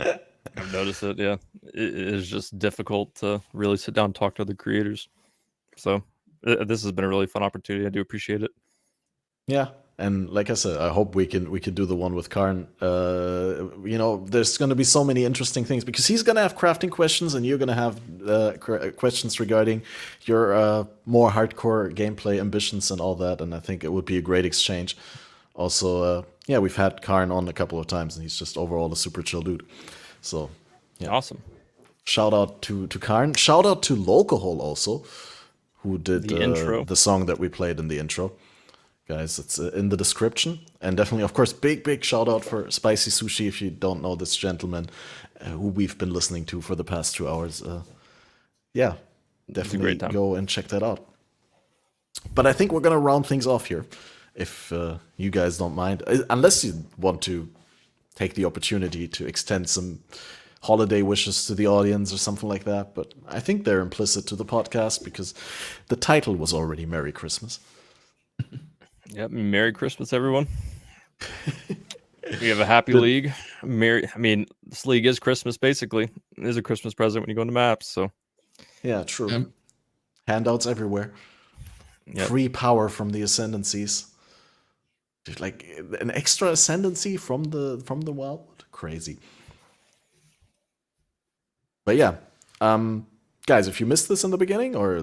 I've noticed it. Yeah, it is just difficult to really sit down and talk to other creators. So this has been a really fun opportunity. I do appreciate it. Yeah, and like I said, I hope we can do the one with cArn. You know, there's going to be so many interesting things because he's going to have crafting questions, and you're going to have questions regarding your more hardcore gameplay ambitions and all that. And I think it would be a great exchange. Also, yeah, we've had cArn on a couple of times, and he's just overall a super chill dude. So, yeah, awesome. Shout out to cArn. Shout out to Logout also, who did the intro, the song that we played in the intro. Guys, it's in the description. And definitely, of course, big shout out for spicysushi if you don't know this gentleman who we've been listening to for the past 2 hours. Yeah, definitely go and check that out. But I think we're going to round things off here, if you guys don't mind. Unless you want to take the opportunity to extend some holiday wishes to the audience or something like that. But I think they're implicit to the podcast because the title was already Merry Christmas. Yep, Merry Christmas, everyone. We have a happy league. I mean, this league is Christmas, basically. It is a Christmas present when you go into maps, so. Yeah, true. Handouts everywhere. Yep. Free power from the Ascendancies. Dude, like an extra Ascendancy from the wild. Crazy. But yeah, guys, if you missed this in the beginning or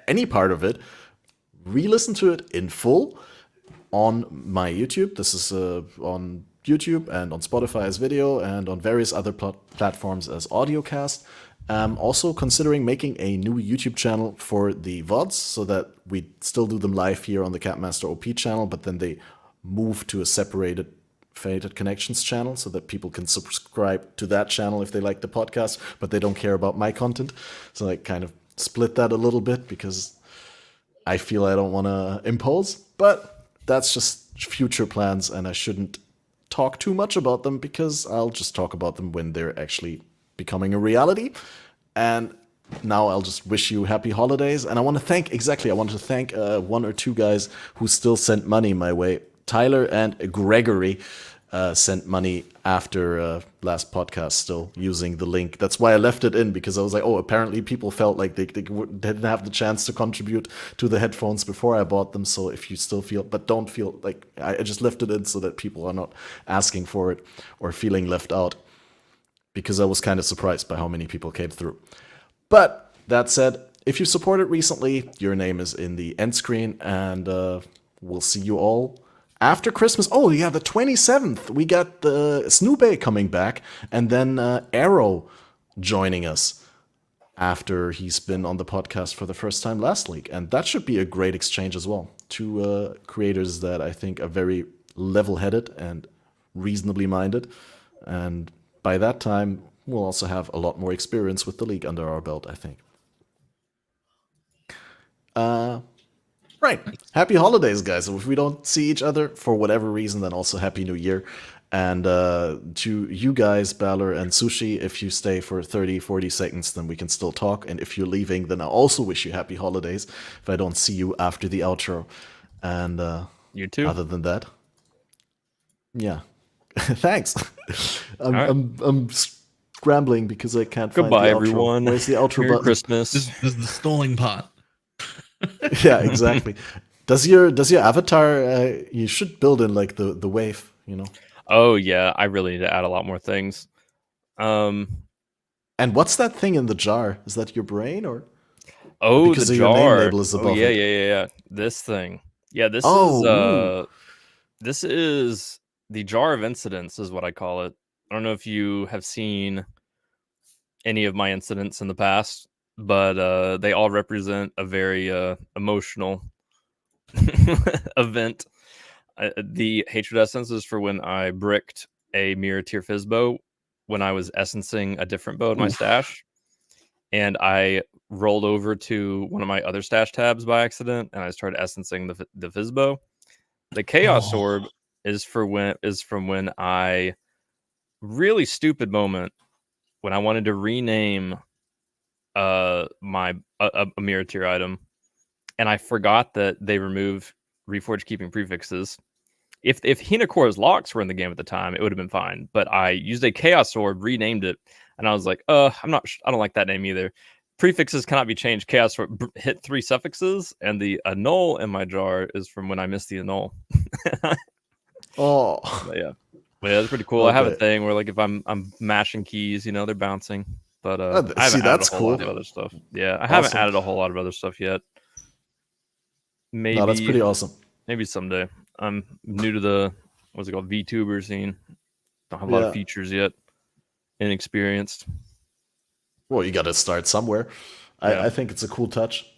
any part of it, re-listen to it in full on my YouTube. This is on YouTube and on Spotify as video and on various other platforms as audiocast. Also considering making a new YouTube channel for the VODs so that we still do them live here on the CatmasterOP channel, but then they move to a separated Fated Connections channel so that people can subscribe to that channel if they like the podcast, but they don't care about my content. So I kind of split that a little bit because I feel I don't want to impose, but that's just future plans and I shouldn't talk too much about them because I'll just talk about them when they're actually becoming a reality. And now I'll just wish you happy holidays. And I want to thank one or two guys who still sent money my way. Tyler and Gregory sent money after last podcast still using the link. That's why I left it in, because I was like, oh, apparently people felt like they didn't have the chance to contribute to the headphones before I bought them. So if you still feel, but don't feel like, I just left it in so that people are not asking for it or feeling left out, because I was kind of surprised by how many people came through. But that said, if you supported recently, your name is in the end screen, and we'll see you all after Christmas. Oh, yeah, the 27th. We got the Snoopay coming back, and then Arrow joining us after he's been on the podcast for the first time last week. And that should be a great exchange as well. Two creators that I think are very level-headed and reasonably minded. And by that time, we'll also have a lot more experience with the league under our belt, I think. Right. Happy holidays, guys. If we don't see each other for whatever reason, then also Happy New Year. And to you guys, Balor and Sushi, if you stay for 30, 40 seconds, then we can still talk. And if you're leaving, then I also wish you happy holidays if I don't see you after the outro. And you too. Other than that, yeah. Thanks. I'm scrambling because I can't find the outro. Goodbye, everyone. Where's the outro Merry button? Christmas. This is the stalling part. Yeah, exactly. Does your avatar? You should build in like the wave, you know. Oh yeah, I really need to add a lot more things. And what's that thing in the jar? Is that your brain or? Oh, because the of jar. Your name label is above yeah, it. yeah. This thing. Yeah, this is the Jar of Incidents is what I call it. I don't know if you have seen any of my incidents in the past, but they all represent a very emotional event. The Hatred Essence is for when I bricked a Mirror Tier Fizz bow when I was essencing a different bow in my stash. And I rolled over to one of my other stash tabs by accident, and I started essencing the Fizz bow. The Chaos Orb is from when I really stupid moment when I wanted to rename a Mirror Tier item, and I forgot that they remove Reforged Keeping prefixes. If Hinakora's locks were in the game at the time, it would have been fine. But I used a Chaos Sword, renamed it, and I was like, I don't like that name either. Prefixes cannot be changed. Chaos Sword hit 3 suffixes, and the annul in my jar is from when I missed the annul. But yeah, that's pretty cool. Okay. I have a thing where like if I'm mashing keys, they're bouncing. But I haven't added a whole lot of other stuff. Yeah, I haven't added a whole lot of other stuff yet. Maybe that's pretty awesome. Maybe someday. I'm new to the what's it called VTuber scene. Don't have a lot of features yet. Inexperienced. Well, you got to start somewhere. I think it's a cool touch.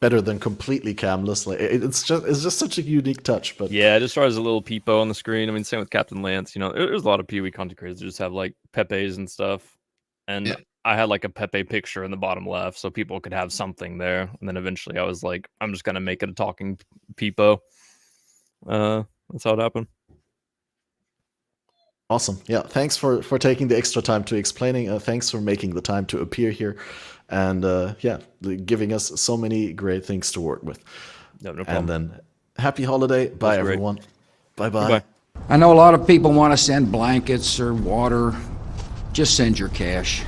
Better than completely camless. Like it's just such a unique touch. But yeah, it just starts as a little peepo on the screen. I mean, same with Captain Lance. There's a lot of PoE content creators that just have like Pepes and stuff. And I had like a Pepe picture in the bottom left, so people could have something there. And then eventually, I was like, I'm just gonna make it a talking peepo. That's how it happened. Awesome. Yeah. Thanks for taking the extra time to explaining. Thanks for making the time to appear here, and giving us so many great things to work with. No problem. And then happy holiday. Bye, everyone. Bye bye. I know a lot of people want to send blankets or water. Just send your cash.